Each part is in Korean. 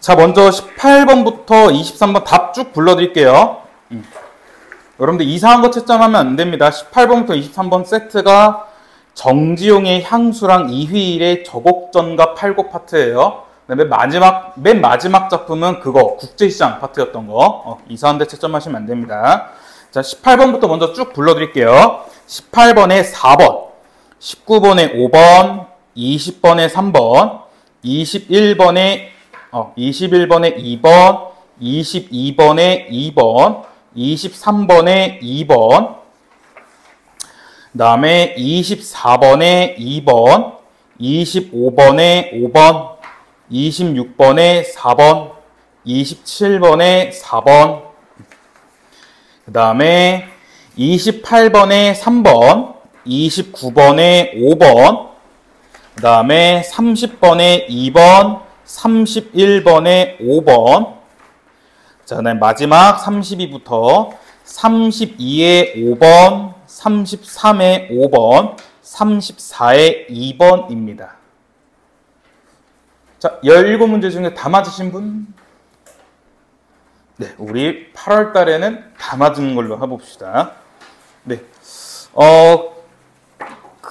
자, 먼저 18번부터 23번 답 쭉 불러드릴게요. 여러분들 이상한 거 채점하면 안 됩니다. 18번부터 23번 세트가 정지용의 향수랑 이휘일의 저곡전과 팔곡 파트예요. 맨 마지막 작품은 그거 국제시장 파트였던 거. 이상한 데 채점하시면 안 됩니다. 자, 18번부터 먼저 쭉 불러드릴게요. 18번에 4번, 19번에 5번, 20번에 3번, 21번에 2번, 22번에 2번, 23번에 2번, 그 다음에 24번에 2번, 25번에 5번, 26번에 4번, 27번에 4번, 그 다음에 28번에 3번, 29번에 5번, 그 다음에 30번에 2번, 31번에 5번, 자, 그다음에 마지막 32부터 32에 5번, 33에 5번, 34에 2번입니다. 자, 17문제 중에 다 맞으신 분? 네, 우리 8월 달에는 다 맞은 걸로 해봅시다. 네,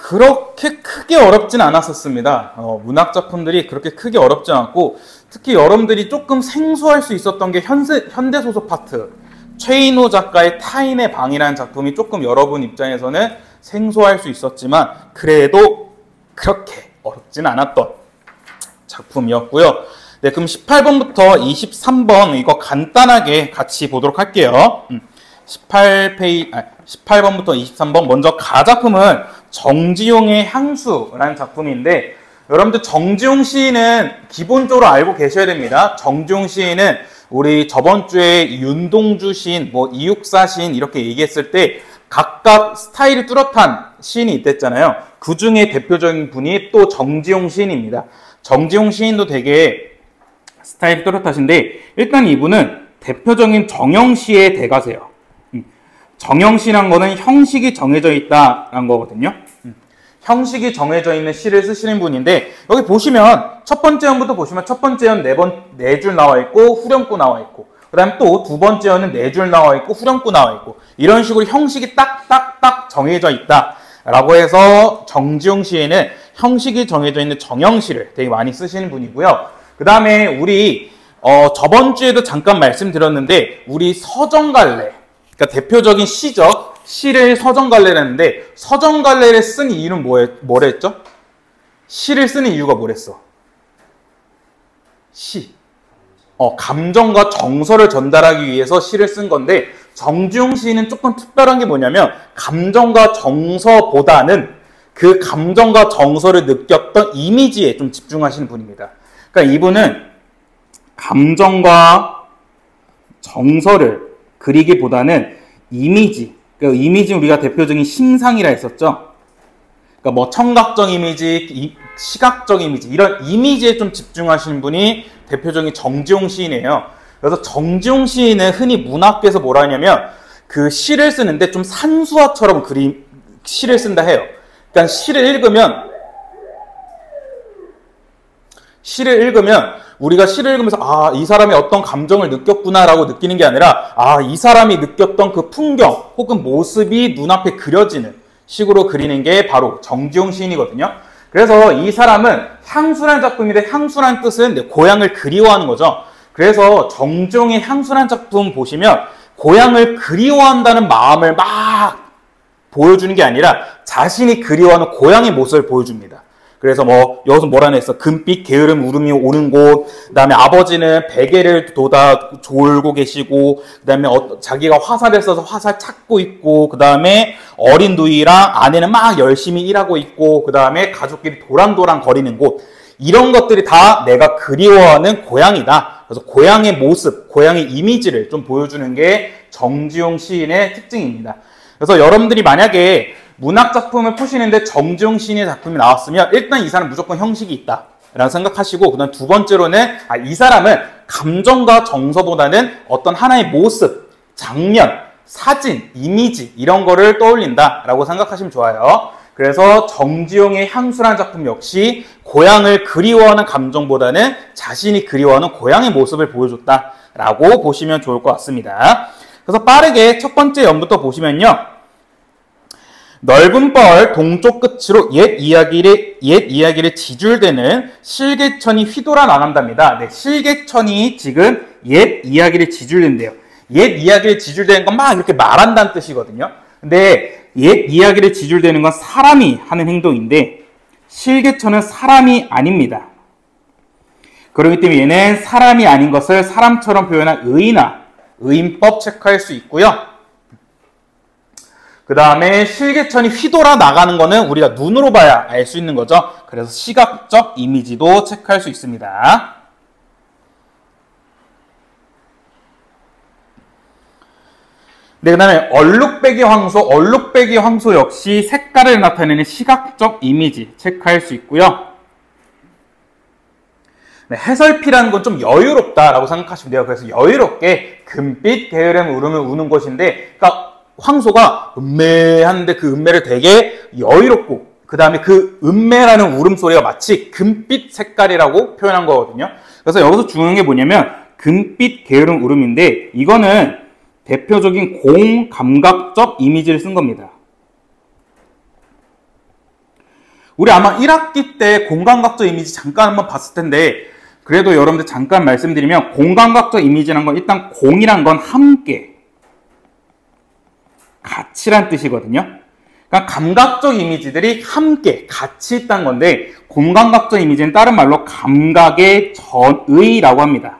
그렇게 크게 어렵진 않았었습니다. 문학 작품들이 그렇게 크게 어렵지 않았고, 특히 여러분들이 조금 생소할 수 있었던 게 현대소설 파트, 최인호 작가의 타인의 방이라는 작품이 조금 여러분 입장에서는 생소할 수 있었지만 그래도 그렇게 어렵진 않았던 작품이었고요. 네, 그럼 18번부터 23번 이거 간단하게 같이 보도록 할게요. 18번부터 23번 먼저 가작품은 정지용의 향수라는 작품인데, 여러분들 정지용 시인은 기본적으로 알고 계셔야 됩니다. 정지용 시인은 우리 저번 주에 윤동주 시인, 이육사 시인 이렇게 얘기했을 때 각각 스타일이 뚜렷한 시인이 있댔잖아요. 그 중에 대표적인 분이 또 정지용 시인입니다. 정지용 시인도 되게 스타일이 뚜렷하신데, 일단 이분은 대표적인 정형시의 대가세요. 정형시란 거는 형식이 정해져 있다라는 거거든요. 형식이 정해져 있는 시를 쓰시는 분인데, 여기 보시면 첫 번째 연부터 보시면 첫 번째 연 4줄 나와 있고 후렴구 나와 있고, 그 다음 또 두 번째 연은 4줄 나와 있고 후렴구 나와 있고, 이런 식으로 형식이 딱딱딱 정해져 있다 라고 해서 정지용 시에는 형식이 정해져 있는 정형시를 되게 많이 쓰시는 분이고요. 그 다음에 우리 저번 주에도 잠깐 말씀드렸는데, 우리 서정갈래, 그러니까 대표적인 시죠. 시를 서정갈래라는데, 서정갈래를 쓴 이유는 뭐라 했죠? 시를 쓰는 이유가 뭐랬어? 감정과 정서를 전달하기 위해서 시를 쓴 건데, 정지용 시인은 조금 특별한 게 뭐냐면 감정과 정서보다는 그 감정과 정서를 느꼈던 이미지에 좀 집중하시는 분입니다. 그러니까 이분은 감정과 정서를 그리기보다는 이미지, 그 이미지는 우리가 대표적인 심상이라 했었죠. 그러니까 청각적 이미지, 시각적 이미지, 이런 이미지에 좀 집중하시는 분이 대표적인 정지용 시인이에요. 그래서 정지용 시인은 흔히 문학계에서 뭐라 하냐면 그 시를 쓰는데 좀 산수화처럼 시를 쓴다 해요. 그러니까 시를 읽으면 우리가 시를 읽으면서 이 사람이 어떤 감정을 느꼈구나라고 느끼는 게 아니라 이 사람이 느꼈던 그 풍경 혹은 모습이 눈앞에 그려지는 식으로 그리는 게 바로 정지용 시인이거든요. 그래서 이 사람은 향수란 작품인데, 향수란 뜻은 고향을 그리워하는 거죠. 그래서 정지용의 향수란 작품 보시면 고향을 그리워한다는 마음을 막 보여주는 게 아니라 자신이 그리워하는 고향의 모습을 보여줍니다. 그래서 여기서 뭐라 했어? 금빛 게으름 울음이 오는 곳, 그 다음에 아버지는 베개를 돋아 졸고 계시고, 그 다음에 자기가 화살을 써서 화살 찾고 있고, 그 다음에 어린 누이랑 아내는 막 열심히 일하고 있고, 그 다음에 가족끼리 도랑도랑 거리는 곳, 이런 것들이 다 내가 그리워하는 고향이다. 그래서 고향의 모습, 고향의 이미지를 좀 보여주는 게 정지용 시인의 특징입니다. 그래서 여러분들이 만약에 문학 작품을 푸시는데 정지용 시인의 작품이 나왔으면 일단 이 사람은 무조건 형식이 있다 라고 생각하시고, 그 다음 두 번째로는 이 사람은 감정과 정서보다는 어떤 하나의 모습, 장면, 사진, 이미지 이런 거를 떠올린다 라고 생각하시면 좋아요. 그래서 정지용의 향수라는 작품 역시 고향을 그리워하는 감정보다는 자신이 그리워하는 고향의 모습을 보여줬다라고 보시면 좋을 것 같습니다. 그래서 빠르게 첫 번째 연부터 보시면요. 넓은 뻘 동쪽 끝으로 옛 이야기를 지줄대는 실개천이 휘돌아 나간답니다. 네, 실개천이 지금 옛 이야기를 지줄댄대요. 옛 이야기를 지줄대는 건 막 이렇게 말한다는 뜻이거든요. 근데 옛 이야기를 지줄대는 건 사람이 하는 행동인데 실개천은 사람이 아닙니다. 그렇기 때문에 얘는 사람이 아닌 것을 사람처럼 표현한 의나 의인법 체크할 수 있고요. 그 다음에 실개천이 휘돌아 나가는 거는 우리가 눈으로 봐야 알 수 있는 거죠. 그래서 시각적 이미지도 체크할 수 있습니다. 네, 그 다음에 얼룩배기 황소 역시 색깔을 나타내는 시각적 이미지 체크할 수 있고요. 네, 해설피라는 건 좀 여유롭다라고 생각하시면 돼요. 그래서 여유롭게 금빛 게으름 울음을 우는 것인데, 그러니까 황소가 음매하는데 그 음매를 되게 여유롭고, 그 다음에 그 음매라는 울음소리가 마치 금빛 색깔이라고 표현한 거거든요. 그래서 여기서 중요한 게 뭐냐면 금빛 게으름 울음인데, 이거는 대표적인 공감각적 이미지를 쓴 겁니다. 우리 아마 1학기 때 공감각적 이미지 잠깐 한번 봤을 텐데, 그래도 여러분들 잠깐 말씀드리면 공감각적 이미지란 건 일단 공이란 건 함께, 같이란 뜻이거든요. 그러니까 감각적 이미지들이 함께, 같이 있다는 건데, 공감각적 이미지는 다른 말로 감각의 전의라고 합니다.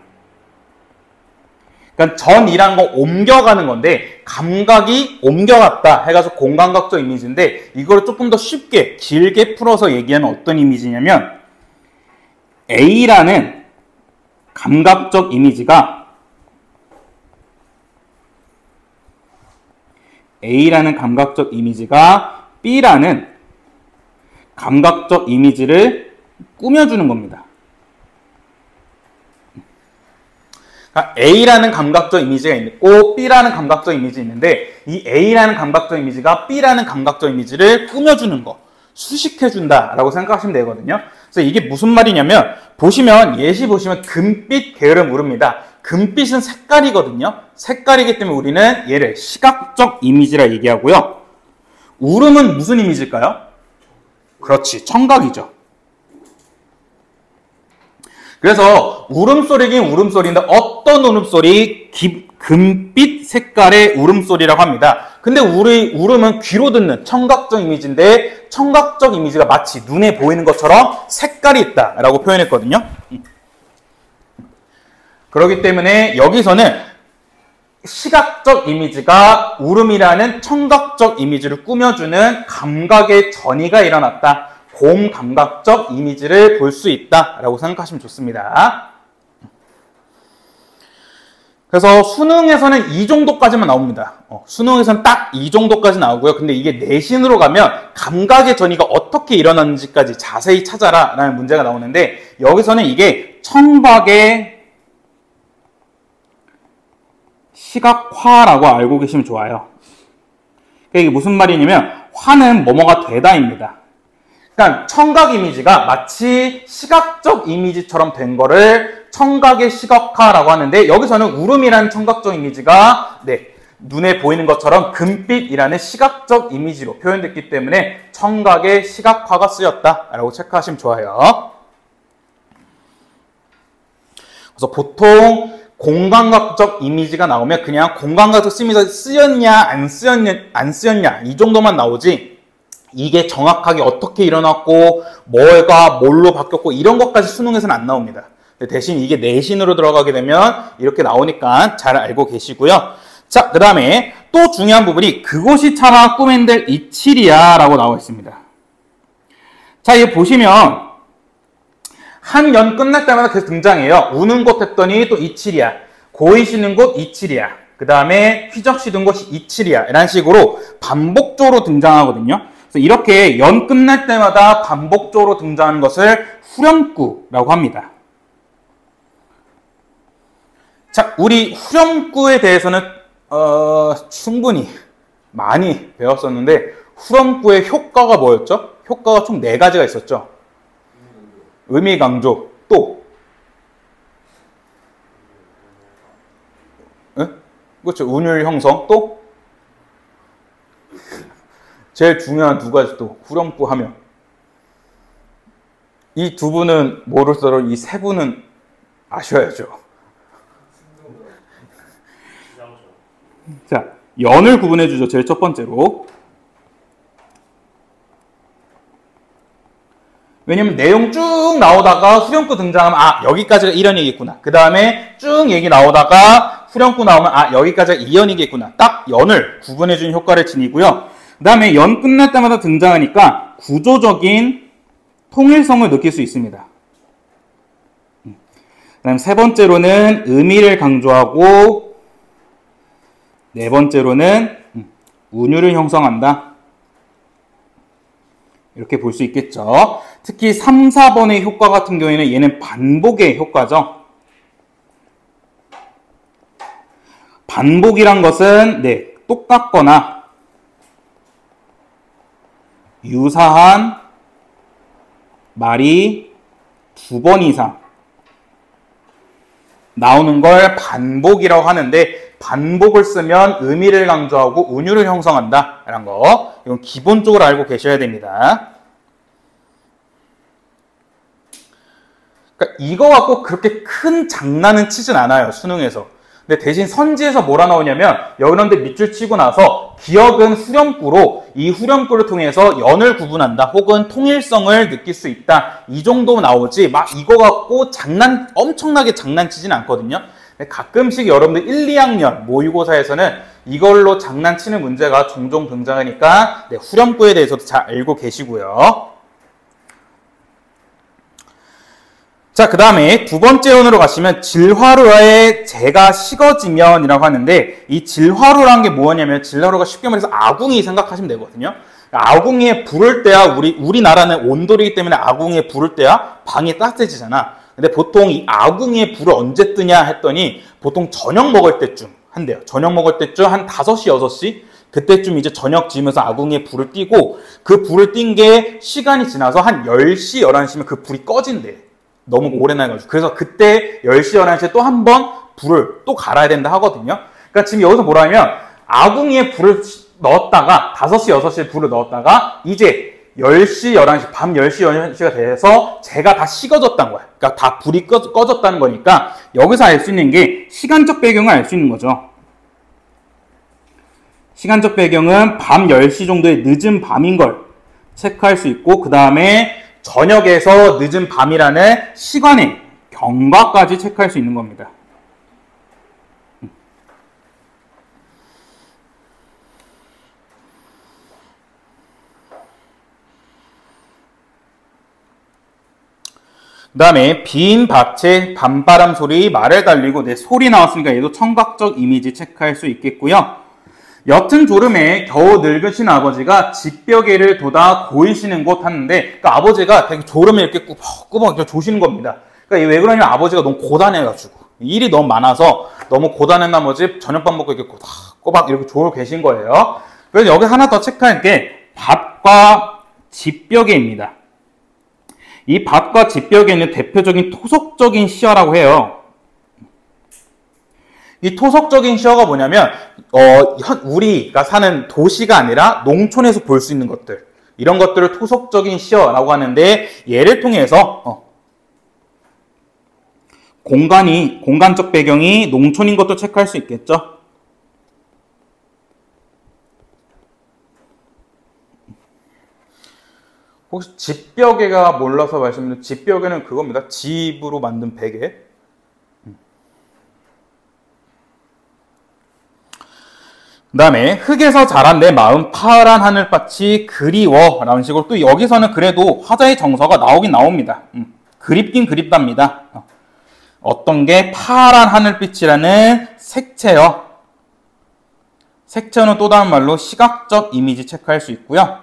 그러니까 전이란 건 옮겨가는 건데 감각이 옮겨갔다 해가지고 공감각적 이미지인데, 이걸 조금 더 쉽게 길게 풀어서 얘기하면 어떤 이미지냐면 A라는 감각적 이미지가 B라는 감각적 이미지를 꾸며주는 겁니다. A라는 감각적 이미지가 있고 B라는 감각적 이미지 있는데, 이 A라는 감각적 이미지가 B라는 감각적 이미지를 꾸며주는 거, 수식해준다라고 생각하시면 되거든요. 그래서 이게 무슨 말이냐면, 예시 보시면 금빛 게으름 울음입니다. 금빛은 색깔이거든요. 색깔이기 때문에 우리는 얘를 시각적 이미지라 얘기하고요. 울음은 무슨 이미지일까요? 그렇지, 청각이죠. 그래서 울음소리긴 울음소리인데 어떤 울음소리? 금빛 색깔의 울음소리라고 합니다. 근데 우리 울음은 귀로 듣는 청각적 이미지인데, 청각적 이미지가 마치 눈에 보이는 것처럼 색깔이 있다라고 표현했거든요. 그렇기 때문에 여기서는 시각적 이미지가 울음이라는 청각적 이미지를 꾸며주는 감각의 전이가 일어났다, 공감각적 이미지를 볼 수 있다라고 생각하시면 좋습니다. 그래서 수능에서는 이 정도까지만 나옵니다. 수능에서는 딱 이 정도까지 나오고요. 근데 이게 내신으로 가면 감각의 전이가 어떻게 일어나는지까지 자세히 찾아라 라는 문제가 나오는데, 여기서는 이게 청각의 시각화라고 알고 계시면 좋아요. 그러니까 이게 무슨 말이냐면 화는 뭐뭐가 되다입니다. 그러니까 청각 이미지가 마치 시각적 이미지처럼 된 거를 청각의 시각화라고 하는데, 여기서는 울음이라는 청각적 이미지가 눈에 보이는 것처럼 금빛이라는 시각적 이미지로 표현됐기 때문에 청각의 시각화가 쓰였다라고 체크하시면 좋아요. 그래서 보통 공감각적 이미지가 나오면 그냥 공감각적 이미지가 쓰였냐 안 쓰였냐 이 정도만 나오지, 이게 정확하게 어떻게 일어났고 뭐가 뭘로 바뀌었고 이런 것까지 수능에서는 안 나옵니다. 대신 이게 내신으로 들어가게 되면 이렇게 나오니까 잘 알고 계시고요. 자, 그 다음에 또 중요한 부분이 그곳이 차마 꾸민들 이치리야 라고 나와 있습니다. 자, 이거 보시면 한 연 끝날 때마다 계속 등장해요. 우는 곳 했더니 또 이치리야, 고이 쉬는 곳 이치리야, 그 다음에 휘적 쉬는 곳이 이치리야, 이런 식으로 반복적으로 등장하거든요. 그래서 이렇게 연 끝날 때마다 반복적으로 등장하는 것을 후렴구라고 합니다. 자, 우리 후렴구에 대해서는 충분히 많이 배웠었는데 후렴구의 효과가 뭐였죠? 효과가 총 4가지가 있었죠. 의미 강조, 또 그렇죠. 운율 형성, 또 제일 중요한 2가지 또 후렴구 하면 이 2분은 모를수록 이 3분은 아셔야죠. 자, 연을 구분해 주죠. 제일 첫 번째로. 왜냐면 내용 쭉 나오다가 후렴구 등장하면 아 여기까지가 1연이겠구나. 그 다음에 쭉 얘기 나오다가 후렴구 나오면 아 여기까지가 2연이겠구나. 딱 연을 구분해 주는 효과를 지니고요. 그 다음에 연 끝날 때마다 등장하니까 구조적인 통일성을 느낄 수 있습니다. 그 다음 세 번째로는 의미를 강조하고, 네 번째로는 운율을 형성한다. 이렇게 볼 수 있겠죠. 특히 3, 4번의 효과 같은 경우에는 얘는 반복의 효과죠. 반복이란 것은 똑같거나 유사한 말이 2번 이상 나오는 걸 반복이라고 하는데, 반복을 쓰면 의미를 강조하고 운율을 형성한다 라는 거, 이건 기본적으로 알고 계셔야 됩니다. 그러니까 이거 갖고 그렇게 큰 장난은 치진 않아요, 수능에서. 근데 대신 선지에서 뭐라 나오냐면, 여러분들 밑줄 치고 나서 기억은 후렴구로, 이 후렴구를 통해서 연을 구분한다 혹은 통일성을 느낄 수 있다, 이 정도 나오지 막 이거 갖고 엄청나게 장난치진 않거든요. 가끔씩 여러분들 1, 2학년 모의고사에서는 이걸로 장난치는 문제가 종종 등장하니까 후렴구에 대해서도 잘 알고 계시고요. 자, 그 다음에 2번째 연으로 가시면 질화루의 재가 식어지면 이라고 하는데, 이 질화루라는 게 뭐냐면 질화루가 쉽게 말해서 아궁이 생각하시면 되거든요. 아궁이에 불을 때야 우리나라는 온돌이기 때문에 아궁이에 불을 때야 방이 따뜻해지잖아. 근데 보통 이 아궁이에 불을 언제 뜨냐 했더니 보통 저녁 먹을 때쯤 한대요. 저녁 먹을 때쯤 한 5시, 6시? 그때쯤 이제 저녁 지으면서 아궁이에 불을 띄고, 그 불을 띈 게 시간이 지나서 한 10시, 11시면 그 불이 꺼진대. 너무 오래 나가지고. 그래서 그때 10시, 11시에 또 한 번 불을 또 갈아야 된다 하거든요. 그러니까 지금 여기서 뭐라 하면 아궁이에 불을 넣었다가 5시, 6시에 불을 넣었다가 이제 10시, 11시, 밤 10시, 11시가 돼서 재가 다 식어졌다는 거야. 그러니까 다 불이 꺼졌다는 거니까 여기서 알 수 있는 게 시간적 배경을 알 수 있는 거죠. 시간적 배경은 밤 10시 정도의 늦은 밤인 걸 체크할 수 있고, 그 다음에 저녁에서 늦은 밤이라는 시간의 경과까지 체크할 수 있는 겁니다. 그 다음에 빈 밭에 밤바람 소리, 말을 달리고, 소리 나왔으니까 얘도 청각적 이미지 체크할 수 있겠고요. 옅은 졸음에 겨우 늙으신 아버지가 집벽에를 돋아 보이시는 곳 하는데, 그러니까 아버지가 되게 졸음에 이렇게 꾸벅꾸벅 이렇게 조시는 겁니다. 그러니까 왜 그러냐면 아버지가 너무 고단해가지고, 일이 너무 많아서 너무 고단한 나머지 저녁밥 먹고 이렇게 꼬박 이렇게 졸고 계신 거예요. 그래서 여기 하나 더 체크할 게 밭과 집벽에입니다. 이 밭과 집벽에는 대표적인 토속적인 시야라고 해요. 이 토속적인 시야가 뭐냐면 우리가 사는 도시가 아니라 농촌에서 볼 수 있는 것들, 이런 것들을 토속적인 시야라고 하는데, 얘를 통해서 공간적 배경이 농촌인 것도 체크할 수 있겠죠. 혹시 집벽에가 몰라서 말씀드린, 집벽에는 그겁니다. 집으로 만든 베개. 그 다음에 흙에서 자란 내 마음 파란 하늘밭이 그리워 라는 식으로, 또 여기서는 그래도 화자의 정서가 나오긴 나옵니다. 그립긴 그립답니다. 어떤 게 파란 하늘빛이라는 색채요. 색채는 또 다른 말로 시각적 이미지 체크할 수 있고요.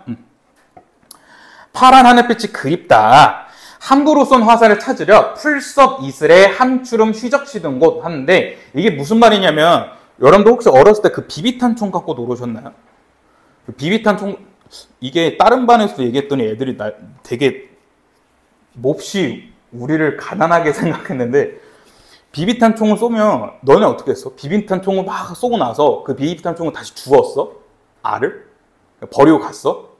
파란 하늘빛이 그립다. 함부로 쏜 화살을 찾으려 풀섭 이슬에 한추름 휘적시던 곳 하는데, 이게 무슨 말이냐면, 여러분도 혹시 어렸을 때 그 비비탄 총 갖고 놀으셨나요? 그 비비탄 총, 이게 다른 반에서도 얘기했더니 애들이 되게 몹시 우리를 가난하게 생각했는데, 비비탄 총을 쏘면 너네 어떻게 했어? 비비탄 총을 막 쏘고 나서 그 비비탄 총을 다시 주웠어? 알을? 버리고 갔어?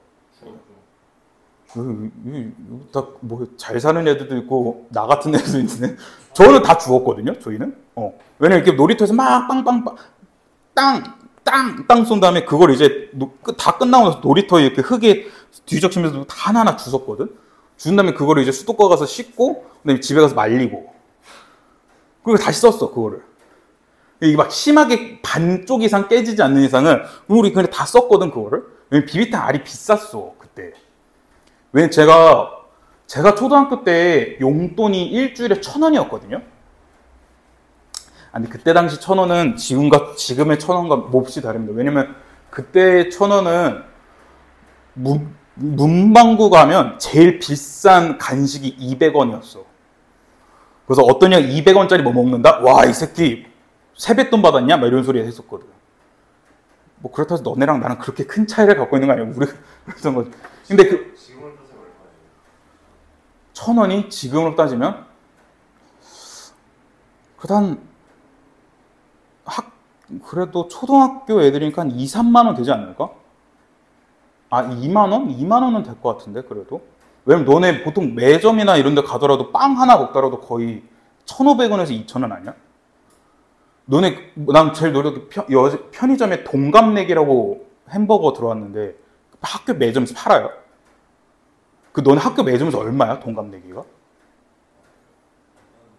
다 뭐 잘 사는 애들도 있고 나 같은 애들도 있는데, 저는 다 주웠거든요. 저희는. 왜냐면 이렇게 놀이터에서 막 빵빵빵 땅 쏜 다음에 그걸 이제 다 끝나고 나서 놀이터에 이렇게 흙에 뒤적이면서 다 하나하나 주웠거든. 준 다음에 그거를 이제 수도가 가서 씻고, 그다음에 집에 가서 말리고, 그리고 다시 썼어 그거를. 이게 막 심하게 반쪽 이상 깨지지 않는 이상은 우리 그냥 다 썼거든 그거를. 왜냐면 비비탄 알이 비쌌어 그때. 왜냐면 제가 초등학교 때 용돈이 일주일에 1,000원이었거든요. 아니 그때 당시 1,000원은 지금의 1,000원과 몹시 다릅니다. 왜냐면 그때 1,000원은 문방구 가면 제일 비싼 간식이 200원이었어. 그래서 어떤 애가 200원짜리 뭐 먹는다? 와, 이 새끼 세뱃돈 받았냐? 막 이런 소리 했었거든. 뭐 그렇다고 해서 너네랑 나랑 그렇게 큰 차이를 갖고 있는 거 아니야? 우리 그랬던 거지. 근데 지금으로 따지면 얼마예요? 1,000원이 지금으로 따지면 그래도 초등학교 애들이니까 한 2, 3만 원 되지 않을까? 2만 원? 2만 원은 될 것 같은데 그래도. 왜냐면 너네 보통 매점이나 이런 데 가더라도 빵 하나 먹더라도 거의 1,500원에서 2,000원 아니야? 난 제일 노력이 편의점에 동갑내기라고 햄버거 들어왔는데 학교 매점에서 팔아요. 너네 학교 매점에서 얼마야 동갑내기가?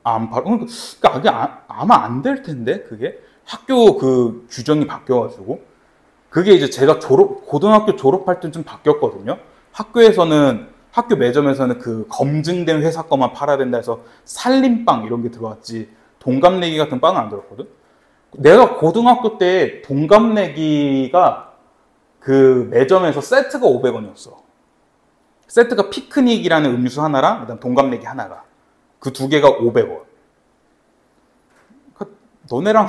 안 팔아? 그러니까 그게 아마 안 될 텐데 그게 학교 그 규정이 바뀌어가지고. 그게 이제 제가 고등학교 졸업할 때쯤 바뀌었거든요. 학교 매점에서는 그 검증된 회사 거만 팔아야 된다 해서 살림빵 이런 게 들어왔지 동갑내기 같은 빵은 안 들었거든. 내가 고등학교 때 동갑내기가 그 매점에서 세트가 500원이었어. 세트가 피크닉이라는 음료수 하나랑 그다음 동갑내기 하나가. 그 두 개가 500원. 그러니까 너네랑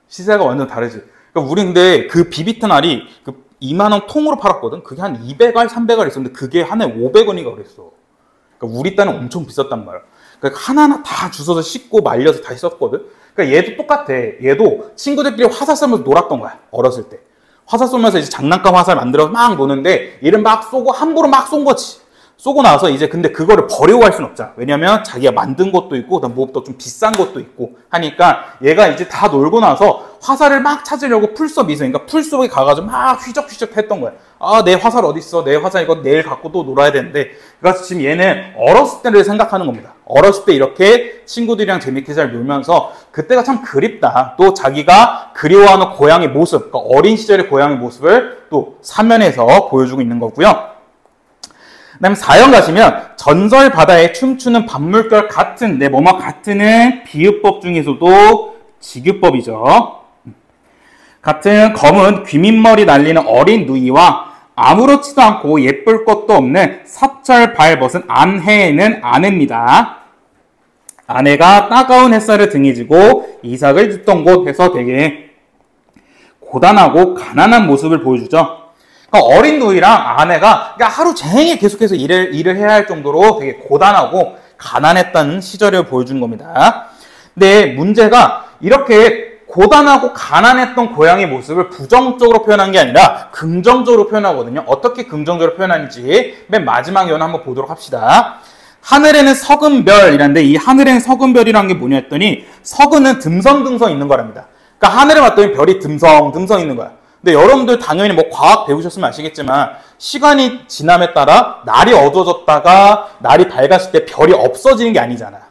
시세가 완전 다르지. 그러니까 우리 근데 그 비비탄 알이 그 2만 원 통으로 팔았거든. 그게 한 200알, 300알 있었는데 그게 하나에 500원이가 그랬어. 그러니까 우리 딴은 엄청 비쌌단 말이야. 그러니까 하나하나 다 주워서 씻고 말려서 다시 썼거든. 그러니까 얘도 똑같아. 얘도 친구들끼리 화살 쏘면서 놀았던 거야. 어렸을 때. 화살 쏘면서 이제 장난감 화살 만들어서 막 노는데 얘를 막 쏘고 함부로 막 쏜 거지. 쏘고 나서 이제 근데 그거를 버리고 갈 수는 없잖아. 왜냐면 자기가 만든 것도 있고 그다음 무엇보다 좀 비싼 것도 있고 하니까 얘가 이제 다 놀고 나서 화살을 막 찾으려고 풀숲 미서, 그러니까 풀숲에 가가지고 막 휘적휘적 했던 거야. 내 화살 어디 있어? 내 화살 이거 내일 갖고 또 놀아야 되는데. 그래서 지금 얘는 어렸을 때를 생각하는 겁니다. 어렸을 때 이렇게 친구들이랑 재밌게 잘 놀면서 그때가 참 그립다. 또 자기가 그리워하는 고향의 모습, 그러니까 어린 시절의 고향의 모습을 또 사면에서 보여주고 있는 거고요. 그 다음에 4형 가시면 전설 바다에 춤추는 밤물결 같은, 뭐뭐 같은은 비유법 중에서도 직유법이죠. 같은 검은 귀밑머리 날리는 어린 누이와 아무렇지도 않고 예쁠 것도 없는 사철 발벗은 안해는 아내입니다. 아내가 따가운 햇살을 등에 지고 이삭을 줍던 곳에서 되게 고단하고 가난한 모습을 보여주죠. 그러니까 어린 누이랑 아내가 하루 종일 계속해서 일을 해야 할 정도로 되게 고단하고 가난했다는 시절을 보여주는 겁니다. 근데 문제가 이렇게 고단하고 가난했던 고향의 모습을 부정적으로 표현한 게 아니라 긍정적으로 표현하거든요. 어떻게 긍정적으로 표현하는지 맨 마지막 연 한번 보도록 합시다. 하늘에는 석은 별이란데 이 하늘에는 석은 별이라는 게 뭐냐 했더니 석은은 듬성듬성 있는 거랍니다. 그러니까 하늘에 봤더니 별이 듬성듬성 있는 거야. 근데 여러분들 당연히 뭐 과학 배우셨으면 아시겠지만 시간이 지남에 따라 날이 어두워졌다가 날이 밝았을 때 별이 없어지는 게 아니잖아.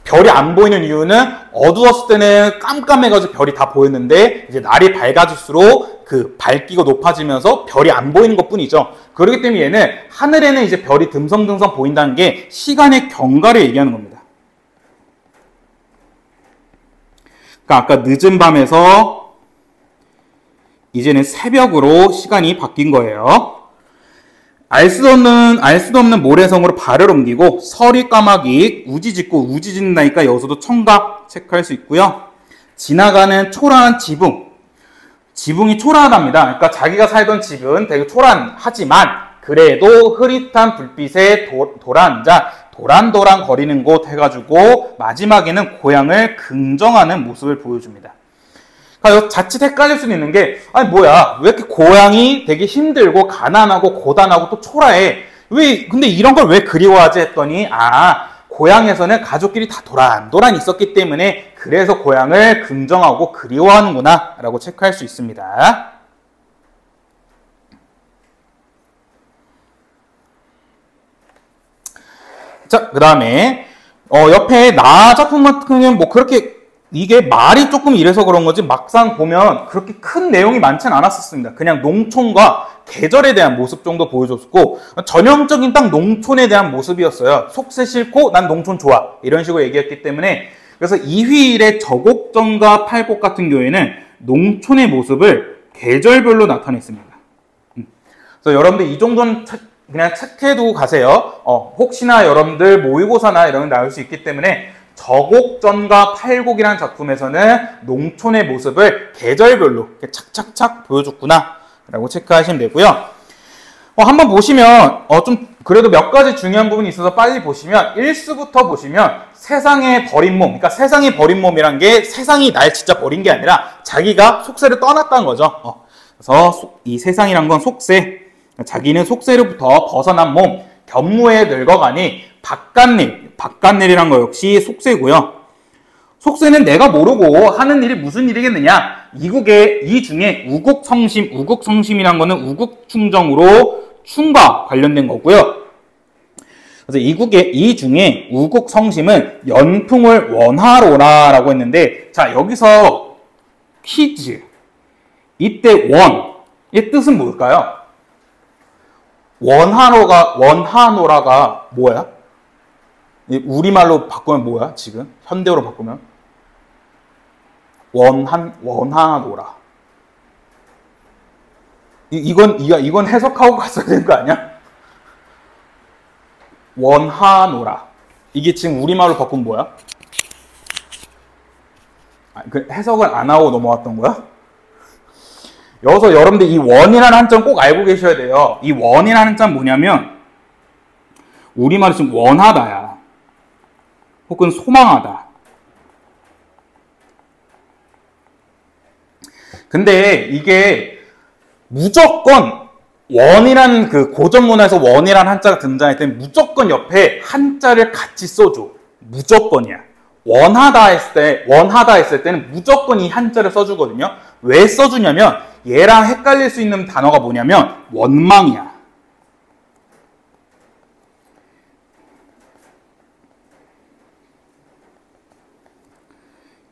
별이 안 보이는 이유는 어두웠을 때는 깜깜해가지고 별이 다 보였는데 이제 날이 밝아질수록 그 밝기가 높아지면서 별이 안 보이는 것 뿐이죠. 그렇기 때문에 얘는 하늘에는 이제 별이 듬성듬성 보인다는 게 시간의 경과를 얘기하는 겁니다. 그러니까 아까 늦은 밤에서 이제는 새벽으로 시간이 바뀐 거예요. 알 수도 없는 모래성으로 발을 옮기고 서리 까마귀 우지 짓고 우지 짓는다니까 여기서도 청각 체크할 수 있고요. 지나가는 초라한 지붕. 지붕이 초라하답니다. 그러니까 자기가 살던 집은 되게 초라하지만 그래도 흐릿한 불빛에 돌아앉아 도란도란 거리는 곳 해가지고 마지막에는 고향을 긍정하는 모습을 보여줍니다. 그러니까 자칫 헷갈릴 수는 있는 게 아니 뭐야 왜 이렇게 고향이 되게 힘들고 가난하고 고단하고 또 초라해 근데 이런 걸 왜 그리워하지 했더니 고향에서는 가족끼리 다 도란도란 있었기 때문에 그래서 고향을 긍정하고 그리워하는구나 라고 체크할 수 있습니다. 자, 그 다음에 옆에 나 작품 같은 경우는 뭐 그렇게 이게 말이 조금 이래서 그런 거지 막상 보면 그렇게 큰 내용이 많지는 않았었습니다. 그냥 농촌과 계절에 대한 모습 정도 보여줬고 전형적인 딱 농촌에 대한 모습이었어요. 속세 싫고 난 농촌 좋아 이런 식으로 얘기했기 때문에 그래서 이휘일의 저곡전과 팔곡 같은 경우에는 농촌의 모습을 계절별로 나타냈습니다. 그래서 여러분들 이 정도는 그냥 체크해두고 가세요. 혹시나 여러분들 모의고사나 이런 게 나올 수 있기 때문에 저곡전과 팔곡이라는 작품에서는 농촌의 모습을 계절별로 이렇게 착착착 보여줬구나 라고 체크하시면 되고요. 한번 보시면 좀 그래도 몇 가지 중요한 부분이 있어서 빨리 보시면 1수부터 보시면 세상에 버린 몸, 그러니까 세상에 버린 몸이란 게 세상이 날 진짜 버린 게 아니라 자기가 속세를 떠났다는 거죠. 그래서 이 세상이란 건 속세, 자기는 속세로부터 벗어난 몸, 견무에 늙어가니 바깥일이란 거 역시 속세고요. 속세는 내가 모르고 하는 일이 무슨 일이겠느냐? 이 중에 우국성심이란 거는 우국충정으로 춤과 관련된 거고요. 그래서 이 중에 우국성심은 연풍을 원하로라라고 했는데, 자 여기서 퀴즈. 이때 이 뜻은 뭘까요? 원하노라가 뭐야? 우리말로 바꾸면 뭐야? 지금 현대어로 바꾸면 원하노라. 이건 해석하고 갔어야 되는 거 아니야? 원하노라. 이게 지금 우리말로 바꾸면 뭐야? 그 해석을 안 하고 넘어왔던 거야? 여기서 여러분들 이 원이라는 한자는 꼭 알고 계셔야 돼요. 이 원이라는 한자는 뭐냐면 우리말로 지금 원하다야. 혹은 소망하다. 근데 이게 무조건 원이라는 그 고전 문화에서 원이라는 한자가 등장할 때는 무조건 옆에 한자를 같이 써줘. 무조건이야. 원하다 했을 때는 무조건 이 한자를 써주거든요. 왜 써주냐면 얘랑 헷갈릴 수 있는 단어가 뭐냐면 원망이야.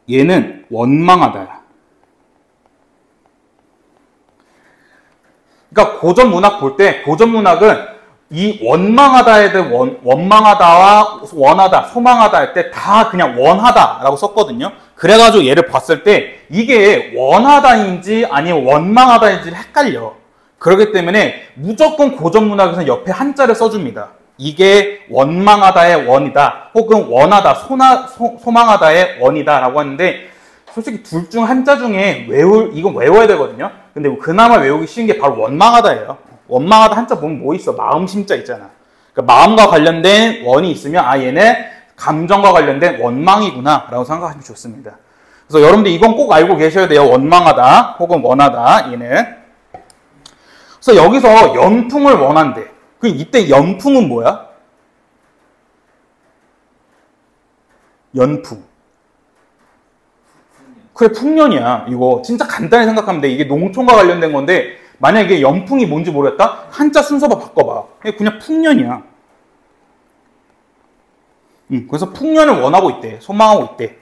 얘는 원망하다야. 그러니까 고전 문학 볼 때 고전 문학은 이 원망하다에 대해 원망하다와 원하다, 소망하다 할 때 다 그냥 원하다라고 썼거든요. 그래가지고 얘를 봤을 때 이게 원하다인지 아니면 원망하다인지를 헷갈려. 그렇기 때문에 무조건 고전 문학에서는 옆에 한자를 써줍니다. 이게 원망하다의 원이다 혹은 원하다, 소망하다의 원이다 라고 하는데 솔직히 둘 중 한자 중에 이건 외워야 되거든요. 근데 그나마 외우기 쉬운 게 바로 원망하다예요. 원망하다 한자 보면 뭐 있어? 마음 심자 있잖아. 그러니까 마음과 관련된 원이 있으면 얘는 감정과 관련된 원망이구나 라고 생각하시면 좋습니다. 그래서 여러분들 이건 꼭 알고 계셔야 돼요. 원망하다 혹은 원하다 얘는. 그래서 여기서 연풍을 원한대. 이때 연풍은 뭐야? 연풍. 그래, 풍년이야. 이거 진짜 간단히 생각하면 돼. 이게 농촌과 관련된 건데 만약에 연풍이 뭔지 모르겠다? 한자 순서만 바꿔봐. 그냥 풍년이야. 그래서 풍년을 원하고 있대. 소망하고 있대.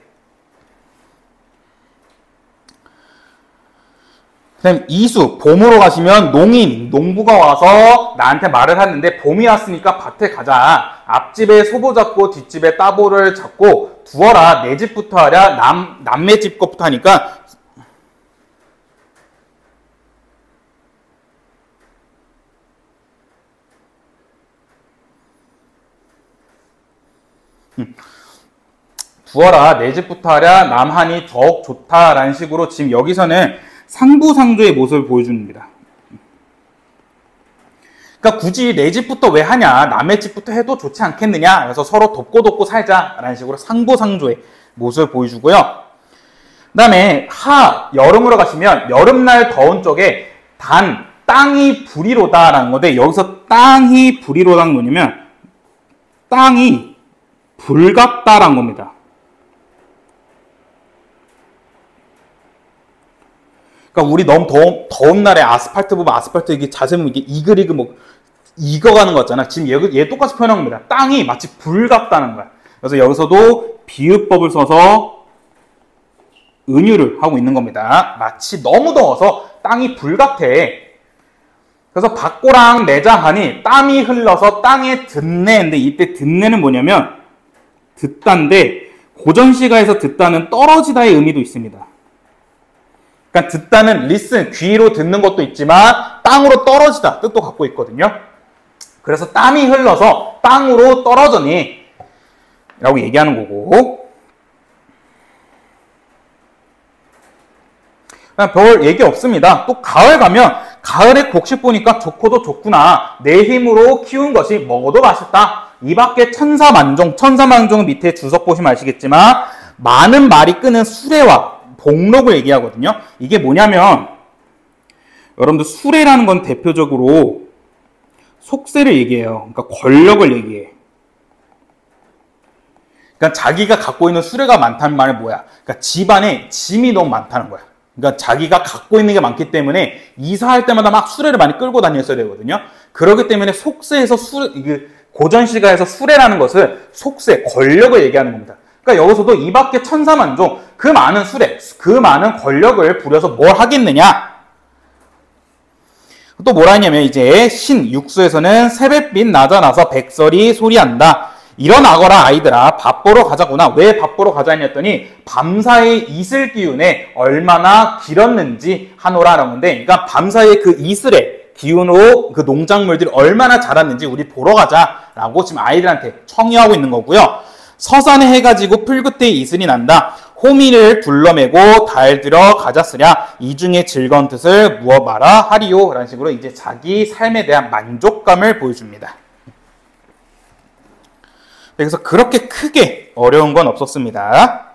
그다음 이수, 봄으로 가시면 농부가 와서 나한테 말을 하는데 봄이 왔으니까 밭에 가자. 앞집에 소보 잡고 뒷집에 따보를 잡고 두어라. 내 집부터 하랴. 남의 집 것부터 하니까 두어라. 내 집부터 하랴. 남하니 더욱 좋다라는 식으로 지금 여기서는 상부상조의 모습을 보여줍니다. 그러니까 굳이 내 집부터 왜 하냐, 남의 집부터 해도 좋지 않겠느냐, 그래서 서로 돕고 살자라는 식으로 상부상조의 모습을 보여주고요. 그 다음에 여름으로 가시면 여름날 더운 쪽에 땅이 불이로다라는 건데, 여기서 땅이 불이로다는 뭐냐면 땅이 불같다라는 겁니다. 그러니까 우리 너무 더운 날에 아스팔트 보면 아스팔트 이게 자세히 보면 이게 이글이글 뭐 익어가는 거 같잖아. 지금 얘 똑같이 표현한 겁니다. 땅이 마치 불 같다는 거야. 그래서 여기서도 비유법을 써서 은유를 하고 있는 겁니다. 마치 너무 더워서 땅이 불 같아. 그래서 받고랑 내자 하니 땀이 흘러서 땅에 듣네인데, 이때 듣네는 뭐냐면 듣다인데, 고전시가에서 듣다는 떨어지다의 의미도 있습니다. 그러니까 듣다는 listen, 귀로 듣는 것도 있지만 땅으로 떨어지다 뜻도 갖고 있거든요. 그래서 땀이 흘러서 땅으로 떨어져니 라고 얘기하는 거고, 별 얘기 없습니다. 또 가을 가면 가을에 곡식 보니까 좋고도 좋구나, 내 힘으로 키운 것이 먹어도 맛있다. 이 밖에 천사만종 밑에 주석 보시면 아시겠지만 많은 말이 끄는 수레와 복록을 얘기하거든요. 이게 뭐냐면, 여러분들 수레라는 건 대표적으로 속세를 얘기해요. 그러니까 권력을 얘기해. 그러니까 자기가 갖고 있는 수레가 많다는 말은 뭐야? 그러니까 집안에 짐이 너무 많다는 거야. 그러니까 자기가 갖고 있는 게 많기 때문에 이사할 때마다 막 수레를 많이 끌고 다녔어야 되거든요. 그렇기 때문에 속세에서 고전시가에서 수레라는 것을 속세, 권력을 얘기하는 겁니다. 그러니까 여기서도 이 밖에 천사만종, 그 많은 수레, 그 많은 권력을 부려서 뭘 하겠느냐? 또 뭐라 했냐면, 이제 신육수에서는 새벽빛 낮아나서 백설이 소리한다. 일어나거라 아이들아, 밥 보러 가자구나. 왜 밥 보러 가자 했더니 밤사이 이슬 기운에 얼마나 길었는지 하노라라는 건데, 그러니까 밤사이 그 이슬의 기운으로 그 농작물들이 얼마나 자랐는지 우리 보러 가자라고 지금 아이들한테 청유하고 있는 거고요. 서산에 해가 지고 풀끝에 이슬이 난다. 호미를 둘러매고 달들어 가자쓰랴. 이중의 즐거운 뜻을 무어 말아 하리요. 라는 식으로 이제 자기 삶에 대한 만족감을 보여줍니다. 그래서 그렇게 크게 어려운 건 없었습니다.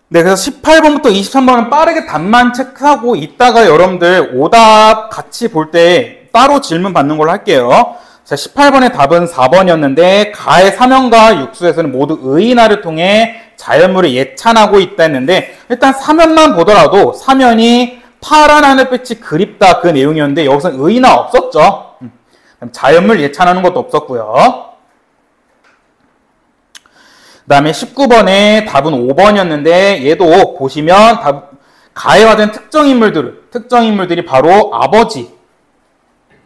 네, 그래서 18번부터 23번은 빠르게 답만 체크하고 이따가 여러분들 오답 같이 볼 때 따로 질문 받는 걸로 할게요. 자, 18번의 답은 4번이었는데, 가의 사면과 육수에서는 모두 의인화를 통해 자연물을 예찬하고 있다 했는데, 일단 사면만 보더라도 사면이 파란 하늘빛이 그립다 그 내용이었는데, 여기서 의인화 없었죠. 자연물 예찬하는 것도 없었고요. 그 다음에 19번의 답은 5번이었는데, 얘도 보시면 가에 화된 특정 인물들이 바로 아버지,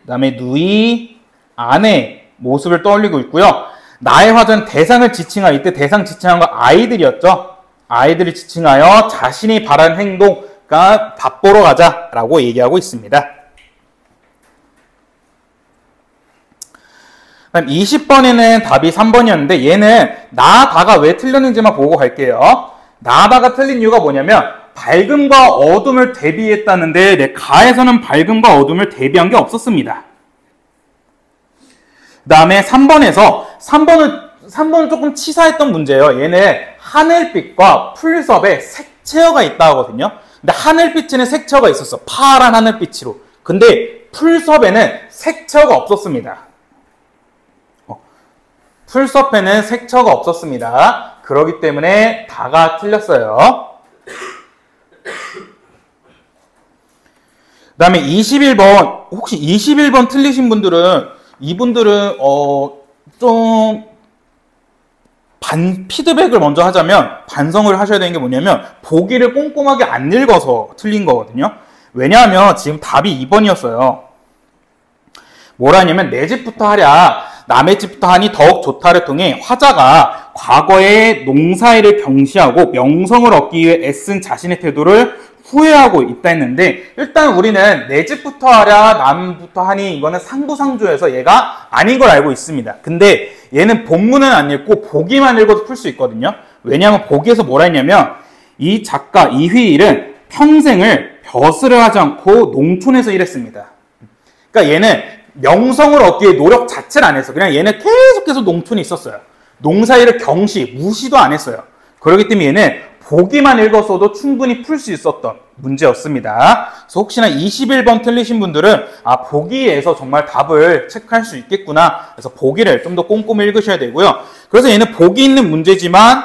그 다음에 누이, 아내 모습을 떠올리고 있고요. 나의 화전 대상을 지칭하여, 이때 대상 지칭한 건 아이들이었죠. 아이들을 지칭하여 자신이 바라는 행동, 그러니까 밥 보러 가자라고 얘기하고 있습니다. 그다음 20번에는 답이 3번이었는데, 얘는 나다가 왜 틀렸는지만 보고 갈게요. 나다가 틀린 이유가 뭐냐면 밝음과 어둠을 대비했다는데, 가에서는 밝음과 어둠을 대비한 게 없었습니다. 그 다음에 3번은 조금 치사했던 문제예요. 얘는 하늘빛과 풀섭에 색채어가 있다 하거든요. 근데 하늘빛에는 색채어가 있었어. 파란 하늘빛으로. 근데 풀섭에는 색채어가 없었습니다. 풀섭에는 색채어가 없었습니다. 그렇기 때문에 다가 틀렸어요. 그 다음에 21번, 혹시 21번 틀리신 분들은, 이분들은 좀 피드백을 먼저 하자면 반성을 하셔야 되는 게 뭐냐면, 보기를 꼼꼼하게 안 읽어서 틀린 거거든요. 왜냐하면 지금 답이 2번이었어요. 뭐라 하냐면, 내 집부터 하랴 남의 집부터 하니 더욱 좋다를 통해 화자가 과거의 농사일을 경시하고 명성을 얻기 위해 애쓴 자신의 태도를 후회하고 있다 했는데, 일단 우리는 내 집부터 하랴 남부터 하니 이거는 상부상조여서 얘가 아닌 걸 알고 있습니다. 근데 얘는 본문은 안 읽고 보기만 읽어도 풀 수 있거든요. 왜냐하면 보기에서 뭐라 했냐면 이 작가 이휘일은 평생을 벼슬을 하지 않고 농촌에서 일했습니다. 그러니까 얘는 명성을 얻기 위해 노력 자체를 안 했어. 그냥 얘는 계속해서 농촌에 있었어요. 농사일을 경시, 무시도 안 했어요. 그렇기 때문에 얘는 보기만 읽었어도 충분히 풀 수 있었던 문제였습니다. 그래서 혹시나 21번 틀리신 분들은 보기에서 정말 답을 체크할 수 있겠구나. 그래서 보기를 좀 더 꼼꼼히 읽으셔야 되고요. 그래서 얘는 보기 있는 문제지만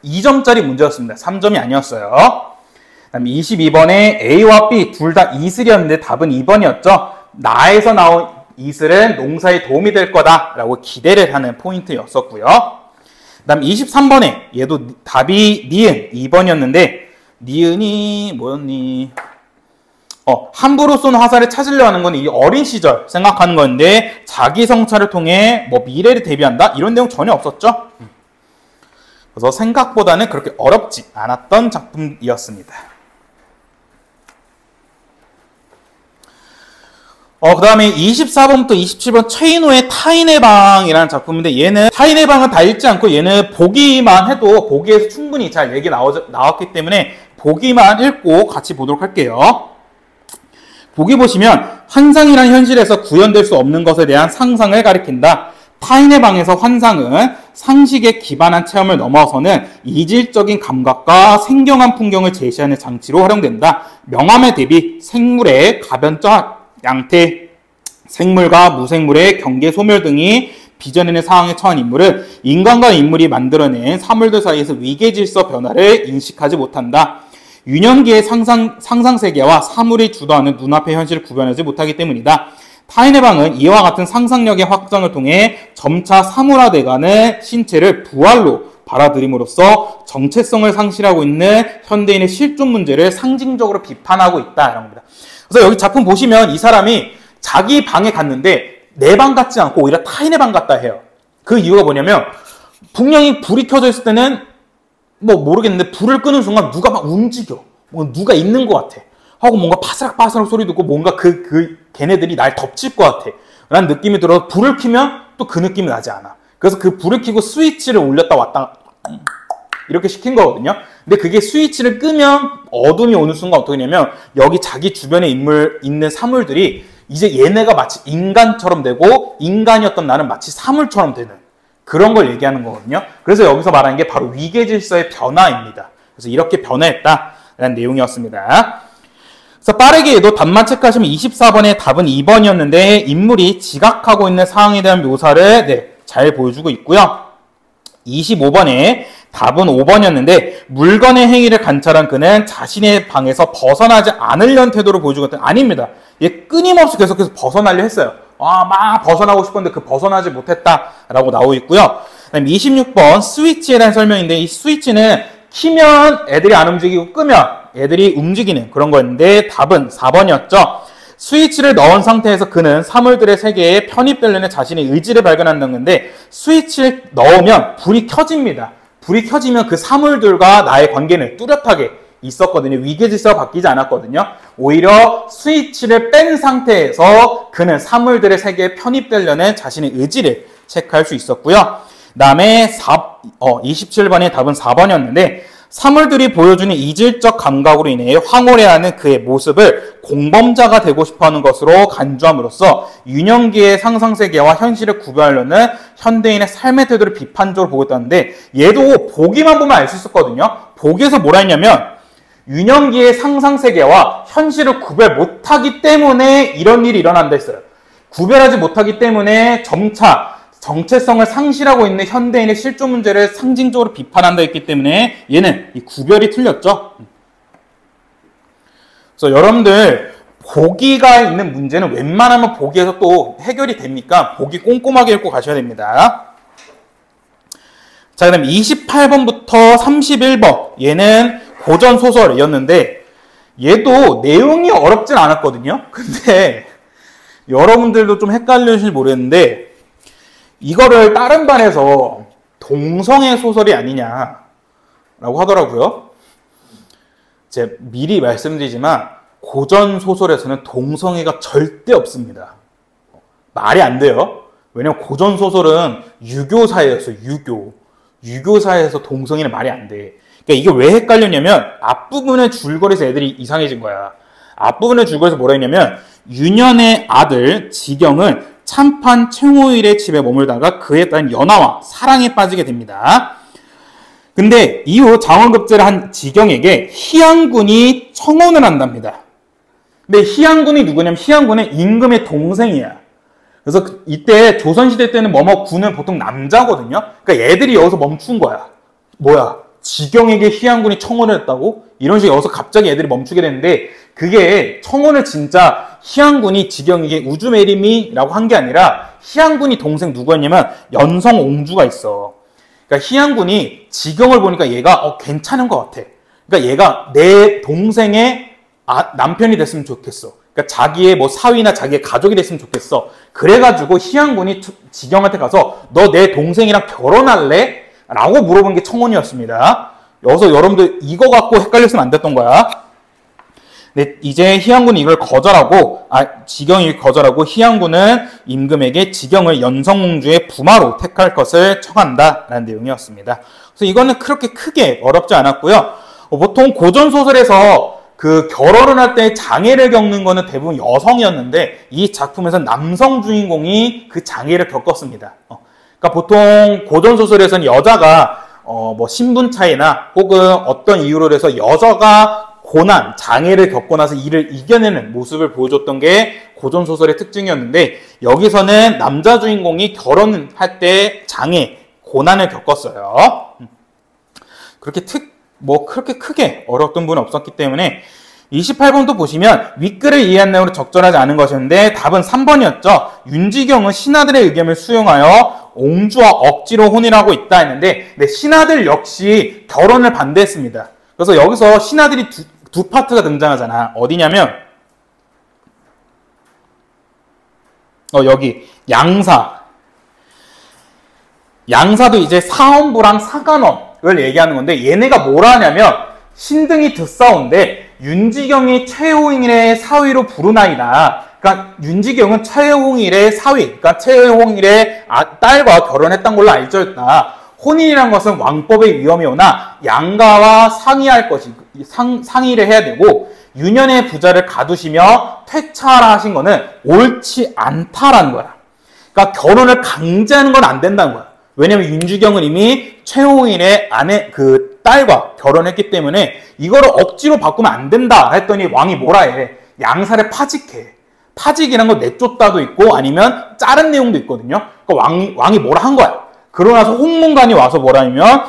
2점짜리 문제였습니다. 3점이 아니었어요. 그다음에 22번에 A와 B 둘 다 이슬이었는데 답은 2번이었죠. 나에서 나온 이슬은 농사에 도움이 될 거다라고 기대를 하는 포인트였었고요. 그 다음 23번에 얘도 답이 니은 2번이었는데 니은이 뭐였니? 함부로 쏜 화살을 찾으려 하는 건 이 어린 시절 생각하는 건데 자기 성찰을 통해 뭐 미래를 대비한다? 이런 내용 전혀 없었죠? 그래서 생각보다는 그렇게 어렵지 않았던 작품이었습니다. 그 다음에 24번부터 27번 최인호의 타인의 방이라는 작품인데 얘는 타인의 방은 다 읽지 않고 얘는 보기만 해도 보기에서 충분히 잘 얘기 나왔기 때문에 보기만 읽고 같이 보도록 할게요. 보기 보시면 환상이란 현실에서 구현될 수 없는 것에 대한 상상을 가리킨다. 타인의 방에서 환상은 상식에 기반한 체험을 넘어서는 이질적인 감각과 생경한 풍경을 제시하는 장치로 활용된다. 명암에 대비 생물의 가변적 양태, 생물과 무생물의 경계 소멸 등이 빚어내는 상황에 처한 인물은 인간과 인물이 만들어낸 사물들 사이에서 위계 질서 변화를 인식하지 못한다. 유년기의 상상세계와 사물이 주도하는 눈앞의 현실을 구별하지 못하기 때문이다. 타인의 방은 이와 같은 상상력의 확장을 통해 점차 사물화돼가는 신체를 부활로 받아들임으로써 정체성을 상실하고 있는 현대인의 실존 문제를 상징적으로 비판하고 있다. 겁니다. 그래서 여기 작품 보시면 이 사람이 자기 방에 갔는데 내 방 같지 않고 오히려 타인의 방 같다 해요. 그 이유가 뭐냐면 분명히 불이 켜져 있을 때는 뭐 모르겠는데 불을 끄는 순간 누가 막 움직여. 누가 있는 것 같아. 하고 뭔가 바스락바스락 소리 듣고 뭔가 걔네들이 날 덮칠 것 같아. 라는 느낌이 들어서 불을 켜면 또 그 느낌이 나지 않아. 그래서 그 불을 켜고 스위치를 올렸다 왔다 이렇게 시킨 거거든요. 근데 그게 스위치를 끄면 어둠이 오는 순간 어떻게 되냐면 여기 자기 주변에 있는 사물들이 이제 얘네가 마치 인간처럼 되고 인간이었던 나는 마치 사물처럼 되는 그런 걸 얘기하는 거거든요. 그래서 여기서 말하는 게 바로 위계질서의 변화입니다. 그래서 이렇게 변화했다라는 내용이었습니다. 그래서 빠르게 얘도 답만 체크하시면 24번의 답은 2번이었는데 인물이 지각하고 있는 상황에 대한 묘사를 잘 보여주고 있고요. 25번에 답은 5번이었는데 물건의 행위를 관찰한 그는 자신의 방에서 벗어나지 않으려는 태도를 보여주거든요. 아닙니다. 얘 끊임없이 계속해서 벗어나려 했어요. 막 벗어나고 싶었는데 그 벗어나지 못했다라고 나오고 있고요. 그다음에 26번 스위치에 대한 설명인데 이 스위치는 키면 애들이 안 움직이고 끄면 애들이 움직이는 그런 거였는데 답은 4번이었죠. 스위치를 넣은 상태에서 그는 사물들의 세계에 편입되려는 자신의 의지를 발견한다는 건데 스위치를 넣으면 불이 켜집니다. 불이 켜지면 그 사물들과 나의 관계는 뚜렷하게 있었거든요. 위계질서가 바뀌지 않았거든요. 오히려 스위치를 뺀 상태에서 그는 사물들의 세계에 편입되려는 자신의 의지를 체크할 수 있었고요. 그 다음에 27번의 답은 4번이었는데 사물들이 보여주는 이질적 감각으로 인해 황홀해하는 그의 모습을 공범자가 되고 싶어하는 것으로 간주함으로써 유년기의 상상세계와 현실을 구별하려는 현대인의 삶의 태도를 비판적으로 보고 있다는데 얘도 보기만 보면 알 수 있었거든요. 보기에서 뭐라 했냐면 유년기의 상상세계와 현실을 구별 못하기 때문에 이런 일이 일어난다 했어요. 구별하지 못하기 때문에 점차 정체성을 상실하고 있는 현대인의 실존 문제를 상징적으로 비판한다 했기 때문에 얘는 이 구별이 틀렸죠. 그래서 여러분들 보기가 있는 문제는 웬만하면 보기에서 또 해결이 되니까 보기 꼼꼼하게 읽고 가셔야 됩니다. 자, 그다음 28번부터 31번 얘는 고전 소설이었는데 얘도 내용이 어렵진 않았거든요. 근데 여러분들도 좀 헷갈리실지 모르겠는데 이거를 다른 반에서 동성애 소설이 아니냐라고 하더라고요. 제가 미리 말씀드리지만 고전 소설에서는 동성애가 절대 없습니다. 말이 안 돼요. 왜냐면 고전 소설은 유교 사회였어요. 유교 사회에서 동성애는 말이 안 돼. 그러니까 이게 왜 헷갈렸냐면 앞부분의 줄거리에서 애들이 이상해진 거야. 앞부분의 줄거리에서 뭐라 했냐면 윤현의 아들 지경은 참판 최호일의 집에 머물다가 그에 따른 연하와 사랑에 빠지게 됩니다. 근데 이후 장원급제를 한 지경에게 희양군이 청혼을 한답니다. 근데 희양군이 누구냐면 희양군은 임금의 동생이야. 그래서 이때 조선시대 때는 군은 보통 남자거든요. 그러니까 애들이 여기서 멈춘 거야. 뭐야? 지경에게 희양군이 청혼을 했다고? 이런 식으로 여기서 갑자기 애들이 멈추게 되는데 그게 청혼을 진짜 희양군이 지경에게 우주매림이라고 한 게 아니라 희양군이 동생 누구였냐면 연성옹주가 있어. 그러니까 희양군이 지경을 보니까 얘가 괜찮은 것 같아. 그러니까 얘가 내 동생의 남편이 됐으면 좋겠어. 그러니까 자기의 사위나 자기의 가족이 됐으면 좋겠어. 그래가지고 희양군이 지경한테 가서 너 내 동생이랑 결혼할래? 라고 물어본 게 청혼이었습니다. 여기서 여러분들 이거 갖고 헷갈렸으면 안 됐던 거야. 근데 이제 희양군이 이걸 거절하고 지경이 거절하고 희양군은 임금에게 지경을 연성옹주의 부마로 택할 것을 청한다라는 내용이었습니다. 그래서 이거는 그렇게 크게 어렵지 않았고요. 보통 고전 소설에서 그 결혼을 할 때 장애를 겪는 거는 대부분 여성이었는데 이 작품에서는 남성 주인공이 그 장애를 겪었습니다. 그러니까 보통 고전 소설에서는 여자가 신분 차이나 혹은 어떤 이유로 해서 여자가 고난, 장애를 겪고 나서 이를 이겨내는 모습을 보여줬던 게 고전 소설의 특징이었는데 여기서는 남자 주인공이 결혼할 때 장애, 고난을 겪었어요. 그렇게 크게 어려웠던 분은 없었기 때문에 28번도 보시면 윗글을 이해한 내용으로 적절하지 않은 것이었는데 답은 3번이었죠. 윤지경은 신하들의 의견을 수용하여 옹주와 억지로 혼인하고 있다 했는데 신하들 역시 결혼을 반대했습니다. 그래서 여기서 신하들이 두 파트가 등장하잖아. 어디냐면 여기 양사도 이제 사헌부랑 사간원을 얘기하는 건데 얘네가 뭐라 하냐면 신등이 드싸운데 윤지경이 최호일의 사위로 부르나이다. 그러니까 윤지경은 최호일의 사위, 그러니까 최호일의 딸과 결혼했던 걸로 알려져 있다. 혼인이란 것은 왕법의 위험이 오나 양가와 상의를 해야 되고 유년의 부자를 가두시며 퇴차하라 하신 거는 옳지 않다라는 거야. 그러니까 결혼을 강제하는 건 안 된다는 거야. 왜냐면 윤지경은 이미 최호일의 딸과 결혼했기 때문에 이거를 억지로 바꾸면 안 된다 했더니 왕이 뭐라 해? 양사를 파직해. 파직이란 건 내쫓다도 있고 아니면 자른 내용도 있거든요. 그러니까 왕이 뭐라 한 거야. 그러고 나서 홍문관이 와서 뭐라 하면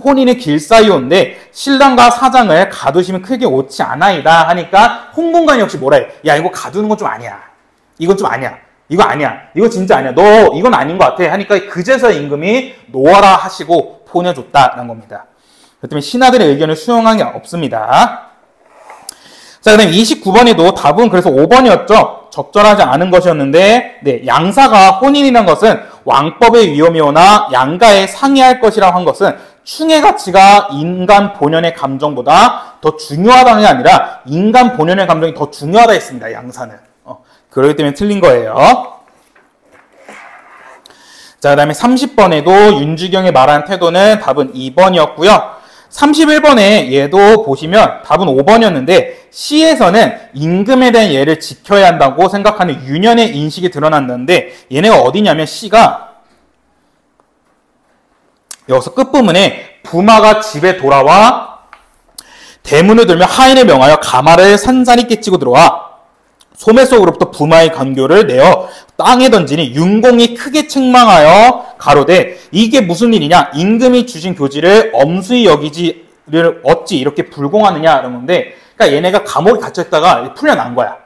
혼인의 길사이온데 신랑과 사장을 가두시면 크게 옳지 않아이다 하니까 홍문관이 역시 뭐라 해? 야 이거 가두는 건 좀 아니야. 이건 좀 아니야. 이거 아니야. 이거 진짜 아니야. 너 이건 아닌 것 같아. 하니까 그제서 임금이 놓아라 하시고 보내줬다는 겁니다. 그렇기 때문에 신하들의 의견을 수용한 게 없습니다. 자, 그 다음에 29번에도 답은 그래서 5번이었죠. 적절하지 않은 것이었는데 양사가 혼인이라는 것은 왕법의 위험이 오나 양가에 상의할 것이라고 한 것은 충의 가치가 인간 본연의 감정보다 더 중요하다는 게 아니라 인간 본연의 감정이 더 중요하다 했습니다. 양사는. 그렇기 때문에 틀린 거예요. 자, 그 다음에 30번에도 윤지경이 말한 태도는 답은 2번이었고요. 31번에 얘도 보시면 답은 5번이었는데 시에서는 임금에 대한 예를 지켜야 한다고 생각하는 윤현의 인식이 드러난다는데 얘네가 어디냐면 시가 여기서 끝부분에 부마가 집에 돌아와 대문을 들며 하인을 명하여 가마를 산산히 깨치고 들어와 소매 속으로부터 부마의 간교를 내어 땅에 던지니 윤공이 크게 책망하여 가로되 이게 무슨 일이냐 임금이 주신 교지를 엄수히 여기지를 어찌 이렇게 불공하느냐 이런 건데 그러니까 얘네가 감옥에 갇혀있다가 풀려난 거야.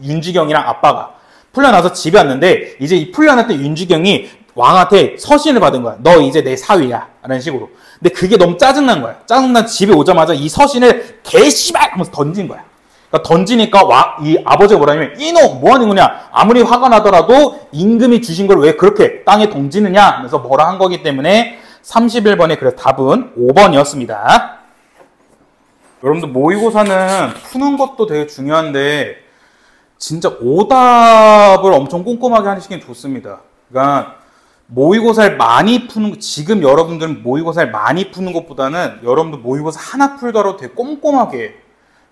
윤지경이랑 아빠가 풀려나서 집에 왔는데 이제 이 풀려날 때 윤지경이 왕한테 서신을 받은 거야. 너 이제 내 사위야 라는 식으로. 근데 그게 너무 짜증난 거야. 짜증난 집에 오자마자 이 서신을 개씨발 하면서 던진 거야. 그러니까 던지니까 이 아버지가 뭐라냐면 이놈 뭐 하는 거냐. 아무리 화가 나더라도 임금이 주신 걸 왜 그렇게 땅에 던지느냐 하면서 뭐라 한 거기 때문에 31번에 그래서 답은 5번이었습니다. 여러분들 모의고사는 푸는 것도 되게 중요한데 진짜 오답을 엄청 꼼꼼하게 하시는 게 좋습니다. 그러니까 모의고사를 많이 푸는, 지금 여러분들은 모의고사를 많이 푸는 것보다는 여러분들 모의고사 하나 풀더라도 되게 꼼꼼하게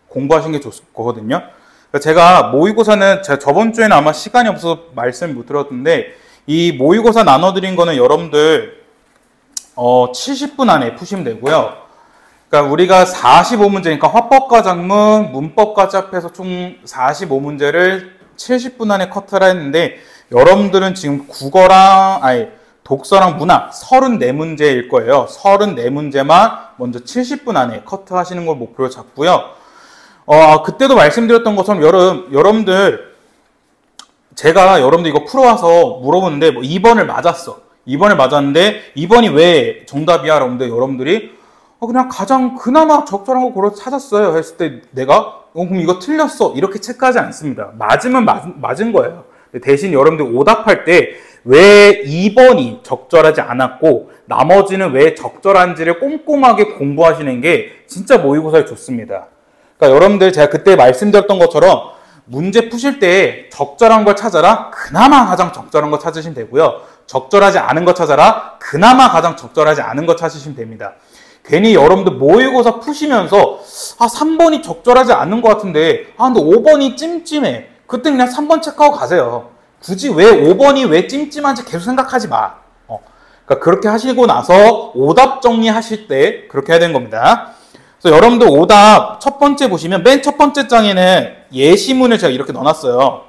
공부하시는 게 좋거든요. 그러니까 제가 모의고사는 제가 저번 주에는 아마 시간이 없어서 말씀을 못 드렸는데 이 모의고사 나눠드린 거는 여러분들 70분 안에 푸시면 되고요. 그러니까 우리가 45문제니까 화법과 작문, 문법까지 합해서 총 45문제를 70분 안에 커트를 했는데 여러분들은 지금 독서랑 문학 34문제일 거예요. 34문제만 먼저 70분 안에 커트하시는 걸 목표로 잡고요. 그때도 말씀드렸던 것처럼 여러분들 제가 여러분들 이거 풀어와서 물어보는데 뭐 2번을 맞았어. 2번을 맞았는데 2번이 왜 정답이야? 여러분들이 그냥 가장 그나마 적절한 거 고려 찾았어요 했을 때 내가 그럼 이거 틀렸어 이렇게 체크하지 않습니다. 맞으면 맞은 거예요. 대신 여러분들 오답할 때 왜 2번이 적절하지 않았고 나머지는 왜 적절한지를 꼼꼼하게 공부하시는 게 진짜 모의고사에 좋습니다. 그러니까 여러분들 제가 그때 말씀드렸던 것처럼 문제 푸실 때 적절한 걸 찾아라. 그나마 가장 적절한 거 찾으시면 되고요. 적절하지 않은 거 찾아라. 그나마 가장 적절하지 않은 거 찾으시면 됩니다. 괜히 여러분들 모의고사 푸시면서 3번이 적절하지 않은 것 같은데 근데 5번이 찜찜해. 그때 그냥 3번 체크하고 가세요. 굳이 왜 5번이 왜 찜찜한지 계속 생각하지 마. 그러니까 그렇게 하시고 나서 오답 정리하실 때 그렇게 해야 되는 겁니다. 그래서 여러분들 오답 첫 번째 보시면 맨 첫 번째 장에는 예시문을 제가 이렇게 넣어놨어요.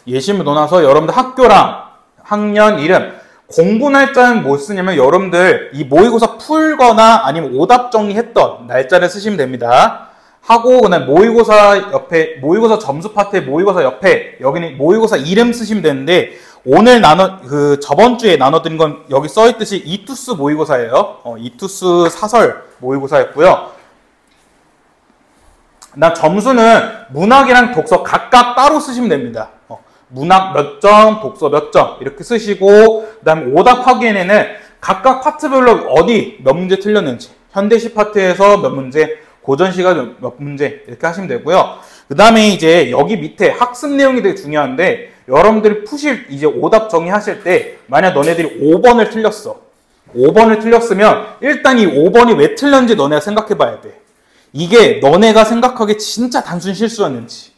예시문 넣어놔서 여러분들 학교랑 학년 이름 공부 날짜는 뭐 쓰냐면 여러분들 이 모의고사 풀거나 아니면 오답 정리했던 날짜를 쓰시면 됩니다. 하고 그다음 모의고사 옆에 모의고사 점수 파트에 모의고사 옆에 여기는 모의고사 이름 쓰시면 되는데 오늘 저번 주에 나눠드린 건 여기 써있듯이 이투스 모의고사예요. 이투스 사설 모의고사였고요. 나 점수는 문학이랑 독서 각각 따로 쓰시면 됩니다. 문학 몇 점, 독서 몇 점 이렇게 쓰시고 그 다음에 오답 확인에는 각각 파트별로 어디 몇 문제 틀렸는지 현대시 파트에서 몇 문제, 고전시가 몇 문제 이렇게 하시면 되고요. 그 다음에 이제 여기 밑에 학습 내용이 되게 중요한데 여러분들이 푸실 이제 오답 정리하실 때 만약 너네들이 5번을 틀렸어. 5번을 틀렸으면 일단 이 5번이 왜 틀렸는지 너네가 생각해 봐야 돼. 이게 너네가 생각하기에 진짜 단순 실수였는지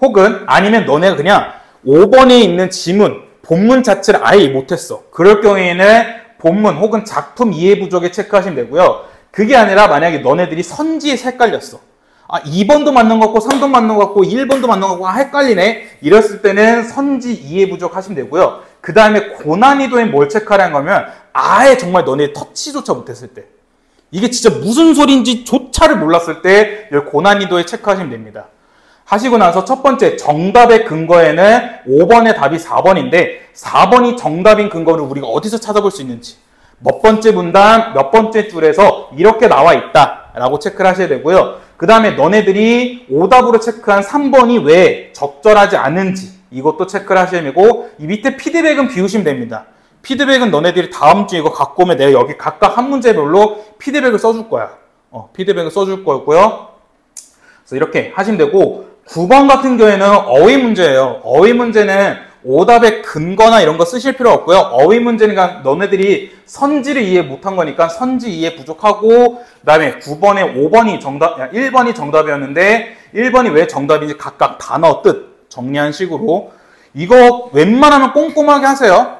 혹은 아니면 너네가 그냥 5번에 있는 지문, 본문 자체를 아예 못했어. 그럴 경우에는 본문 혹은 작품 이해 부족에 체크하시면 되고요. 그게 아니라 만약에 너네들이 선지에 헷갈렸어. 2번도 맞는 것 같고 3번 맞는 것 같고 1번도 맞는 것 같고 헷갈리네. 이랬을 때는 선지 이해 부족 하시면 되고요. 그 다음에 고난이도에 뭘 체크하라는 거면 아예 정말 너네 터치조차 못했을 때 이게 진짜 무슨 소린지 조차를 몰랐을 때 고난이도에 체크하시면 됩니다. 하시고 나서 첫 번째 정답의 근거에는 5번의 답이 4번인데 4번이 정답인 근거를 우리가 어디서 찾아볼 수 있는지 몇 번째 문단 몇 번째 줄에서 이렇게 나와 있다 라고 체크를 하셔야 되고요. 그 다음에 너네들이 오답으로 체크한 3번이 왜 적절하지 않은지 이것도 체크를 하셔야 되고 이 밑에 피드백은 비우시면 됩니다. 피드백은 너네들이 다음 주에 이거 갖고 오면 내가 여기 각각 한 문제별로 피드백을 써줄 거야. 피드백을 써줄 거고요. 그래서 이렇게 하시면 되고 9번 같은 경우에는 어휘 문제예요. 어휘 문제는 오답의 근거나 이런 거 쓰실 필요 없고요. 어휘 문제니까 너네들이 선지를 이해 못한 거니까 선지 이해 부족하고 그 다음에 9번에 5번이 정답, 1번이 정답이었는데 1번이 왜 정답인지 각각 단어 뜻 정리한 식으로 이거 웬만하면 꼼꼼하게 하세요.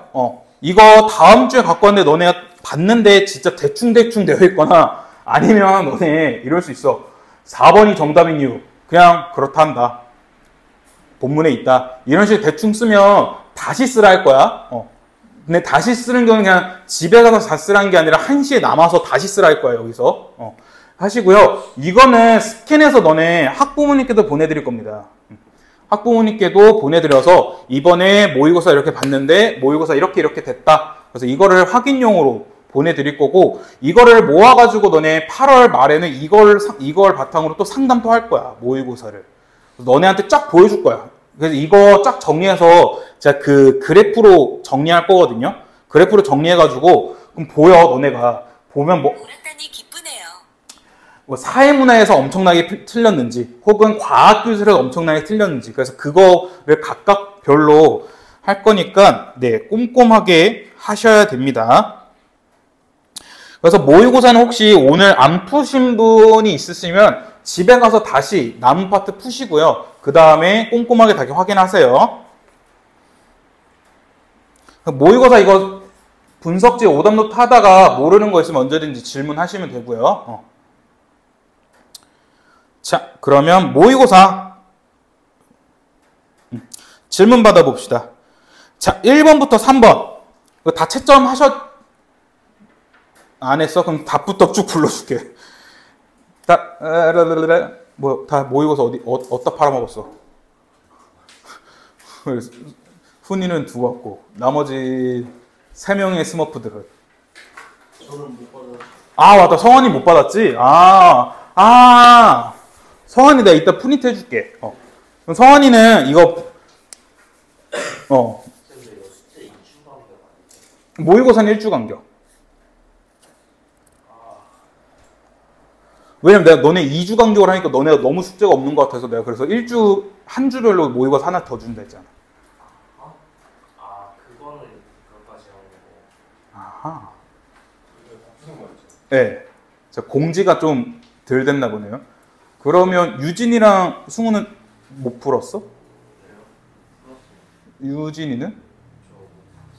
이거 다음 주에 갖고 왔는데 너네가 봤는데 진짜 대충대충 되어 있거나 아니면 너네 이럴 수 있어. 4번이 정답인 이유 그냥 그렇다 한다. 본문에 있다. 이런 식으로 대충 쓰면 다시 쓰라 할 거야. 근데 다시 쓰는 경우는 그냥 집에 가서 다 쓰라는 게 아니라 1시에 남아서 다시 쓰라 할 거야 여기서. 하시고요. 이거는 스캔해서 너네 학부모님께도 보내드릴 겁니다. 학부모님께도 보내드려서 이번에 모의고사 이렇게 봤는데 모의고사 이렇게 됐다. 그래서 이거를 확인용으로 보내드릴 거고 이거를 모아가지고 너네 8월 말에는 이걸 바탕으로 또 상담도 할 거야. 모의고사를. 너네한테 쫙 보여줄 거야. 그래서 이거 쫙 정리해서 제가 그 그래프로 정리할 거거든요. 그래프로 정리해가지고 그럼 보여 너네가 보면 뭐 알았다니 기쁘네요. 뭐 사회문화에서 엄청나게 틀렸는지 혹은 과학기술에서 엄청나게 틀렸는지 그래서 그거를 각각 별로 할 거니까 네, 꼼꼼하게 하셔야 됩니다. 그래서 모의고사는 혹시 오늘 안 푸신 분이 있으시면 집에 가서 다시 남은 파트 푸시고요. 그 다음에 꼼꼼하게 다시 확인하세요. 모의고사 이거 분석지 오답노트 하다가 모르는 거 있으면 언제든지 질문하시면 되고요. 자, 그러면 모의고사 질문 받아봅시다. 자, 1번부터 3번 이거 다 채점 안 했어? 그럼 답부터 쭉 불러줄게. 다 모의고사 어디다 팔아먹었어? 훈이는 두고 왔고 나머지 3명의 스머프들은 저는 못 받았어요. 아 맞다, 성환이 못 받았지? 성환이 내가 이따 프린트 해줄게. 그럼 성환이는 이거 모의고사는 1주 간격. 왜냐면 내가 너네 2주 간격을 하니까 너네가 너무 숙제가 없는 것 같아서 내가 그래서 한 주별로 모의고사 하나 더 준다 했잖아. 그거는 그것까지 하는 거고. 아하. 네. 공지가 좀 덜 됐나 보네요. 그러면 유진이랑 승우는 못 풀었어? 유진이는?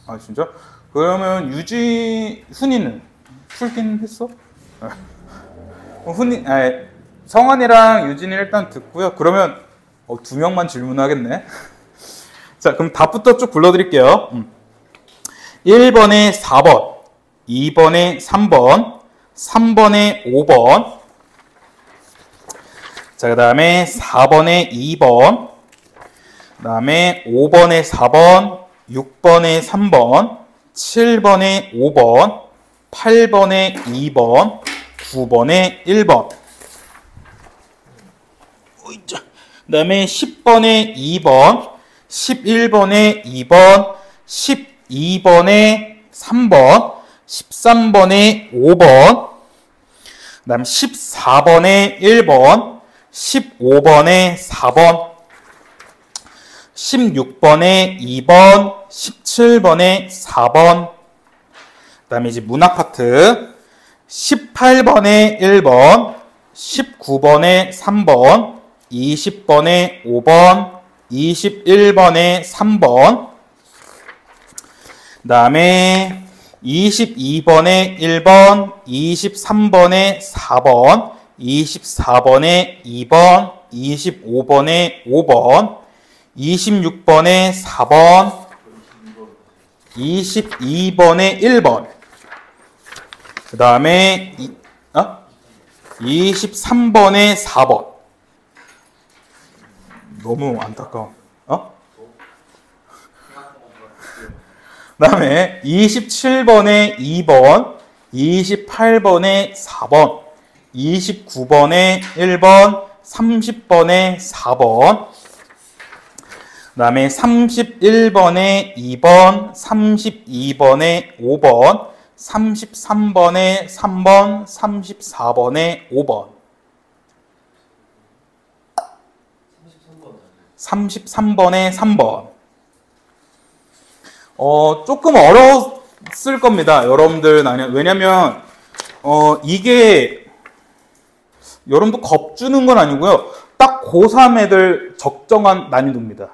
아 진짜? 그러면 훈이는 풀긴 했어? 성환이랑 유진이 일단 듣고요. 그러면 2명만 질문하겠네. 자, 그럼 답부터 쭉 불러드릴게요. 1번에 4번, 2번에 3번, 3번에 5번. 자, 그 다음에 4번에 2번, 그 다음에 5번에 4번, 6번에 3번, 7번에 5번, 8번에 2번, 9번에 1번. 그 다음에 10번에 2번, 11번에 2번, 12번에 3번, 13번에 5번, 그 다음 14번에 1번, 15번에 4번, 16번에 2번, 17번에 4번, 그 다음에 이제 문학 파트 18번에 1번, 19번에 3번, 20번에 5번, 21번에 3번, 그 다음에 22번에 1번, 23번에 4번, 24번에 2번, 25번에 5번, 26번에 4번, 22번에 1번, 그 다음에 23번에 4번. 너무 안타까워. 그 다음에 27번에 2번, 28번에 4번, 29번에 1번, 30번에 4번, 그 다음에 31번에 2번, 32번에 5번, 33번에 3번, 34번에 5번. 33번에 3번. 조금 어려웠을 겁니다. 여러분들, 왜냐면, 이게, 여러분도 겁주는 건 아니고요. 딱 고3 애들 적정한 난이도입니다.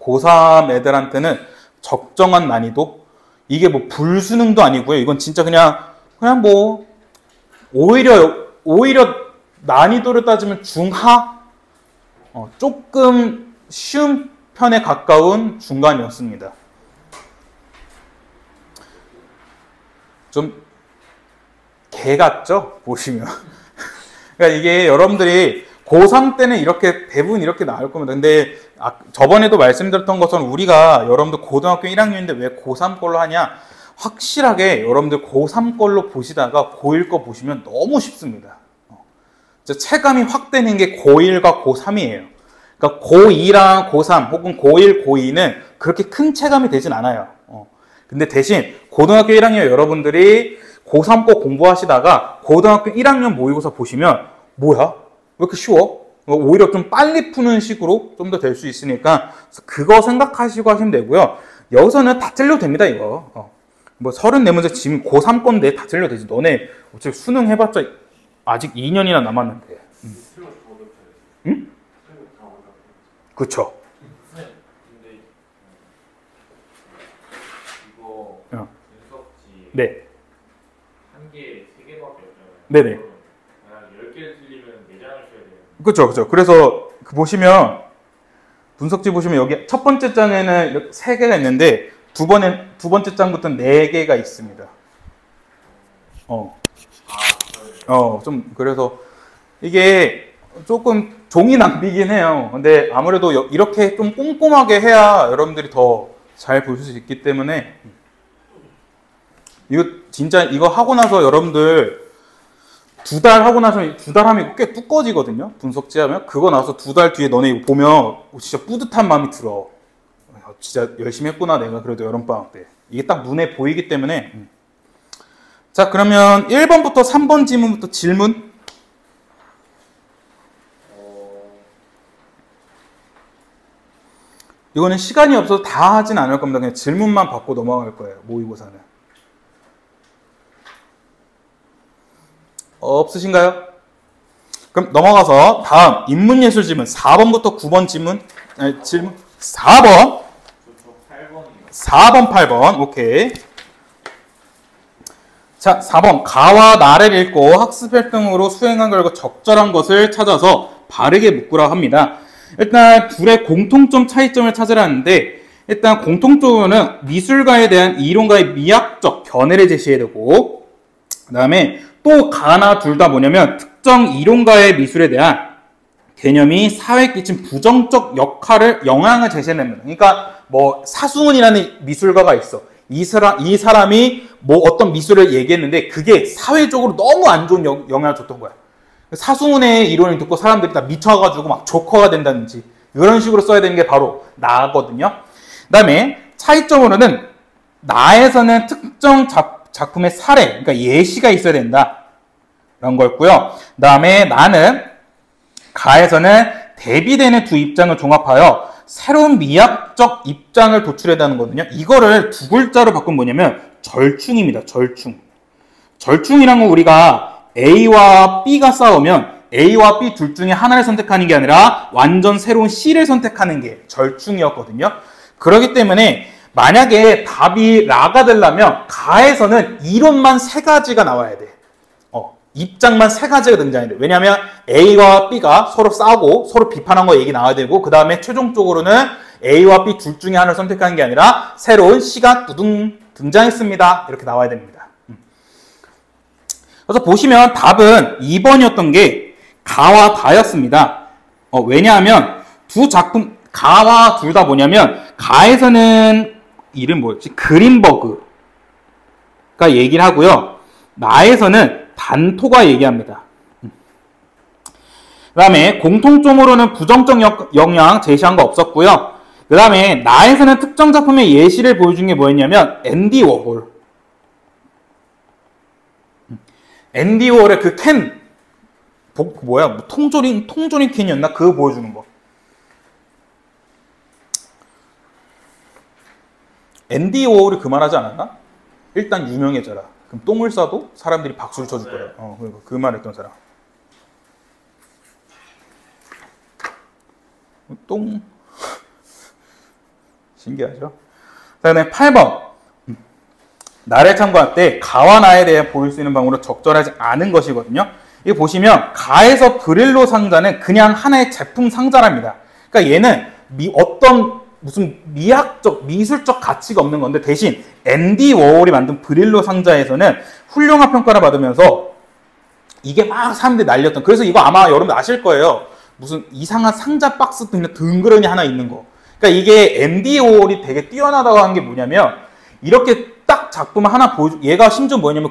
고3 애들한테는 적정한 난이도. 이게 뭐 불수능도 아니고요. 이건 진짜 그냥 뭐, 오히려 난이도를 따지면 중하? 조금 쉬운 편에 가까운 중간이었습니다. 좀 개 같죠? 보시면. 그러니까 이게 여러분들이 고3 때는 이렇게 대부분 이렇게 나올 겁니다. 근데 저번에도 말씀드렸던 것처럼 우리가 여러분들 고등학교 1학년인데 왜 고3 걸로 하냐? 확실하게 여러분들 고3 걸로 보시다가 고1 거 보시면 너무 쉽습니다. 체감이 확 되는 게 고1과 고3이에요. 그러니까 고2랑 고3 혹은 고1, 고2는 그렇게 큰 체감이 되진 않아요. 근데 대신 고등학교 1학년 여러분들이 고3 거 공부하시다가 고등학교 1학년 모의고사 보시면 뭐야? 왜 이렇게 쉬워? 오히려 좀 빨리 푸는 식으로 좀 더 될 수 있으니까 그거 생각하시고 하시면 되고요. 여기서는 다 틀려도 됩니다, 이거. 뭐 34문제 지금 고3 건데 다 틀려도 되지. 너네 어차피 수능 해봤자 아직 2년이나 남았는데. 응? 그쵸. 근데 이거 분석지 네. 한 개에 3개밖에 없잖아요. 네네. 만약 10개를 틀리면 4장을 써야 돼요. 그쵸. 그래서 보시면 분석지 보시면 여기 첫 번째 장에는 이렇게 3개가 있는데 두 번째 장부터는 4개가 있습니다. 좀 그래서 이게 조금 종이 낭비긴 해요. 근데 아무래도 이렇게 좀 꼼꼼하게 해야 여러분들이 더 잘 볼 수 있기 때문에 이거 진짜 이거 하고 나서 여러분들 2달 하고 나서 2달 하면 꽤 두꺼워지거든요. 분석지 하면 그거 나서 2달 뒤에 너네 이거 보면 진짜 뿌듯한 마음이 들어. 진짜 열심히 했구나 내가 그래도 여름방학 때. 이게 딱 눈에 보이기 때문에. 자, 그러면 1번부터 3번 지문부터 질문. 이거는 시간이 없어서 다 하진 않을 겁니다. 그냥 질문만 받고 넘어갈 거예요. 모의고사는. 없으신가요? 그럼 넘어가서 다음 인문예술 지문 4번부터 9번 질문. 4번. 4번, 8번. 오케이. 자, 4번. 가와 나를 읽고 학습 활동으로 수행한 결과 적절한 것을 찾아서 바르게 묶으라 합니다. 일단 둘의 공통점 차이점을 찾으라는데 일단 공통점은 미술가에 대한 이론가의 미학적 견해를 제시해야 되고 그 다음에 또 가나 둘 다 뭐냐면 특정 이론가의 미술에 대한 개념이 사회에 끼친 부정적 영향을 제시해냅니다. 그러니까 뭐 사승훈이라는 미술가가 있어. 이 사람이 뭐 어떤 미술을 얘기했는데 그게 사회적으로 너무 안 좋은 영향을 줬던 거야. 사승훈의 이론을 듣고 사람들이 다 미쳐가지고 막 조커가 된다든지 이런 식으로 써야 되는 게 바로 나거든요. 그 다음에 차이점으로는 나에서는 특정 작품의 사례, 그러니까 예시가 있어야 된다. 라는 거였고요. 그 다음에 나는 가에서는 대비되는 두 입장을 종합하여 새로운 미학적 입장을 도출해다는 거거든요. 이거를 두 글자로 바꾸면 뭐냐면 절충입니다. 절충. 절충이란 건 우리가 A와 B가 싸우면 A와 B 둘 중에 하나를 선택하는 게 아니라 완전 새로운 C를 선택하는 게 절충이었거든요. 그렇기 때문에 만약에 답이 라가 되려면 가에서는 이론만 3가지가 나와야 돼. 입장만 3가지가 등장해야 돼. 왜냐하면 A와 B가 서로 싸우고 서로 비판한 거 얘기 나와야 되고 그 다음에 최종적으로는 A와 B 둘 중에 하나를 선택하는 게 아니라 새로운 C가 두둥 등장했습니다. 이렇게 나와야 됩니다. 그래서 보시면 답은 2번이었던 게 가와 다였습니다. 왜냐하면 두 작품 가와 둘 다 뭐냐면 가에서는 이름 뭐였지? 그린버그가 얘기를 하고요. 나에서는 단토가 얘기합니다. 그 다음에 공통점으로는 부정적 영향 제시한 거 없었고요. 그 다음에 나에서는 특정 작품의 예시를 보여준 게 뭐였냐면 앤디 워홀. 앤디 워홀의 그 캔 뭐야? 뭐 통조림 캔이었나? 그거 보여주는 거. 앤디 워홀이 그 말 하지 않았나? 일단 유명해져라. 그럼 똥을 싸도 사람들이 박수를 쳐줄 거야. 그 말 했던 사람. 똥. 신기하죠? 자, 그다음에 8번. 나를 참고할 때 가와 나에 대해 보일 수 있는 방법으로 적절하지 않은 것이거든요. 이거 보시면 가에서 브릴로 상자는 그냥 하나의 제품 상자랍니다. 그러니까 얘는 어떤 무슨 미학적, 미술적 가치가 없는 건데 대신 앤디 워홀이 만든 브릴로 상자에서는 훌륭한 평가를 받으면서 이게 막 사람들이 날렸던, 그래서 이거 아마 여러분들 아실 거예요. 무슨 이상한 상자 박스 그냥 덩그러니 하나 있는 거. 그러니까 이게 앤디 워홀이 되게 뛰어나다고 한 게 뭐냐면 이렇게 딱 작품을 하나 얘가 심지어 뭐냐면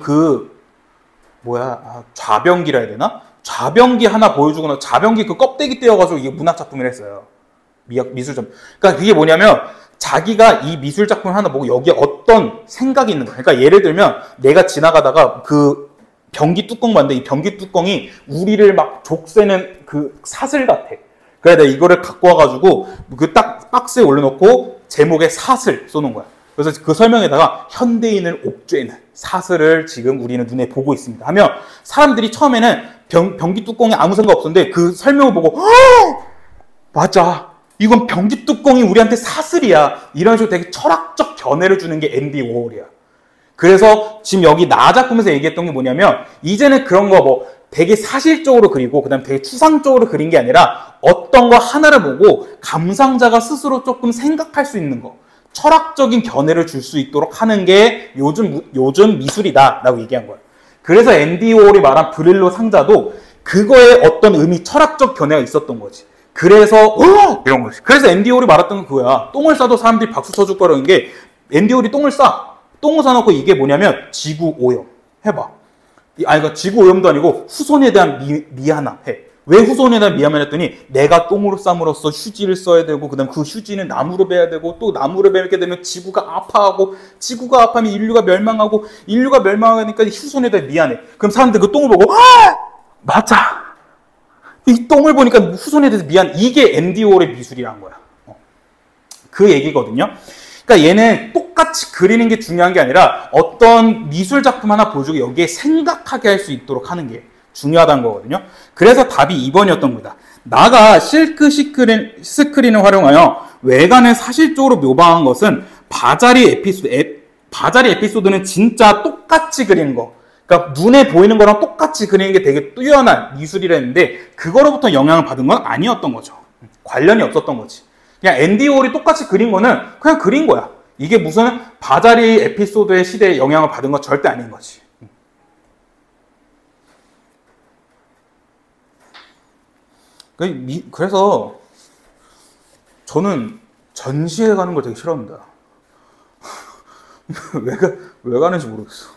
좌병기라 해야 되나? 좌병기 하나 보여주거나 좌병기 그 껍데기 떼어가지고 이게 문학작품을 했어요. 미술점. 그러니까 그게 뭐냐면 자기가 이 미술작품 하나 보고 여기에 어떤 생각이 있는 거야. 그러니까 예를 들면 내가 지나가다가 그 변기 뚜껑 봤는데 이 변기 뚜껑이 우리를 막 족쇄는 그 사슬 같아. 그래 내가 이거를 갖고 와가지고 그 딱 박스에 올려놓고 제목에 사슬 써놓은 거야. 그래서 그 설명에다가 현대인을 옥죄는 사슬을 지금 우리는 눈에 보고 있습니다 하면 사람들이 처음에는 변기 뚜껑에 아무 생각 없었는데 그 설명을 보고 맞아, 이건 변기 뚜껑이 우리한테 사슬이야, 이런 식으로 되게 철학적 견해를 주는 게 앤디 워홀이야. 그래서 지금 여기 나 작품에서 얘기했던 게 뭐냐면 이제는 그런 거 뭐 되게 사실적으로 그리고 그다음 되게 추상적으로 그린 게 아니라 어떤 거 하나를 보고 감상자가 스스로 조금 생각할 수 있는 거, 철학적인 견해를 줄 수 있도록 하는 게 요즘 미술이다라고 얘기한 거예요. 그래서 앤디 워홀이 말한 브릴로 상자도 그거에 어떤 의미, 철학적 견해가 있었던 거지. 그래서 이런 거지. 그래서 앤디 워홀이 말했던 건 그거야. 똥을 싸도 사람들이 박수 쳐줄 거라는 게 앤디 워홀이 똥을 싸놓고 이게 뭐냐면 지구 오염 해봐. 그러니까 지구 오염도 아니고 후손에 대한 미안함 해. 왜 후손에 대한 미안함을 했더니 내가 똥으로 쌈으로써 휴지를 써야 되고 그다음 그 휴지는 나무로 베야 되고 또 나무를 베게 되면 지구가 아파하고 지구가 아파하면 인류가 멸망하고 인류가 멸망하니까 후손에 대해 미안해. 그럼 사람들 그 똥을 보고 맞아, 이 똥을 보니까 후손에 대해서 미안. 이게 앤디 워홀의 미술이란 거야. 그 얘기거든요. 그러니까 얘는 똑같이 그리는 게 중요한 게 아니라 어떤 미술 작품 하나 보여주고 여기에 생각하게 할 수 있도록 하는 게 중요하다는 거거든요. 그래서 답이 2번이었던 겁니다. 나가 실크 스크린을 활용하여 외관을 사실적으로 묘방한 것은 바자리 에피소드는 진짜 똑같이 그리는 거. 그러니까 눈에 보이는 거랑 똑같이 그리는 게 되게 뛰어난 미술이라는데 그거로부터 영향을 받은 건 아니었던 거죠. 관련이 없었던 거지. 그냥 앤디 워홀이 똑같이 그린 거는 그냥 그린 거야. 이게 무슨 바자리 에피소드의 시대에 영향을 받은 건 절대 아닌 거지. 그래서 저는 전시회 가는 걸 되게 싫어합니다. 왜 가는지 모르겠어.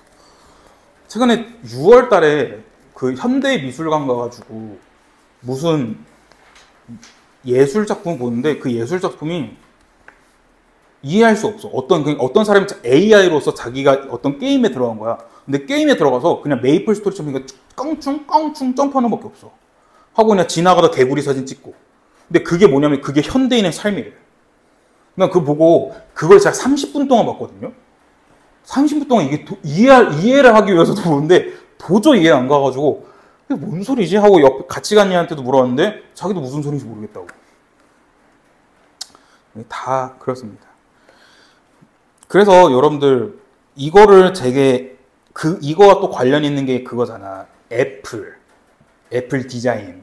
최근에 6월 달에 그 현대미술관 가가지고 무슨 예술 작품 보는데 그 예술 작품이 이해할 수 없어. 어떤 사람이 AI로서 자기가 어떤 게임에 들어간 거야. 근데 게임에 들어가서 그냥 메이플 스토리처럼 껑충 점프하는 밖에 없어. 하고 그냥 지나가다 개구리 사진 찍고. 근데 그게 뭐냐면 그게 현대인의 삶이래. 그러니까 그거 보고 그걸 제가 30분 동안 봤거든요. 30분 동안 이게 이해를 하기 위해서도 보는데 도저히 이해 안 가가지고 이게 뭔 소리지? 하고 옆 같이 간 애한테도 물어봤는데 자기도 무슨 소리인지 모르겠다고. 다 그렇습니다. 그래서 여러분들 이거를 이거와 또 관련 있는 게 그거잖아. 애플 디자인.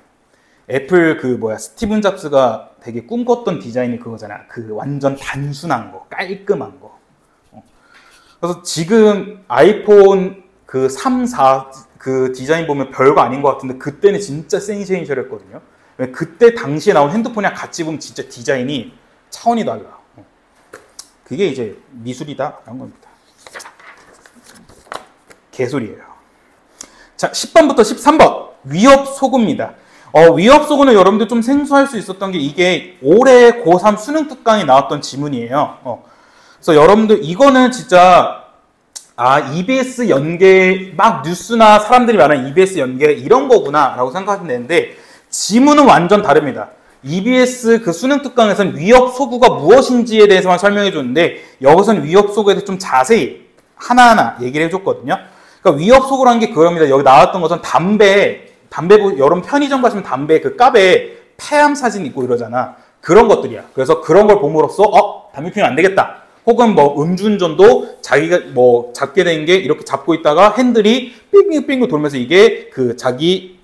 애플 스티븐 잡스가 되게 꿈꿨던 디자인이 그거잖아. 그 완전 단순한 거, 깔끔한 거. 그래서 지금 아이폰 그 3, 4 그 디자인 보면 별거 아닌 것 같은데 그때는 진짜 센세이션했거든요. 그때 당시에 나온 핸드폰이랑 같이 보면 진짜 디자인이 차원이 달라. 그게 이제 미술이다라는 겁니다. 개소리예요. 자, 10번부터 13번 위협 소구입니다. 위협 소구는 여러분들 좀 생소할 수 있었던 게 이게 올해 고3 수능 특강에 나왔던 지문이에요. 그래서 여러분들 이거는 진짜 EBS 연계 막 뉴스나 사람들이 말하는 EBS 연계 이런 거구나 라고 생각하시면 되는데 지문은 완전 다릅니다. EBS 그 수능 특강에서는 위협 소구가 무엇인지에 대해서만 설명해 줬는데 여기서는 위협 소구에 대해서 좀 자세히 하나하나 얘기를 해줬거든요. 그러니까 위협 소구라는 게 그겁니다. 여기 나왔던 것은 담배 여러분 편의점 가시면 담배 그 깝에 폐암 사진 있고 이러잖아. 그런 것들이야. 그래서 그런 걸 봄으로써 담배 피우면 안 되겠다. 혹은 음주운전도 자기가 잡게 된 게 이렇게 잡고 있다가 핸들이 빙빙빙 돌면서 이게 그 자기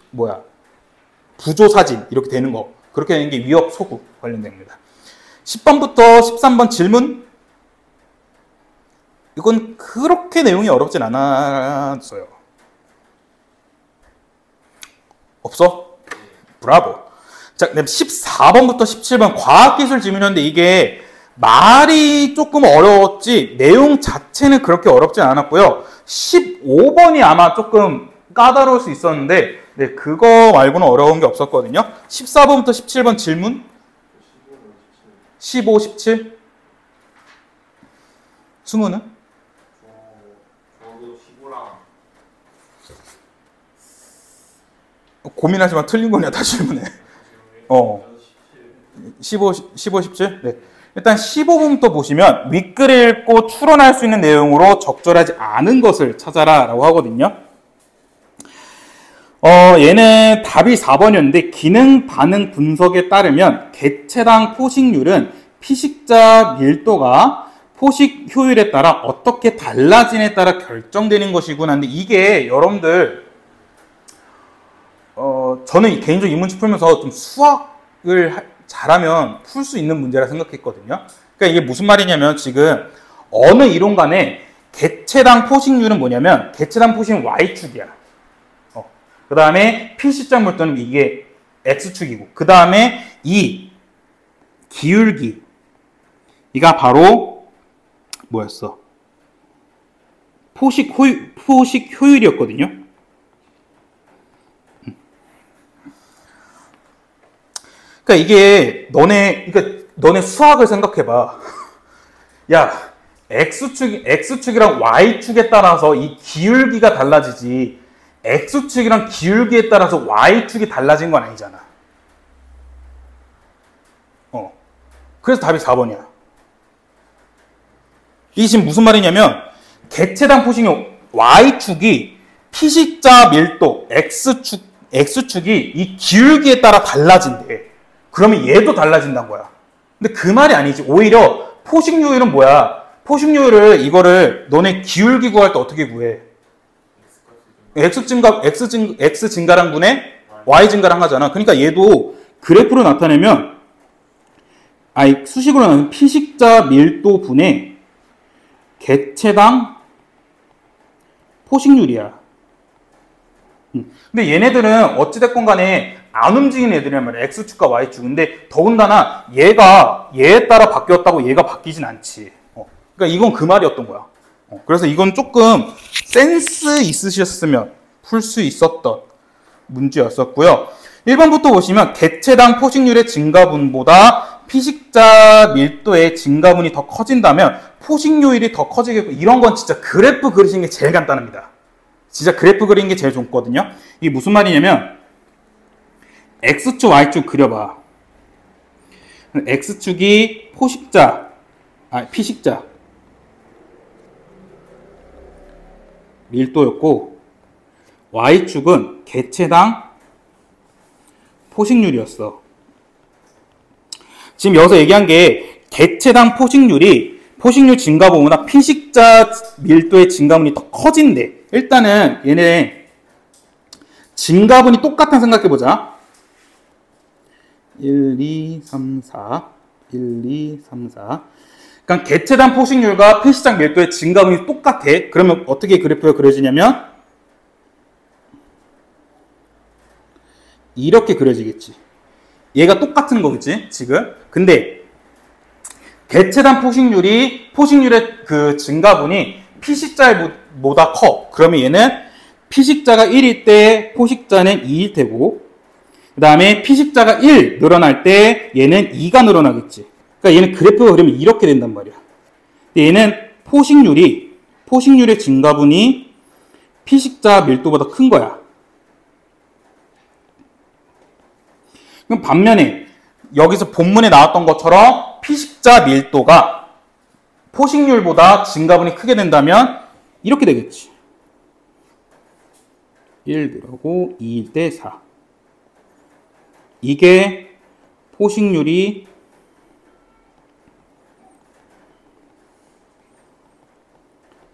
부조 사진 이렇게 되는 거. 그렇게 되는 게 위협 소구 관련됩니다. 10번부터 13번 질문. 이건 그렇게 내용이 어렵진 않았어요. 없어? 브라보. 자, 그다음 14번부터 17번 과학기술 질문이었는데 이게 말이 조금 어려웠지 내용 자체는 그렇게 어렵진 않았고요. 15번이 아마 조금 까다로울 수 있었는데 그거 말고는 어려운 게 없었거든요. 14번부터 17번 질문. 15, 17. 승우는? 저도 15랑 고민하지만 틀린 거냐, 다시 질문해. 15, 17? 네. 일단 15번부터 보시면 윗글을 읽고 추론할 수 있는 내용으로 적절하지 않은 것을 찾아라 라고 하거든요. 얘는 답이 4번이었는데 기능 반응 분석에 따르면 개체당 포식률은 피식자 밀도가 포식 효율에 따라 어떻게 달라지냐에 따라 결정되는 것이구나. 근데 이게 여러분들 저는 개인적으로 이 문제 풀면서 좀 수학을 잘하면 풀 수 있는 문제라 생각했거든요. 그러니까 이게 무슨 말이냐면 지금 어느 이론간에 개체당 포식률은 뭐냐면 개체당 포식은 Y축이야. 그 다음에 필시적 물도는 이게 X축이고 그 다음에 이 기울기 이가 바로 뭐였어? 포식 효율이었거든요. 그러니까 이게 너네 수학을 생각해봐. 야, X축이랑 Y축에 따라서 이 기울기가 달라지지 X축이랑 기울기에 따라서 Y축이 달라진 건 아니잖아. 그래서 답이 4번이야. 이게 지금 무슨 말이냐면 개체당 포식률 Y축이 피식자 밀도 X축이 이 기울기에 따라 달라진대. 그러면 얘도 달라진다는 거야. 근데 그 말이 아니지. 오히려 포식률은 뭐야? 포식률을 이거를 너네 기울기 구할 때 어떻게 구해? X 증가량 분의 Y 증가량 하잖아. 그러니까 얘도 그래프로 나타내면 수식으로 나타내면 피식자 밀도 분의 개체당 포식률이야. 근데 얘네들은 어찌됐건 간에 안 움직이는 애들이란 말이야. X축과 Y축. 근데 더군다나 얘가 얘에 따라 바뀌었다고 얘가 바뀌진 않지. 그러니까 이건 그 말이었던 거야. 그래서 이건 조금 센스 있으셨으면 풀 수 있었던 문제였었고요. 1번부터 보시면 개체당 포식률의 증가분보다 피식자 밀도의 증가분이 더 커진다면 포식률이 더 커지겠고 이런 건 진짜 그래프 그리시는 게 제일 간단합니다. 진짜 그래프 그리는 게 제일 좋거든요. 이게 무슨 말이냐면 X축, Y축 그려봐. X축이 피식자 밀도였고 Y축은 개체당 포식률이었어. 지금 여기서 얘기한 게 개체당 포식률 증가분보다 피식자 밀도의 증가분이 더 커진대. 일단은 얘네 증가분이 똑같은 생각해보자. 1, 2, 3, 4 1, 2, 3, 4 그러니까 개체당 포식률과 피식자 밀도의 증가분이 똑같아. 그러면 어떻게 그래프가 그려지냐면 이렇게 그려지겠지. 얘가 똑같은 거겠지 지금. 근데 개체당 포식률의 그 증가분이 피식자보다 커. 그러면 얘는 피식자가 1일 때 포식자는 2일 테고 그 다음에 피식자가 1 늘어날 때 얘는 2가 늘어나겠지. 그러니까 얘는 그래프가 그러면 이렇게 된단 말이야. 얘는 포식률의 증가분이 피식자 밀도보다 큰 거야. 그럼 반면에 여기서 본문에 나왔던 것처럼 피식자 밀도가 포식률보다 증가분이 크게 된다면 이렇게 되겠지. 1 들어가고 2일 때 4. 이게 포식률이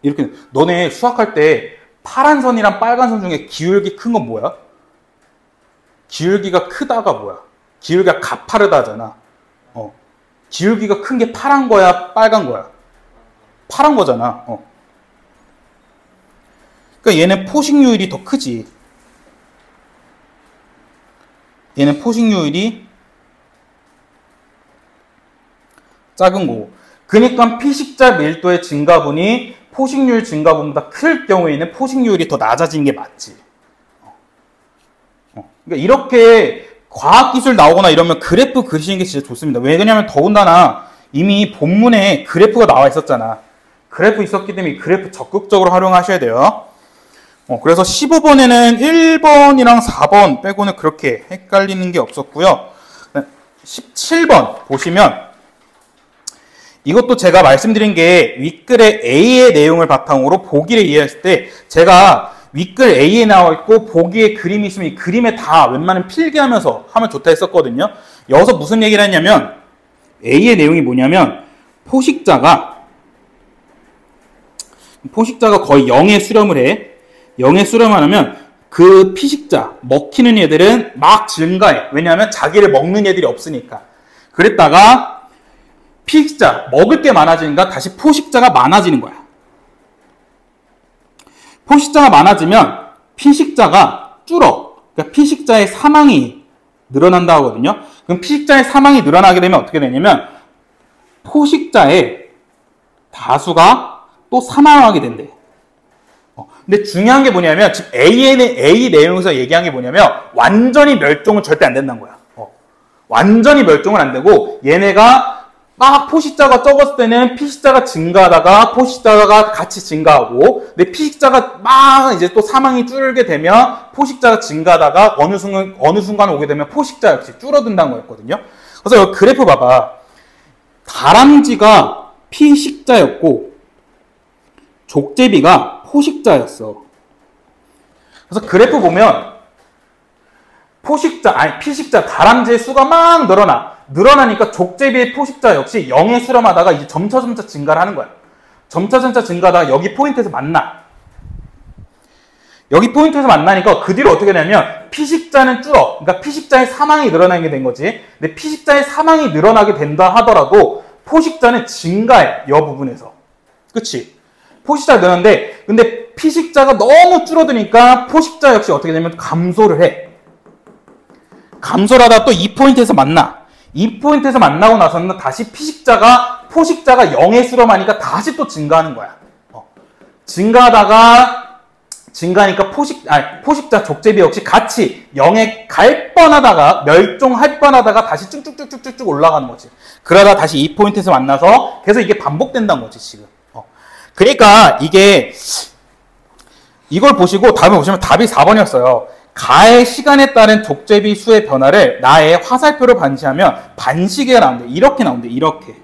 이렇게. 너네 수학할 때 파란 선이랑 빨간 선 중에 기울기 큰 건 뭐야? 기울기가 크다가 뭐야? 기울기가 가파르다잖아. 기울기가 큰 게 파란 거야, 빨간 거야? 파란 거잖아. 그러니까 얘는 포식률이 더 크지. 얘는 포식률이 작은 거고. 그러니까 피식자 밀도의 증가분이 포식률 증가분보다 클 경우에는 포식률이 더 낮아지는 게 맞지. 그러니까 이렇게 과학기술 나오거나 이러면 그래프 그리시는 게 진짜 좋습니다. 왜냐면 더군다나 이미 본문에 그래프가 나와 있었잖아. 그래프 있었기 때문에 이 그래프 적극적으로 활용하셔야 돼요. 그래서 15번에는 1번이랑 4번 빼고는 그렇게 헷갈리는 게 없었고요. 17번 보시면 이것도 제가 말씀드린 게 윗글의 A의 내용을 바탕으로 보기를 이해했을 때 제가 윗글 A에 나와 있고 보기에 그림이 있으면 이 그림에 다 웬만하면 필기하면서 하면 좋다 했었거든요. 여기서 무슨 얘기를 했냐면 A의 내용이 뭐냐면 포식자가 거의 0에 수렴을 해. 0에 수렴을 하면 그 피식자, 먹히는 애들은 막 증가해. 왜냐하면 자기를 먹는 애들이 없으니까. 그랬다가 피식자, 먹을 게 많아지니까 다시 포식자가 많아지는 거야. 포식자가 많아지면 피식자가 줄어. 그러니까 피식자의 사망이 늘어난다 하거든요. 그럼 피식자의 사망이 늘어나게 되면 어떻게 되냐면 포식자의 다수가 또 사망하게 된대. 근데 중요한 게 뭐냐면 지금 A 내용에서 얘기한 게 뭐냐면 완전히 멸종은 절대 안 된다는 거야. 완전히 멸종은 안 되고 얘네가 막 포식자가 적었을 때는 피식자가 증가하다가 포식자가 같이 증가하고 근데 피식자가 막 이제 또 사망이 줄게 되면 포식자가 증가하다가 어느 순간 오게 되면 포식자 역시 줄어든다는 거였거든요. 그래서 여기 그래프 봐봐. 다람쥐가 피식자였고 족제비가 포식자였어. 그래서 그래프 보면 피식자, 다람쥐의 수가 막 늘어나니까 족제비의 포식자 역시 0에 수렴하다가 이제 점차 증가를 하는 거야. 점차 증가하다가 여기 포인트에서 만나. 여기 포인트에서 만나니까 그 뒤로 어떻게 되냐면 피식자는 줄어. 그러니까 피식자의 사망이 늘어나게 된 거지. 근데 피식자의 사망이 늘어나게 된다 하더라도 포식자는 증가해. 이 부분에서. 그치? 포식자가 늘었는데 근데 피식자가 너무 줄어드니까 포식자 역시 어떻게 되냐면 감소를 해. 감소를 하다가 또 이 포인트에서 만나. 이 포인트에서 만나고 나서는 다시 포식자가 0에 수렴하니까 다시 또 증가하는 거야. 증가하니까 포식자 족제비 역시 같이 0에 갈 뻔하다가 멸종할 뻔하다가 다시 쭉쭉쭉쭉쭉 올라가는 거지. 그러다 다시 이 포인트에서 만나서 계속 이게 반복된다는 거지 지금. 그러니까 이걸 보시고 다음에 보시면 답이 4번이었어요. 가의 시간에 따른 족제비 수의 변화를 나의 화살표로 반시하면 반시계가 나온대. 이렇게 나온대. 이렇게.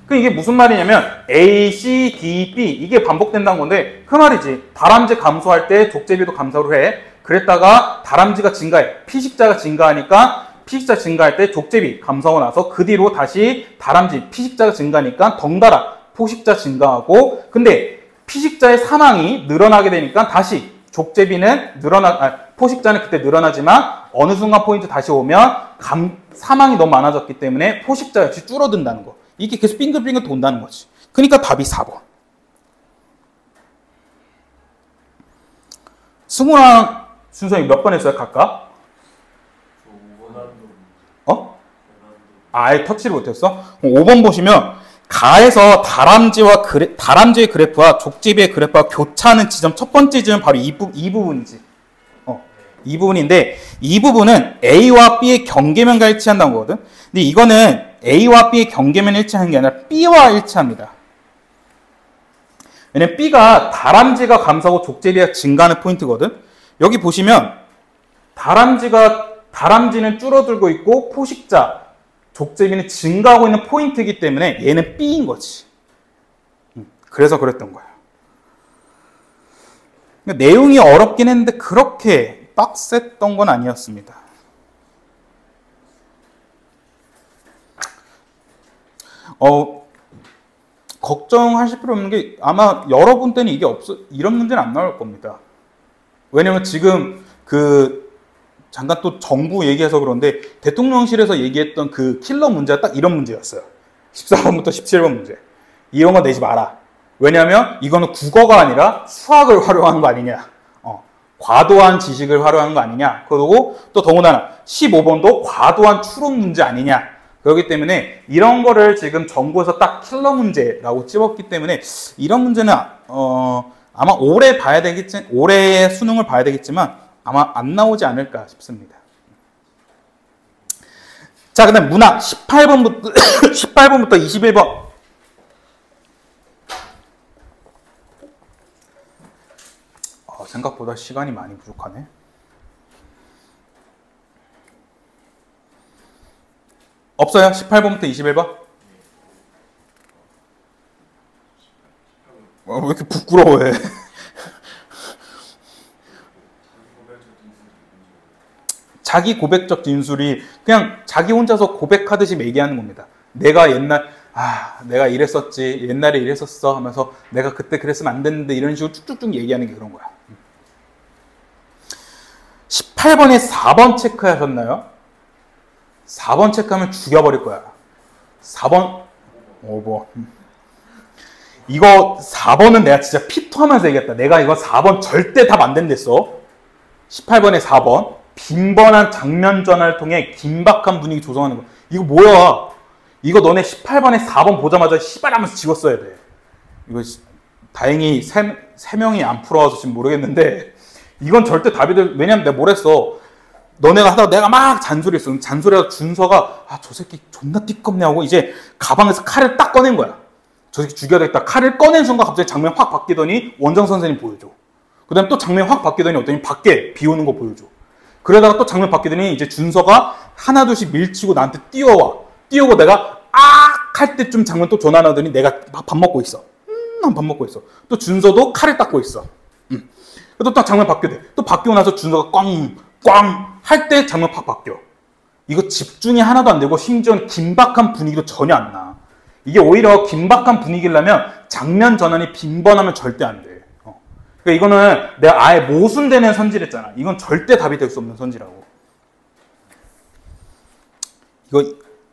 그럼 이게 무슨 말이냐면 A, C, D, B 이게 반복된다는 건데 그 말이지. 다람쥐 감소할 때 족제비도 감소를 해. 그랬다가 다람쥐가 증가해. 피식자가 증가하니까 피식자 증가할 때 족제비 감소하고 나서 그 뒤로 다시 다람쥐 피식자가 증가하니까 덩달아 포식자 증가하고 근데 피식자의 사망이 늘어나게 되니까 다시 족제비는 포식자는 그때 늘어나지만 어느 순간 포인트 다시 오면 사망이 너무 많아졌기 때문에 포식자 역시 줄어든다는 거. 이게 계속 빙글빙글 돈다는 거지. 그러니까 답이 4번. 승우랑 순서이 몇 번 했어요, 각각? 아예 터치를 못했어? 5번 보시면 가에서 다람쥐의 그래프와 족제비의 그래프가 교차하는 지점 첫 번째 지점은 바로 이 부분이지. 이 부분인데 이 부분은 A와 B의 경계면과 일치한다는 거거든. 근데 이거는 A와 B의 경계면이 일치하는 게 아니라 B와 일치합니다. 왜냐면 B가 다람쥐가 감소하고 족제비가 증가하는 포인트거든. 여기 보시면 다람쥐는 줄어들고 있고 포식자 족제비는 증가하고 있는 포인트이기 때문에 얘는 B인 거지. 그래서 그랬던 거야. 그러니까 내용이 어렵긴 했는데 그렇게 빡셌던 건 아니었습니다. 걱정하실 필요 없는 게 아마 여러분 때는 이런 문제는 안 나올 겁니다. 왜냐면 지금 잠깐 또 정부 얘기해서 그런데 대통령실에서 얘기했던 그 킬러 문제가 딱 이런 문제였어요. 14번부터 17번 문제. 이런 거 내지 마라. 왜냐하면 이거는 국어가 아니라 수학을 활용하는 거 아니냐. 과도한 지식을 활용하는 거 아니냐. 그리고 또 더군다나 15번도 과도한 추론 문제 아니냐. 그렇기 때문에 이런 거를 지금 정부에서 딱 킬러 문제라고 찝었기 때문에 이런 문제는 아마 올해 수능을 봐야 되겠지만 아마 안 나오지 않을까 싶습니다. 자, 그 다음 문학 18번부터 21번. 생각보다 시간이 많이 부족하네. 없어요? 18번부터 21번? 왜 이렇게 부끄러워해? 자기 고백적 진술이 그냥 자기 혼자서 고백하듯이 얘기하는 겁니다. 내가 내가 이랬었지, 옛날에 이랬었어 하면서 내가 그때 그랬으면 안 됐는데 이런 식으로 쭉쭉쭉 얘기하는 게 그런 거야. 18번에 4번 체크하셨나요? 4번 체크하면 죽여버릴 거야. 4번, 5번. 이거 4번은 내가 진짜 피토하면서 얘기했다. 내가 이거 4번 절대 답 안 된댔어. 18번에 4번. 빈번한 장면 전환을 통해 긴박한 분위기 조성하는 거. 이거 뭐야? 이거 너네 18번에 4번 보자마자 시발하면서 지웠어야 돼. 이거 다행히 3명이 안 풀어와서 지금 모르겠는데 이건 절대 답이 될, 왜냐면 내가 뭘 했어. 너네가 하다가 내가 막 잔소리했어. 잔소리하다 준서가 저 새끼 존나 띠껍네 하고 이제 가방에서 칼을 딱 꺼낸 거야. 저 새끼 죽여야 되겠다. 칼을 꺼낸 순간 갑자기 장면 확 바뀌더니 원장 선생님 보여줘. 그 다음에 또 장면 확 바뀌더니 어떠니 밖에 비 오는 거 보여줘. 그러다가 또 장면 바뀌더니 이제 준서가 하나둘씩 밀치고 나한테 뛰어와. 뛰어오고 내가 할 때쯤 장면 또 전환하더니 내가 막 밥 먹고 있어. 난 밥 먹고 있어. 또 준서도 칼을 닦고 있어. 또 딱 장면 바뀌대. 또 바뀌고 나서 준서가 꽝 할 때 장면 팍 바뀌어. 이거 집중이 하나도 안 되고 심지어는 긴박한 분위기도 전혀 안 나. 이게 오히려 긴박한 분위기라면 장면 전환이 빈번하면 절대 안 돼. 그러니까 이거는 내가 아예 모순되는 선지랬잖아. 이건 절대 답이 될 수 없는 선지라고. 이거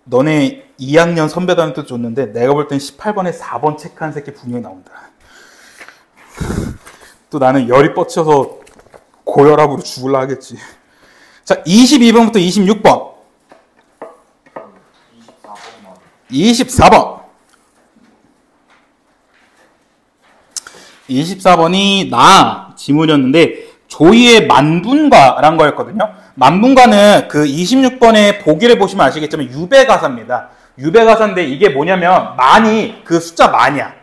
너네 2학년 선배들한테 줬는데 내가 볼 땐 18번에 4번 체크한 새끼 분명히 나온다. 또 나는 열이 뻗쳐서 고혈압으로 죽을라 하겠지. 자, 22번부터 26번. 24번. 24번이 나 지문이었는데 조이의 만분가라는 거였거든요. 만분가는 그 26번의 보기를 보시면 아시겠지만 유배가사입니다. 유배가사인데 이게 뭐냐면 만이 그 숫자 만이야.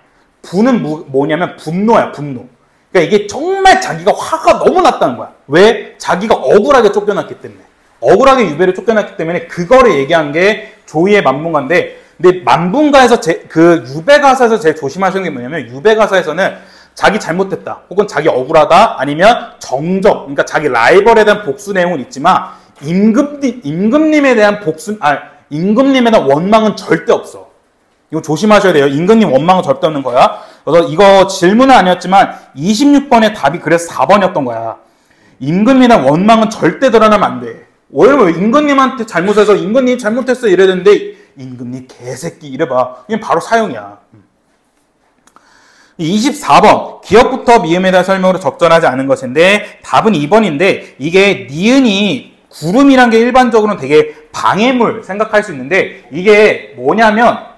분은 뭐냐면 분노야, 분노. 그러니까 이게 정말 자기가 화가 너무 났다는 거야. 왜? 자기가 억울하게 쫓겨났기 때문에. 억울하게 유배를 쫓겨났기 때문에 그거를 얘기한 게 조이의 만분가인데, 근데 만분가에서 그 유배가사에서 제일 조심하시는 게 뭐냐면 유배가사에서는 자기 잘못됐다, 혹은 자기 억울하다, 아니면 정적, 그러니까 자기 라이벌에 대한 복수 내용은 있지만 임금님에 대한 임금님에 대한 원망은 절대 없어. 이거 조심하셔야 돼요. 임금님 원망은 절대 없는 거야. 그래서 이거 질문은 아니었지만 26번의 답이 그래서 4번이었던 거야. 임금님에 대한 원망은 절대 드러나면 안 돼. 왜냐면 임금님한테 잘못해서 임금님 잘못했어 이래야 되는데 임금님 개새끼 이래봐. 그냥 바로 사형이야. 24번. 기업부터 미음에 대한 설명으로 적절하지 않은 것인데 답은 2번인데 이게 니은이 구름이란 게 일반적으로는 되게 방해물 생각할 수 있는데 이게 뭐냐면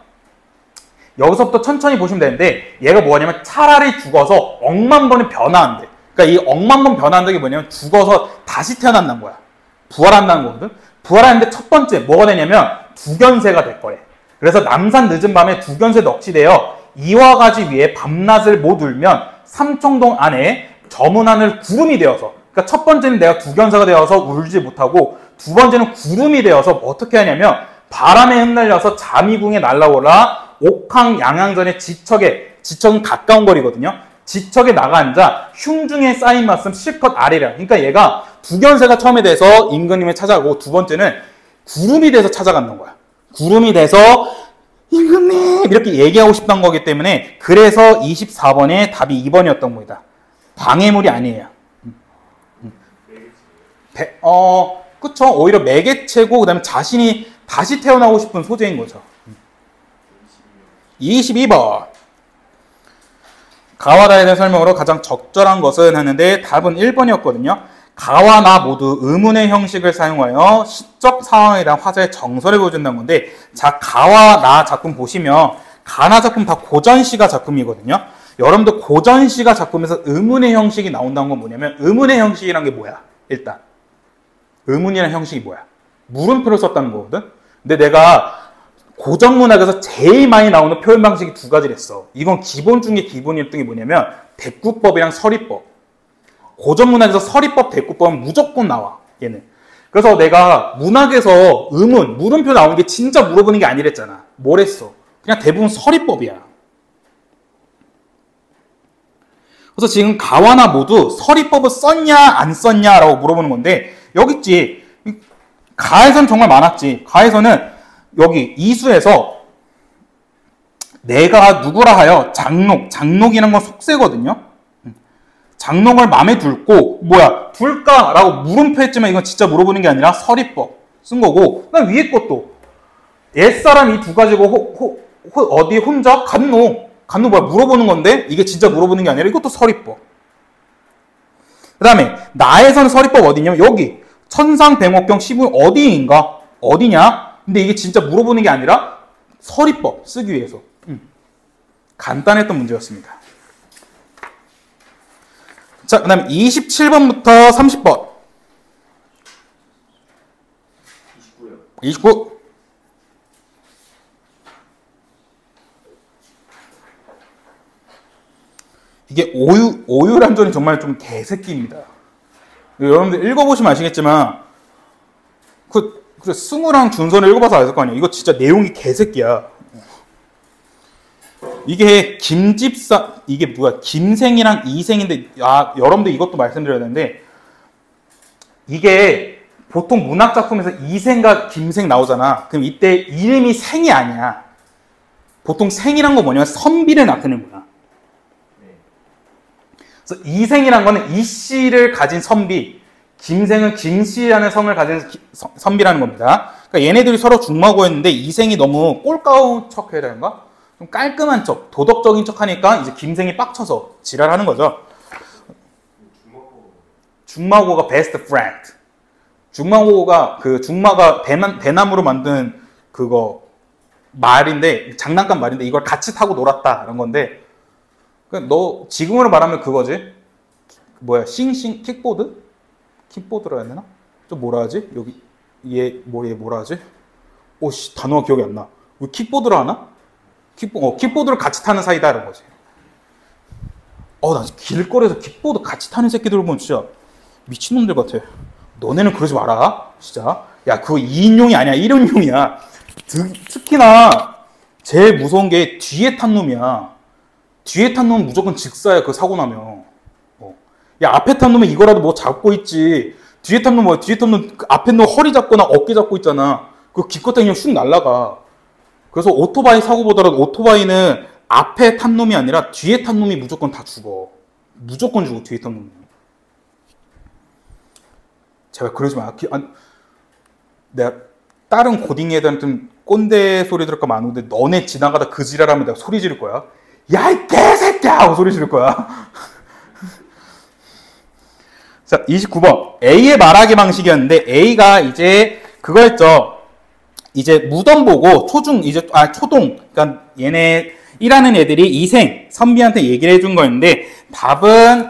여기서부터 천천히 보시면 되는데 얘가 뭐냐면 차라리 죽어서 억만 번을 변화한대. 그러니까 이 억만 번 변화한다는 게 뭐냐면 죽어서 다시 태어난다는 거야. 부활한다는 거거든. 부활하는데 첫 번째 뭐가 되냐면 두견새가 될 거래. 그래서 남산 늦은 밤에 두견새 넋이 되어 이와 가지 위에 밤낮을 못 울면 삼청동 안에 저문 하늘 구름이 되어서, 그러니까 첫 번째는 내가 두견새가 되어서 울지 못하고 두 번째는 구름이 되어서 어떻게 하냐면 바람에 흩날려서 잠이궁에 날아오라 옥황 양양전의 지척은 가까운 거리거든요. 지척에 나가앉아 흉중에 쌓인 말씀 실컷 아래라. 그러니까 얘가 두견새가 처음에 돼서 임금님을 찾아가고 두 번째는 구름이 돼서 찾아간다는 거야. 구름이 돼서 임금님 이렇게 얘기하고 싶던 거기 때문에 그래서 24번의 답이 2번이었던 겁니다. 방해물이 아니에요. 그쵸. 오히려 매개체고 그 다음에 자신이 다시 태어나고 싶은 소재인 거죠. 22번. 가와 나에 대한 설명으로 가장 적절한 것은 하는데 답은 1번이었거든요. 가와 나 모두 의문의 형식을 사용하여 시적 상황에 대한 화자의 정서를 보여준다는 건데, 자, 가와 나 작품 보시면 가나 작품 다 고전시가 작품이거든요. 여러분들 고전시가 작품에서 의문의 형식이 나온다는 건 뭐냐면, 의문의 형식이란 게 뭐야? 일단 의문이라는 형식이 뭐야? 물음표를 썼다는 거거든. 근데 내가 고전문학에서 제일 많이 나오는 표현 방식이 두 가지를 했어. 이건 기본 중에 기본이었던 게 뭐냐면 백구법이랑 서리법. 고전문학에서 서리법, 대꾸법은 무조건 나와. 얘는. 그래서 내가 문학에서 의문, 물음표 나오는 게 진짜 물어보는 게 아니랬잖아. 뭘 했어? 그냥 대부분 서리법이야. 그래서 지금 가와나 모두 서리법을 썼냐 안 썼냐라고 물어보는 건데 여기 있지. 가에서는 정말 많았지. 가에서는 여기 이수에서 내가 누구라 하여 장록이라는 건 속세거든요. 장록을 마음에 둘고 뭐야 둘까라고 물음표 했지만 이건 진짜 물어보는 게 아니라 서리법 쓴 거고 그다음 위에 것도 옛사람 이 두 가지고 어디 혼자 간노 뭐야 물어보는 건데 이게 진짜 물어보는 게 아니라 이것도 서리법. 그 다음에 나에서는 서리법 어디냐면 여기 천상 백목경 시분 어디인가 어디냐 근데 이게 진짜 물어보는 게 아니라 서리법 쓰기 위해서 간단했던 문제였습니다. 자, 그 다음에 27번부터 30번. 29. 이게 오유란전이 정말 좀 개새끼입니다. 여러분들 읽어보시면 아시겠지만 그 승우랑 준서를 읽어봐서 알 거 아니에요. 이거 진짜 내용이 개새끼야. 이게 이게 뭐야 김생이랑 이생인데 여러분들 이것도 말씀드려야 되는데 이게 보통 문학작품에서 이생과 김생 나오잖아. 그럼 이때 이름이 생이 아니야. 보통 생이란 거 뭐냐면 선비를 나타내는 거야. 그래서 이생이란 거는 이씨를 가진 선비, 김생은 김씨라는 성을 가진 선비라는 겁니다. 그러니까 얘네들이 서로 중마고였는데 이생이 너무 꼴까운 척 해야 되는가? 좀 깔끔한 척, 도덕적인 척 하니까 이제 김생이 빡쳐서 지랄하는 거죠. 중마고가 best friend. 중마고가 중마가 배나무로 만든 그거 말인데 장난감 말인데 이걸 같이 타고 놀았다 이런 건데 너 지금으로 말하면 그거지. 뭐야 싱싱 킥보드? 킥보드라 해야 되나? 좀 뭐라 하지? 여기 얘 뭐라 하지? 오씨 단어가 기억이 안 나. 왜 킥보드라 하나? 킥보드를 같이 타는 사이다 이런 거지. 나 길거리에서 킥보드 같이 타는 새끼들 보면 진짜 미친놈들 같아. 너네는 그러지 마라. 진짜. 야 그거 2인용이 아니야. 1인용이야. 특히나 제일 무서운 게 뒤에 탄 놈이야. 뒤에 탄 놈은 무조건 직사야. 그 사고 나면. 야 앞에 탄 놈은 이거라도 뭐 잡고 있지. 뒤에 탄 놈 뭐야? 뒤에 탄 놈 앞에 놈 허리 잡거나 어깨 잡고 있잖아. 그거 기껏 그냥 쑥 날라가. 그래서 오토바이 사고 보더라도 오토바이는 앞에 탄 놈이 아니라 뒤에 탄 놈이 무조건 다 죽어. 무조건 죽어 뒤에 탄 놈이. 제발 그러지 마. 내가 다른 고딩 애들한테 꼰대 소리 들을까 마는데 너네 지나가다 그 지랄하면 내가 소리 지를 거야. 야 이 개새끼야 하고 소리 지를 거야. 자 29번 A의 말하기 방식이었는데 A가 이제 그거였죠. 이제 무덤 보고 초동 그러니까 얘네 일하는 애들이 이생 선비한테 얘기를 해준 거였는데 답은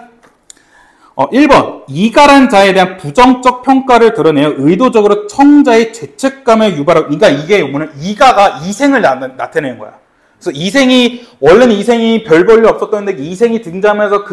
1번 이가란 자에 대한 부정적 평가를 드러내어 의도적으로 청자의 죄책감을 유발하고 그러니까 이게 뭐냐면 이가가 이생을 나타내는 거야. 그래서 원래는 이생이 별 볼일 없었던데 이생이 등장하면서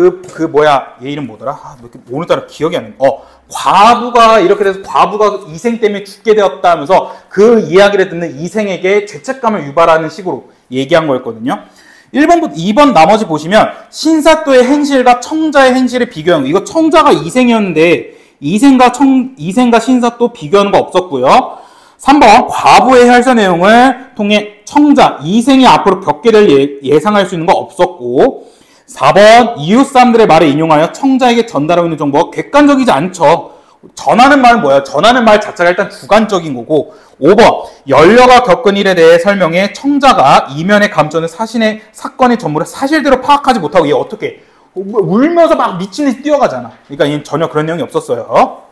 얘 이름 뭐더라? 오늘따라 기억이 안 나. 과부가 이렇게 돼서 과부가 이생 때문에 죽게 되었다 하면서 그 이야기를 듣는 이생에게 죄책감을 유발하는 식으로 얘기한 거였거든요. 1번부터 2번 나머지 보시면 신사또의 행실과 청자의 행실을 비교하는 거. 이거 청자가 이생이었는데 이생과 신사또 비교하는 거 없었고요. 3번 과부의 혈서 내용을 통해 청자, 이생이 앞으로 겪게 될 예상할 수 있는 거 없었고 4번 이웃 사람들의 말을 인용하여 청자에게 전달하고 있는 정보가 객관적이지 않죠. 전하는 말은 뭐야? 전하는 말 자체가 일단 주관적인 거고 5번 연려가 겪은 일에 대해 설명해 청자가 이면에 감춰는 사건의 전부를 사실대로 파악하지 못하고 얘 어떻게 울면서 막 미친 듯이 뛰어가잖아. 그러니까 얘는 전혀 그런 내용이 없었어요.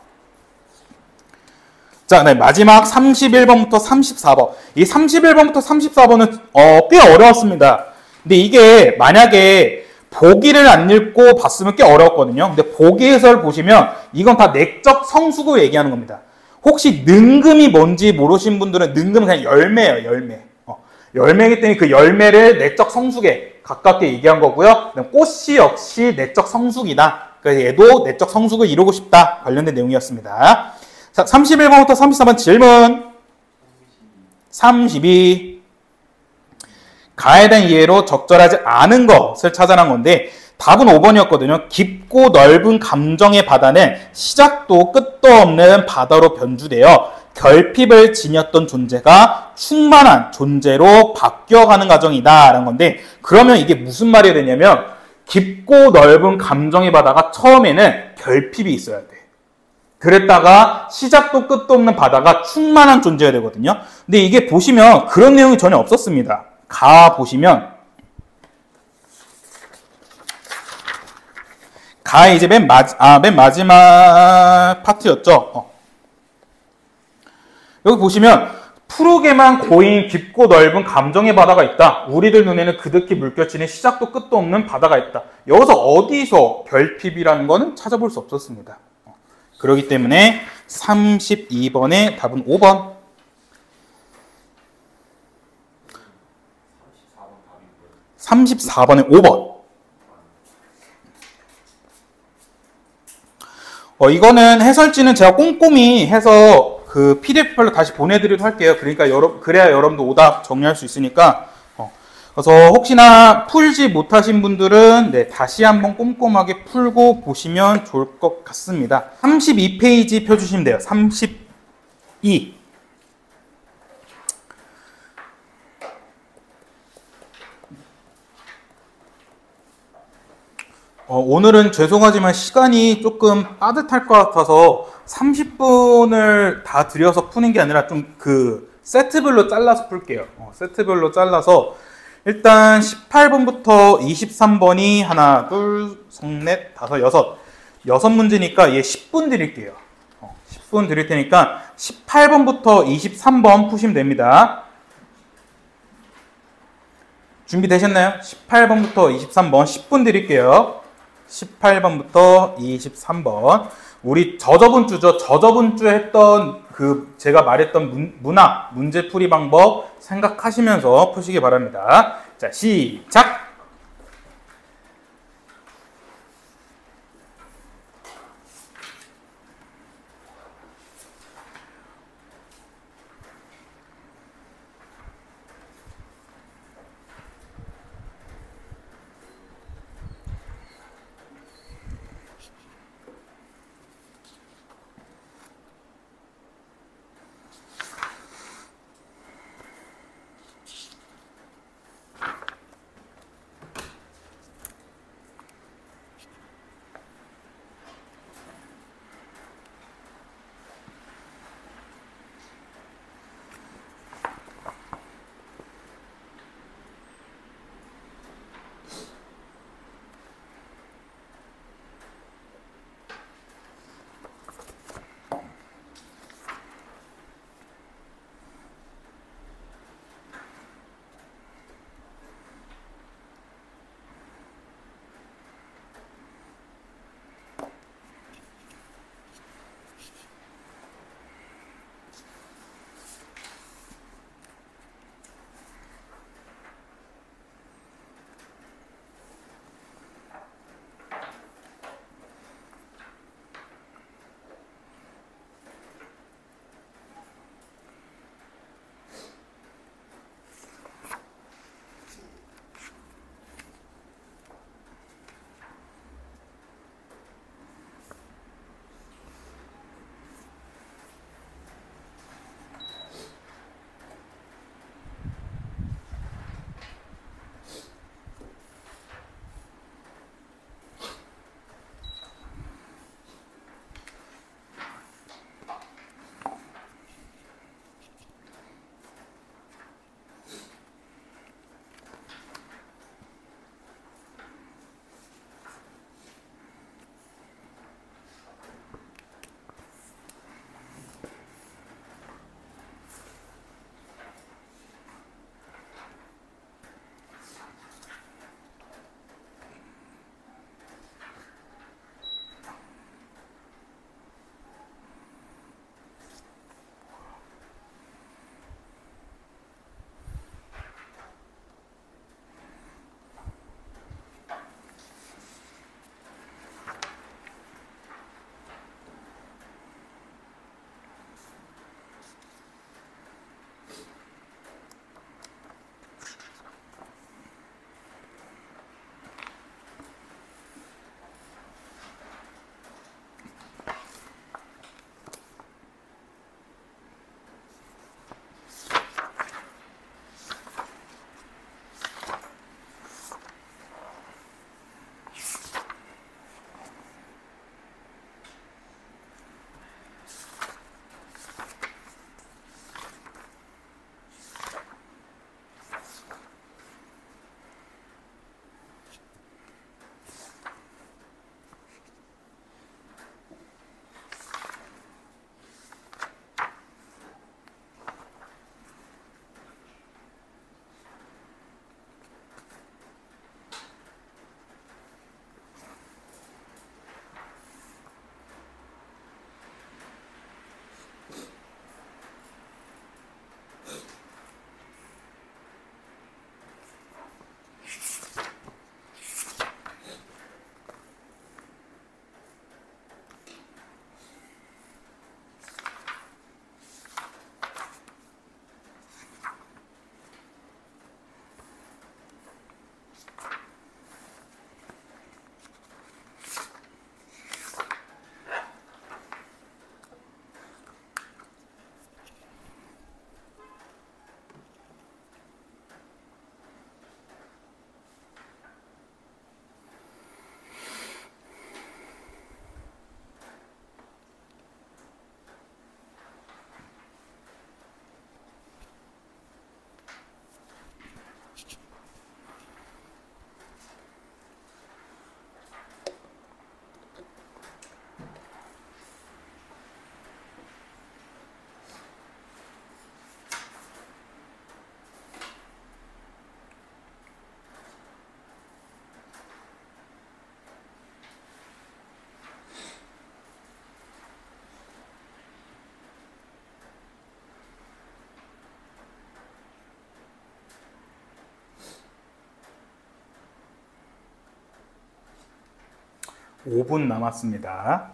자, 네, 마지막 31번부터 34번. 이 31번부터 34번은 꽤 어려웠습니다. 근데 이게 만약에 보기를 안 읽고 봤으면 꽤 어려웠거든요. 근데 보기 해설 보시면 이건 다 내적 성숙을 얘기하는 겁니다. 혹시 능금이 뭔지 모르신 분들은 능금은 그냥 열매예요, 열매. 열매이기 때문에 그 열매를 내적 성숙에 가깝게 얘기한 거고요. 꽃이 역시 내적 성숙이다. 그러니까 얘도 내적 성숙을 이루고 싶다. 관련된 내용이었습니다. 자, 31번부터 33번 질문. 32. 가에 대한 이해로 적절하지 않은 것을 찾아낸 건데 답은 5번이었거든요. 깊고 넓은 감정의 바다는 시작도 끝도 없는 바다로 변주되어 결핍을 지녔던 존재가 충만한 존재로 바뀌어가는 과정이다 라는 건데, 그러면 이게 무슨 말이 되냐면 깊고 넓은 감정의 바다가 처음에는 결핍이 있어야 돼. 그랬다가 시작도 끝도 없는 바다가 충만한 존재가 되거든요. 근데 이게 보시면 그런 내용이 전혀 없었습니다. 가 보시면 가의 이제 맨 마지막 파트였죠. 여기 보시면 푸르게만 고인 깊고 넓은 감정의 바다가 있다. 우리들 눈에는 그득히 물결치는 시작도 끝도 없는 바다가 있다. 여기서 어디서 결핍이라는 거는 찾아볼 수 없었습니다. 그렇기 때문에 32번의 답은 5번. 34번의 5번. 이거는 해설지는 제가 꼼꼼히 해서 그 PDF별로 다시 보내드리도록 할게요. 그러니까 그래야 여러분도 오답 정리할 수 있으니까. 그래서 혹시나 풀지 못하신 분들은 다시 한번 꼼꼼하게 풀고 보시면 좋을 것 같습니다. 32페이지 펴주시면 돼요. 32. 오늘은 죄송하지만 시간이 조금 빠듯할 것 같아서 30분을 다 들여서 푸는 게 아니라 좀 그 세트별로 잘라서 풀게요. 세트별로 잘라서 일단 18번부터 23번이 하나, 둘, 셋, 다섯, 여섯 문제니까 얘 10분 드릴게요. 10분 드릴 테니까 18번부터 23번 푸시면 됩니다. 준비되셨나요? 18번부터 23번 10분 드릴게요. 18번부터 23번. 우리 저저번 주죠. 저저번 주에 했던 그 제가 말했던 문학 문제풀이 방법 생각하시면서 푸시기 바랍니다. 자, 시작! 5분 남았습니다.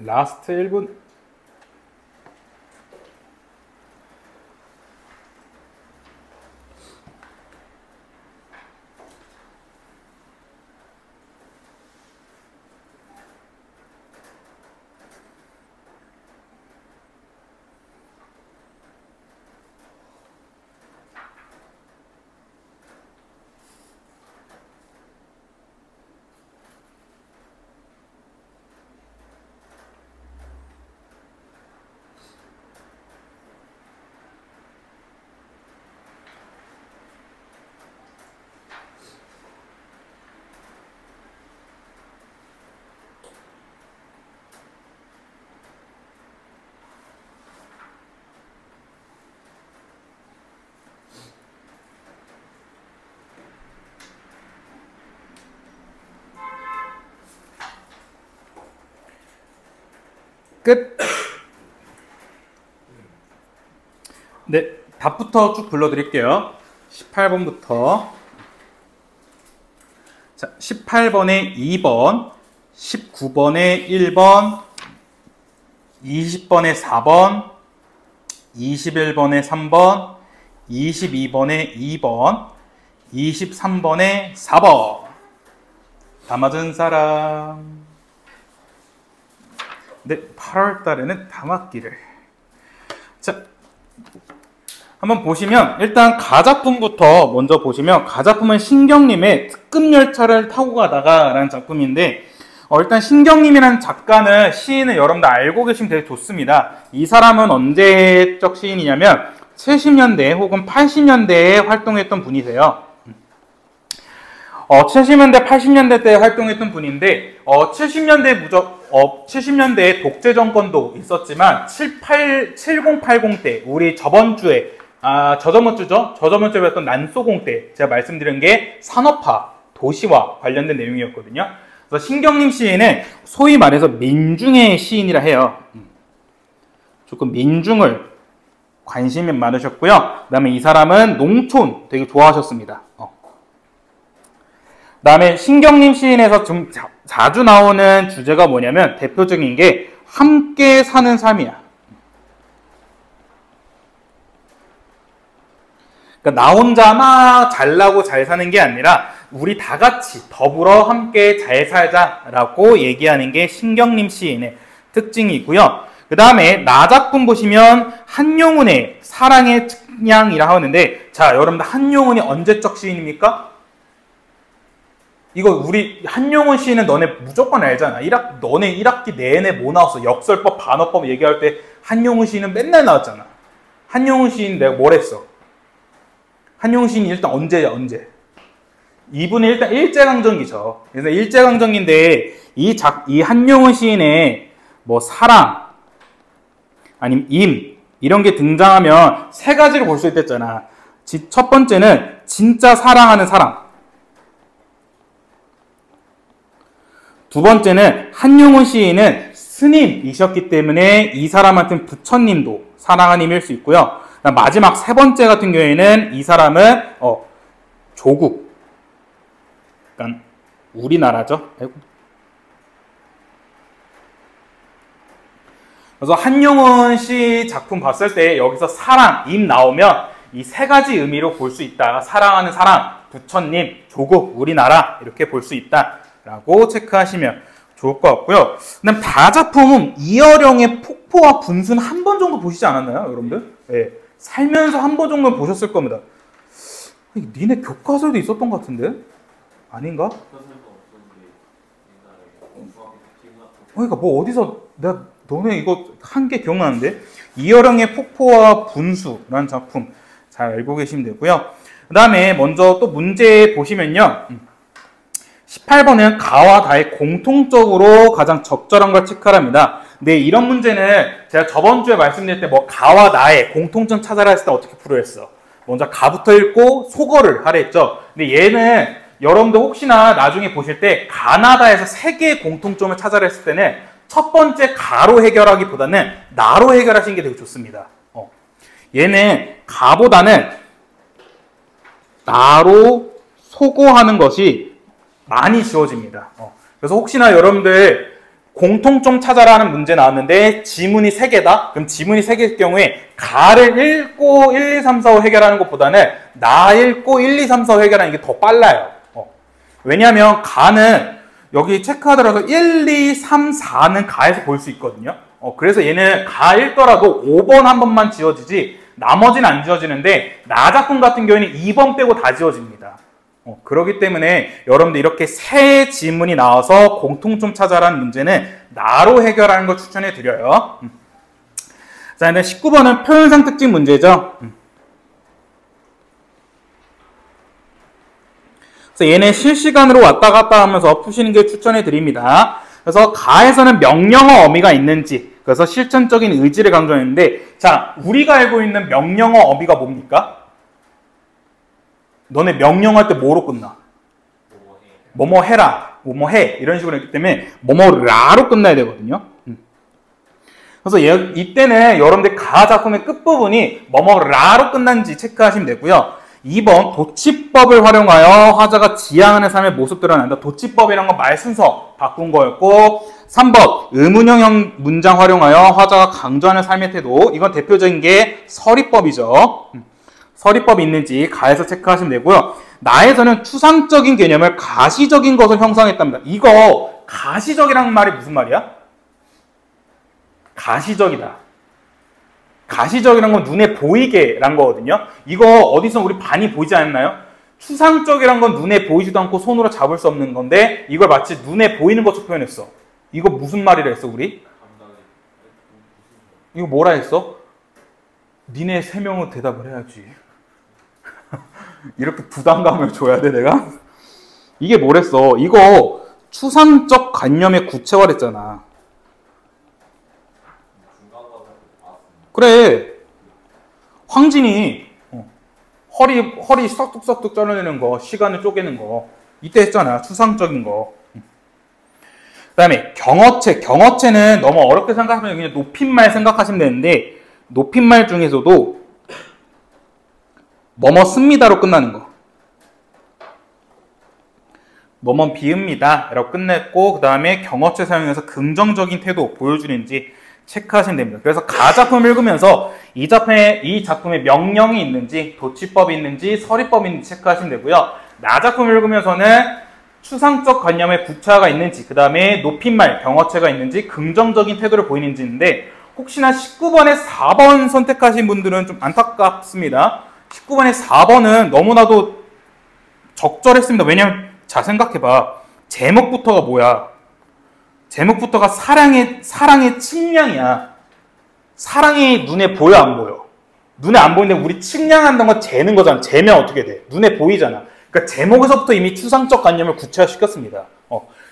라스트 1분. 끝. 네, 답부터 쭉 불러드릴게요. 18번부터. 자, 18번에 2번, 19번에 1번, 20번에 4번, 21번에 3번, 22번에 2번, 23번에 4번. 다 맞은 사람. 네, 8월 달에는 다 맞기를. 자, 한번 보시면 일단 가작품부터 먼저 보시면, 가작품은 신경님의 특급 열차를 타고 가다가 라는 작품인데, 일단 신경님이라는 작가는, 시인은 여러분들 알고 계시면 되게 좋습니다. 이 사람은 언제적 시인이냐면 70년대 혹은 80년대에 활동했던 분이세요. 70년대, 80년대 때 활동했던 분인데, 70년대에 독재 정권도 있었지만, 7080 때, 우리 저번 주에, 저저번 주에 봤던 난소공 때, 제가 말씀드린 게 산업화, 도시화 관련된 내용이었거든요. 그래서 신경림 시인은 소위 말해서 민중의 시인이라 해요. 조금 민중을 관심이 많으셨고요. 그 다음에 이 사람은 농촌 되게 좋아하셨습니다. 그 다음에 신경림 시인에서 좀 자주 나오는 주제가 뭐냐면, 대표적인 게 함께 사는 삶이야. 그러니까 나 혼자 막 잘나고 잘 사는 게 아니라 우리 다 같이 더불어 함께 잘 살자라고 얘기하는 게 신경림 시인의 특징이고요. 그 다음에 나작품 보시면 한용운의 사랑의 측량이라 하는데, 자, 여러분들 한용운이 언제적 시인입니까? 이거 우리 한용운 시인은 너네 무조건 알잖아. 너네 1학기 내내 뭐 나왔어? 역설법, 반어법 얘기할 때 한용운 시인은 맨날 나왔잖아. 한용운 시인 내가 뭘 했어? 한용운 시인이 일단 언제야, 언제? 이분은 일단 일제강점기죠. 그래서 일제강점기인데 이 한용운 시인의 뭐 사랑, 아니면 임, 이런 게 등장하면 세 가지로 볼 수 있댔잖아. 첫 번째는 진짜 사랑하는 사람. 두 번째는 한용운 시인은 스님이셨기 때문에 이 사람한테는 부처님도 사랑하는 힘일 수 있고요. 마지막 세 번째 같은 경우에는 이 사람은 조국, 그러니까 우리나라죠. 그래서 한용운 씨 작품 봤을 때 여기서 사랑, 임 나오면 이 세 가지 의미로 볼 수 있다. 사랑하는 사람, 부처님, 조국, 우리나라 이렇게 볼 수 있다라고 체크하시면 좋을 것 같고요. 그다음 다작품은 이어령의 폭포와 분수는 한 번 정도 보시지 않았나요, 여러분들? 네. 살면서 한 번 정도는 보셨을 겁니다. 니네 교과서에도 있었던 것 같은데? 아닌가? 그러니까 뭐 어디서 너네 이거 한 개 기억나는데? 이어령의 폭포와 분수라는 작품 잘 알고 계시면 되고요. 그 다음에 먼저 또 문제 보시면요. 18번은 가와 다의 공통적으로 가장 적절한 걸 체크하랍니다. 네, 이런 문제는 제가 저번 주에 말씀드릴 때 뭐 가와 나의 공통점 찾아라 했을 때 어떻게 풀어 했어? 먼저 가부터 읽고 소거를 하라 했죠. 근데 얘는 여러분들 혹시나 나중에 보실 때 가나다에서 세 개의 공통점을 찾아라 했을 때는 첫 번째 가로 해결하기보다는 나로 해결하시는 게 되게 좋습니다. 얘는 가보다는 나로 소거하는 것이 많이 지워집니다. 그래서 혹시나 여러분들 공통점 찾아라는 문제 나왔는데 지문이 3개다? 그럼 지문이 3개일 경우에 가를 읽고 1, 2, 3, 4, 5 해결하는 것보다는 나 읽고 1, 2, 3, 4, 5 해결하는 게 더 빨라요. 왜냐하면 가는 여기 체크하더라도 1, 2, 3, 4는 가에서 볼 수 있거든요. 그래서 얘는 가 읽더라도 5번 한 번만 지워지지 나머지는 안 지워지는데 나 작품 같은 경우에는 2번 빼고 다 지워집니다. 그렇기 때문에 여러분들 이렇게 새 지문이 나와서 공통점 찾아라는 문제는 나로 해결하는 걸 추천해 드려요. 자, 19번은 표현상 특징 문제죠. 그래서 얘네 실시간으로 왔다 갔다 하면서 푸시는 게 추천해 드립니다. 그래서 가에서는 명령어 어미가 있는지, 그래서 실천적인 의지를 강조했는데, 자, 우리가 알고 있는 명령어 어미가 뭡니까? 너네 명령할 때 뭐로 끝나? 뭐뭐 해라, 뭐뭐 해 이런 식으로 했기 때문에 뭐뭐라로 끝나야 되거든요. 그래서 이때는 여러분들 가 작품의 끝부분이 뭐뭐라로 끝난지 체크하시면 되고요. 2번 도치법을 활용하여 화자가 지향하는 삶의 모습 드러난다. 도치법이란 건 말 순서 바꾼 거였고, 3번 의문형 문장 활용하여 화자가 강조하는 삶의 태도. 이건 대표적인 게 서리법이죠. 서리법이 있는지 가에서 체크하시면 되고요. 나에서는 추상적인 개념을 가시적인 것을 형성했답니다. 이거 가시적이라는 말이 무슨 말이야? 가시적이다. 가시적이란 건 눈에 보이게란 거거든요. 이거 어디서 우리 많이 보이지 않나요? 추상적이란 건 눈에 보이지도 않고 손으로 잡을 수 없는 건데 이걸 마치 눈에 보이는 것처럼 표현했어. 이거 무슨 말이라 했어 우리? 이거 뭐라 했어? 니네 3명은 대답을 해야지. 이렇게 부담감을 줘야 돼 내가? 이게 뭐랬어? 이거 추상적 관념의 구체화랬잖아. 그래. 황진이 허리 썩둑썩둑 잘라내는 거, 시간을 쪼개는 거 이때 했잖아. 추상적인 거. 그 다음에 경어체. 경어체는 너무 어렵게 생각하면 그냥 높임말 생각하시면 되는데 높임말 중에서도 뭐뭐 씁니다로 끝나는 거. 뭐뭐 비읍니다 라고 끝냈고 그 다음에 경어체 사용해서 긍정적인 태도 보여주는지 체크하시면 됩니다. 그래서 가 작품을 읽으면서 이 작품에 명령이 있는지 도치법이 있는지 서리법이 있는지 체크하시면 되고요. 나 작품을 읽으면서는 추상적 관념의 구차가 있는지 그 다음에 높임말, 경어체가 있는지 긍정적인 태도를 보이는지인데 혹시나 19번에 4번 선택하신 분들은 좀 안타깝습니다. 19번에 4번은 너무나도 적절했습니다. 왜냐면 자 생각해봐. 제목부터가 뭐야? 제목부터가 사랑의 측량이야. 사랑이 눈에 보여 안 보여? 눈에 안 보이는데 우리 측량한다는 건 재는 거잖아. 재면 어떻게 돼? 눈에 보이잖아. 그러니까 제목에서부터 이미 추상적 관념을 구체화시켰습니다.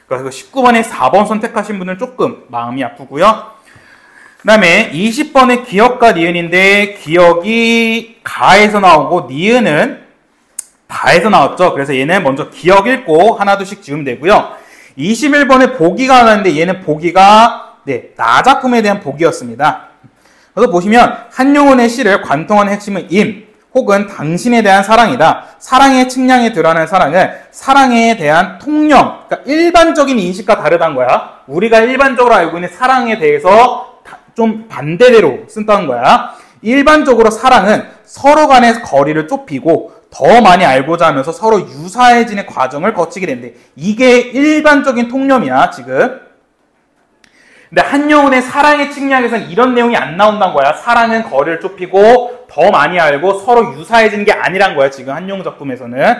그래서 19번에 4번 선택하신 분은 조금 마음이 아프고요. 그 다음에 20번에 기역과 니은인데 기역이 가에서 나오고 니은은 다에서 나왔죠. 그래서 얘는 먼저 기역 읽고 하나둘씩 지우면 되고요. 21번에 보기가 나왔는데 얘는 보기가 나 작품에 대한 보기였습니다. 그래서 보시면 한용운의 시를 관통하는 핵심은 임 혹은 당신에 대한 사랑이다. 사랑의 측량에 드러나는 사랑은 사랑에 대한 통념, 그러니까 일반적인 인식과 다르다는 거야. 우리가 일반적으로 알고 있는 사랑에 대해서 좀 반대대로 쓴다는 거야. 일반적으로 사랑은 서로 간의 거리를 좁히고 더 많이 알고자 하면서 서로 유사해지는 과정을 거치게 되는데 이게 일반적인 통념이야 지금. 근데 한여운의 사랑의 측량에서는 이런 내용이 안 나온다는 거야. 사랑은 거리를 좁히고 더 많이 알고 서로 유사해지는 게 아니란 거야 지금 한여운 작품에서는.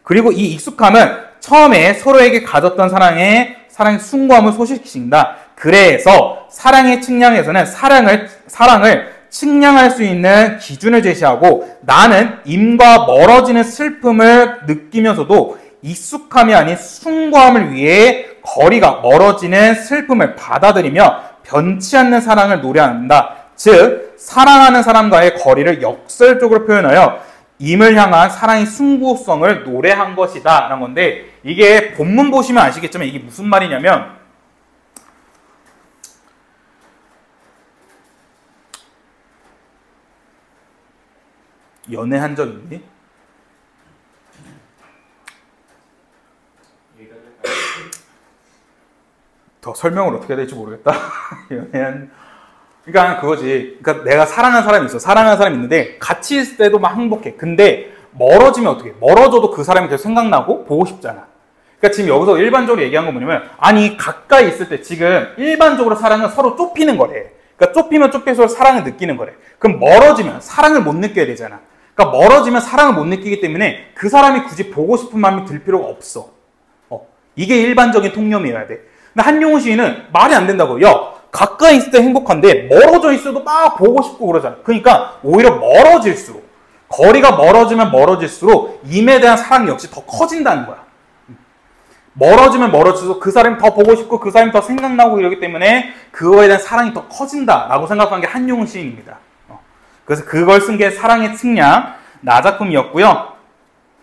그리고 이 익숙함은 처음에 서로에게 가졌던 사랑의 숭고함을 소실시킨다. 그래서 사랑의 측량에서는 사랑을 측량할 수 있는 기준을 제시하고 나는 임과 멀어지는 슬픔을 느끼면서도 익숙함이 아닌 숭고함을 위해 거리가 멀어지는 슬픔을 받아들이며 변치 않는 사랑을 노래한다. 즉 사랑하는 사람과의 거리를 역설적으로 표현하여 임을 향한 사랑의 숭고성을 노래한 것이다 라는 건데 이게 본문 보시면 아시겠지만 이게 무슨 말이냐면 연애한 적 있니? 더 설명을 어떻게 해야 될지 모르겠다. 연애한 그러니까 그거지. 그러니까 내가 사랑하는 사람이 있어. 사랑하는 사람이 있는데 같이 있을 때도 막 행복해. 근데 멀어지면 어떻게 해? 멀어져도 그 사람이 계속 생각나고 보고 싶잖아. 그러니까 지금 여기서 일반적으로 얘기한 건 뭐냐면 아니 가까이 있을 때 지금 일반적으로 사랑은 서로 좁히는 거래. 그러니까 좁히면 좁힐수록 사랑을 느끼는 거래. 그럼 멀어지면 사랑을 못 느껴야 되잖아. 그러니까 멀어지면 사랑을 못 느끼기 때문에 그 사람이 굳이 보고 싶은 마음이 들 필요가 없어. 이게 일반적인 통념이어야 돼. 근데 한용운 시인은 말이 안 된다고. 야, 가까이 있을 때 행복한데 멀어져 있어도 막 보고 싶고 그러잖아. 그러니까 오히려 멀어질수록 거리가 멀어지면 멀어질수록 임에 대한 사랑이 역시 더 커진다는 거야. 멀어지면 멀어질수록 그 사람이 더 보고 싶고 그 사람이 더 생각나고 이러기 때문에 그거에 대한 사랑이 더 커진다라고 생각한 게 한용운 시인입니다. 그래서 그걸 쓴 게 사랑의 측량 나 작품이었고요.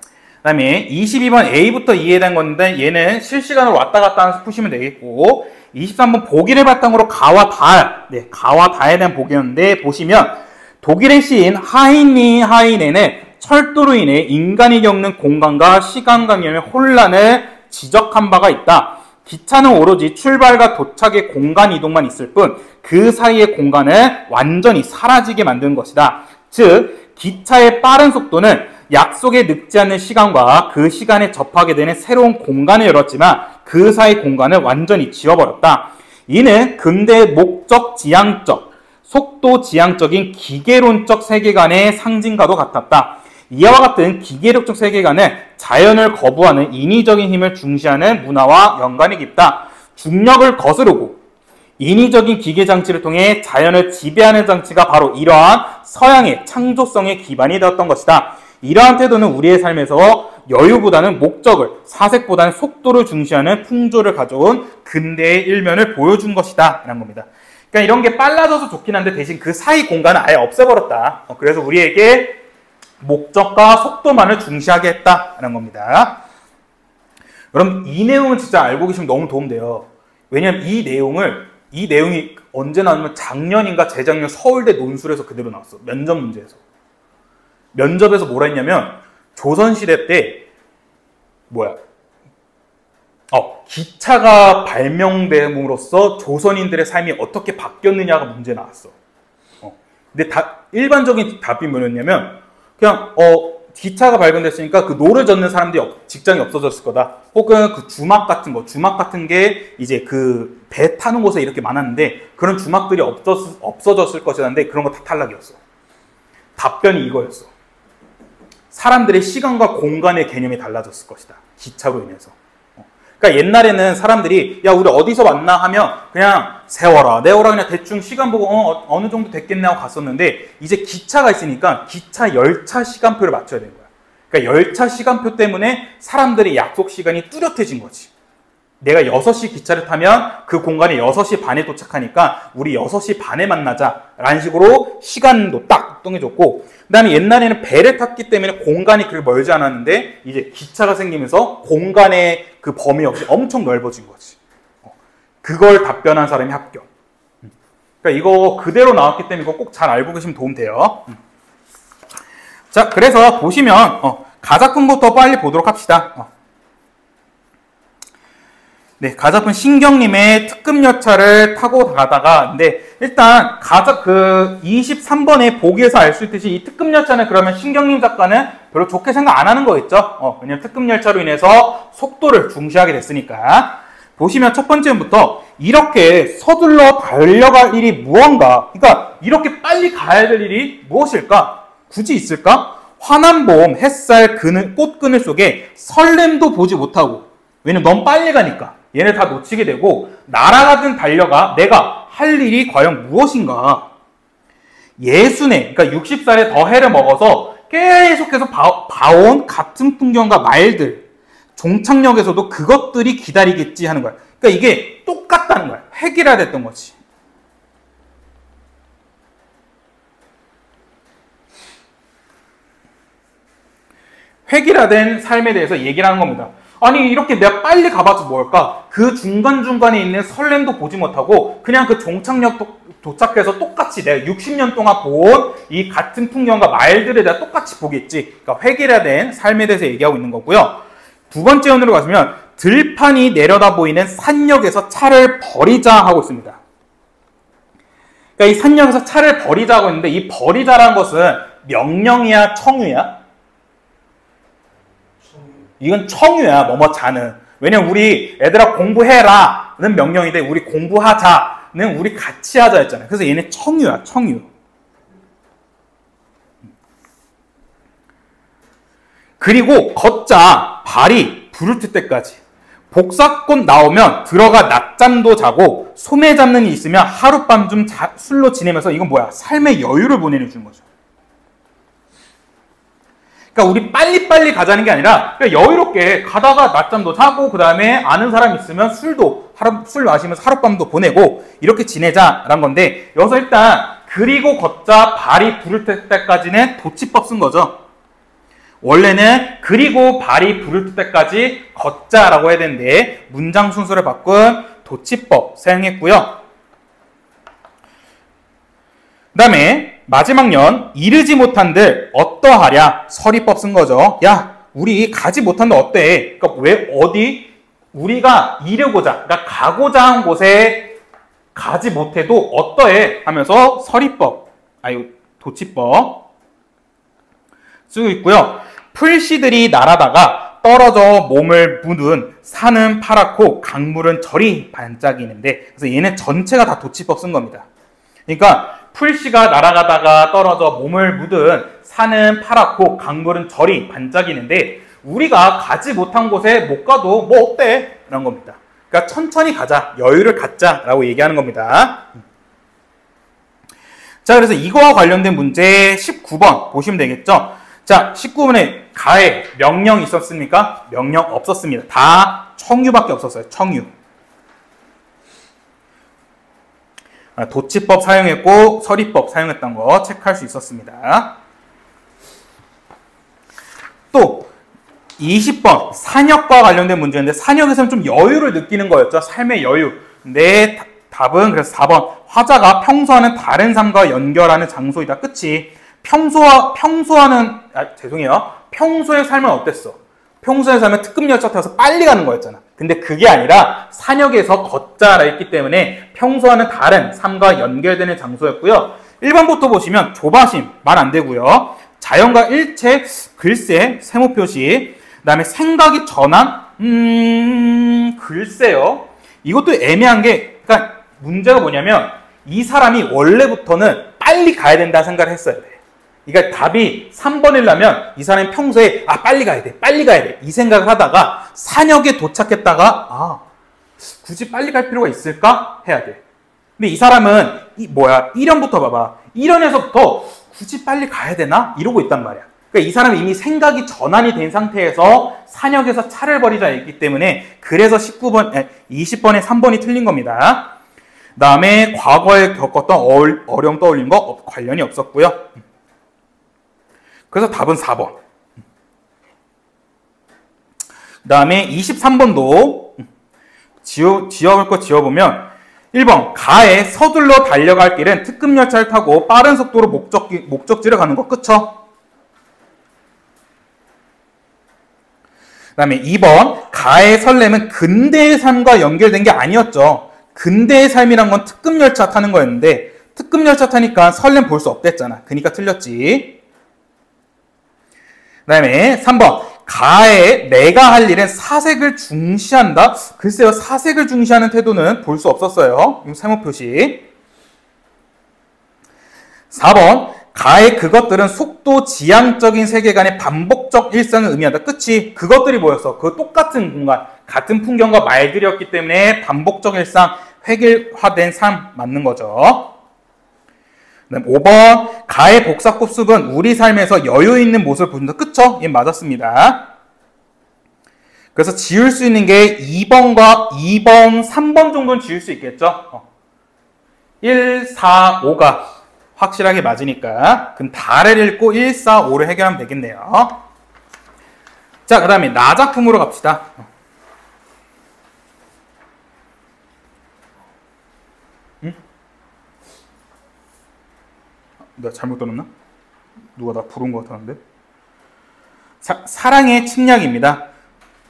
그 다음에 22번 A부터 E에 대한 건데 얘는 실시간으로 왔다 갔다 하면서 푸시면 되겠고 23번 보기를 바탕으로 가와 달, 네, 가와 달에 대한 보기였는데 보시면 독일의 시인 하이네는 철도로 인해 인간이 겪는 공간과 시간 관념의 혼란을 지적한 바가 있다. 기차는 오로지 출발과 도착의 공간 이동만 있을 뿐 그 사이의 공간을 완전히 사라지게 만드는 것이다. 즉 기차의 빠른 속도는 약속에 늙지 않는 시간과 그 시간에 접하게 되는 새로운 공간을 열었지만 그 사이 공간을 완전히 지워버렸다. 이는 근대의 목적 지향적, 속도 지향적인 기계론적 세계관의 상징과도 같았다. 이와 같은 기계력적 세계관은 자연을 거부하는 인위적인 힘을 중시하는 문화와 연관이 깊다. 중력을 거스르고 인위적인 기계장치를 통해 자연을 지배하는 장치가 바로 이러한 서양의 창조성의 기반이 되었던 것이다. 이러한 태도는 우리의 삶에서 여유보다는 목적을, 사색보다는 속도를 중시하는 풍조를 가져온 근대의 일면을 보여준 것이다 라는 겁니다. 그러니까 이런 게 빨라져서 좋긴 한데 대신 그 사이 공간을 아예 없애버렸다. 그래서 우리에게 목적과 속도만을 중시하게 했다라는 겁니다. 그럼 이 내용은 진짜 알고 계시면 너무 도움돼요. 왜냐면 이 내용이 언제 나왔냐면 작년인가 재작년 서울대 논술에서 그대로 나왔어. 면접 문제에서. 면접에서 뭐라 했냐면 조선시대 때 기차가 발명됨으로써 조선인들의 삶이 어떻게 바뀌었느냐가 문제 나왔어. 근데 일반적인 답이 뭐였냐면 그냥 기차가 발견됐으니까 그 노를 젓는 사람들이 직장이 없어졌을 거다. 혹은 그 주막 같은 게 이제 그 배 타는 곳에 이렇게 많았는데 그런 주막들이 없어졌을 것이라는데 그런 거 다 탈락이었어. 답변이 이거였어. 사람들의 시간과 공간의 개념이 달라졌을 것이다. 기차로 인해서. 그러니까 옛날에는 사람들이 야 우리 어디서 만나 하면 그냥 세워라 내워라 그냥 대충 시간 보고 어느 정도 됐겠네 하고 갔었는데 이제 기차가 있으니까 기차 열차 시간표를 맞춰야 되는 거야. 그러니까 열차 시간표 때문에 사람들의 약속 시간이 뚜렷해진 거지. 내가 6시 기차를 타면 그 공간에 6시 반에 도착하니까 우리 6시 반에 만나자 라는 식으로 시간도 딱 정해줬고 그 다음에 옛날에는 배를 탔기 때문에 공간이 그렇게 멀지 않았는데 이제 기차가 생기면서 공간의 그 범위 없이 엄청 넓어진 거지. 그걸 답변한 사람이 합격. 그러니까 이거 그대로 나왔기 때문에 이거 꼭 잘 알고 계시면 도움 돼요. 자, 그래서 보시면 가작품부터 빨리 보도록 합시다. 네, 가작품 신경님의 특급열차를 타고 가다가 근데 일단 23번의 보기에서 알 수 있듯이 이 특급열차는 그러면 신경님 작가는 별로 좋게 생각 안 하는 거겠죠. 왜냐면 특급열차로 인해서 속도를 중시하게 됐으니까. 보시면 첫 번째부터 이렇게 서둘러 달려갈 일이 무언가, 그러니까 이렇게 빨리 가야 될 일이 무엇일까? 굳이 있을까? 환한 봄, 햇살, 꽃그늘 속에 설렘도 보지 못하고, 왜냐면 너무 빨리 가니까 얘네 다 놓치게 되고 날아가든 달려가 내가 할 일이 과연 무엇인가? 예순에, 그러니까 60살에 더 해를 먹어서 계속해서 봐온 같은 풍경과 말들, 종착역에서도 그것들이 기다리겠지 하는 거야. 그러니까 이게 똑같다는 거야. 획일화됐던 거지. 획일화된 삶에 대해서 얘기를 하는 겁니다. 아니 이렇게 내가 빨리 가봐서 뭘까? 그 중간중간에 있는 설렘도 보지 못하고 그냥 그 종착역 도착해서 똑같이 내가 60년 동안 본 이 같은 풍경과 말들을 내가 똑같이 보겠지. 그러니까 획일화된 삶에 대해서 얘기하고 있는 거고요. 두 번째 연으로 가시면 들판이 내려다 보이는 산역에서 차를 버리자 하고 있습니다. 그러니까 이 산역에서 차를 버리자 하고 있는데 이 버리자라는 것은 명령이야 청유야? 이건 청유야, 뭐뭐자는. 왜냐면 우리 애들아 공부해라는 명령인데 우리 공부하자는 우리 같이 하자 했잖아요. 그래서 얘네 청유야, 청유. 그리고 걷자, 발이 부르트 때까지. 복사꽃 나오면 들어가 낮잠도 자고 소매 잡는 일 있으면 하룻밤 좀 술로 지내면서 이건 뭐야? 삶의 여유를 보내주는 거죠. 그러니까 우리 빨리빨리 가자는 게 아니라 여유롭게 가다가 낮잠도 자고 그 다음에 아는 사람 있으면 술 마시면서 하룻밤도 보내고 이렇게 지내자라는 건데 여기서 일단 그리고 걷자 발이 부를 때까지는 도치법 쓴 거죠. 원래는 그리고 발이 부를 때까지 걷자라고 해야 되는데 문장 순서를 바꾼 도치법 사용했고요. 그 다음에 마지막 년 이르지 못한들 어떠하랴 서리법 쓴 거죠. 야 우리 가지 못한들 어때? 그러니까 왜 어디 우리가 이르고자 그러니까 가고자 한 곳에 가지 못해도 어떠해? 하면서 서리법 도치법 쓰고 있고요. 풀씨들이 날아다가 떨어져 몸을 묻은 산은 파랗고 강물은 저리 반짝이는데 그래서 얘는 전체가 다 도치법 쓴 겁니다. 그러니까 풀씨가 날아가다가 떨어져 몸을 묻은 산은 파랗고 강물은 저리 반짝이는데 우리가 가지 못한 곳에 못 가도 뭐 어때? 라는 겁니다. 그러니까 천천히 가자, 여유를 갖자 라고 얘기하는 겁니다. 자, 그래서 이거와 관련된 문제 19번 보시면 되겠죠. 자, 19번에 가에 명령 있었습니까? 명령 없었습니다. 다 청유밖에 없었어요. 청유. 도치법 사용했고 서리법 사용했던 거 체크할 수 있었습니다. 또 20번 산역과 관련된 문제인데 산역에서는 좀 여유를 느끼는 거였죠. 삶의 여유. 근데 답은 그래서 4번 화자가 평소와는 다른 삶과 연결하는 장소이다. 끝이 평소의 삶은 어땠어? 평소의 삶은 특급열차 타서 빨리 가는 거였잖아. 근데 그게 아니라 산역에서 걷자라 했기 때문에 평소와는 다른 삶과 연결되는 장소였고요. 1번부터 보시면 조바심 말 안 되고요. 자연과 일체 글쎄 세모 표시 그 다음에 생각이 전환 글쎄요. 이것도 애매한 게 그러니까 문제가 뭐냐면 이 사람이 원래부터는 빨리 가야 된다 생각을 했어야 돼. 그러니까 답이 3번이라면 이 사람이 평소에 빨리 가야 돼 이 생각을 하다가 산역에 도착했다가 굳이 빨리 갈 필요가 있을까 해야 돼. 근데 이 사람은 1년부터 봐봐. 1년에서부터 굳이 빨리 가야 되나 이러고 있단 말이야. 그러니까 이 사람은 이미 생각이 전환이 된 상태에서 산역에서 차를 버리자 했기 때문에 그래서 20번에 3번이 틀린 겁니다. 그 다음에 과거에 겪었던 어려움 떠올린 거 관련이 없었고요. 그래서 답은 4번. 그 다음에 23번도 지워볼 거 지워보면 1번 가에 서둘러 달려갈 길은 특급열차를 타고 빠른 속도로 목적지를 가는 거 그쵸? 그 다음에 2번 가의 설렘은 근대의 삶과 연결된 게 아니었죠. 근대의 삶이란 건 특급열차 타는 거였는데 특급열차 타니까 설렘 볼 수 없댔잖아. 그러니까 틀렸지. 그 다음에 3번 가에 내가 할 일은 사색을 중시한다? 글쎄요. 사색을 중시하는 태도는 볼 수 없었어요. 이거 세모 표시. 4번 가의 그것들은 속도 지향적인 세계관의 반복적 일상을 의미한다. 끝이 그것들이 뭐였어? 그 똑같은 공간, 같은 풍경과 말들이었기 때문에 반복적 일상, 획일화된 삶 맞는 거죠. 그다음 5번 가의 복사급습은 우리 삶에서 여유 있는 모습을 보인다. 그쵸? 예, 맞았습니다. 그래서 지울 수 있는 게 2번과 2번, 3번 정도는 지울 수 있겠죠? 1, 4, 5가 확실하게 맞으니까 그럼 다를 읽고 1, 4, 5를 해결하면 되겠네요. 자, 그 다음에 나 작품으로 갑시다. 응? 내가 잘못 들었나? 누가 나 부른 것 같았는데? 사랑의 침략입니다.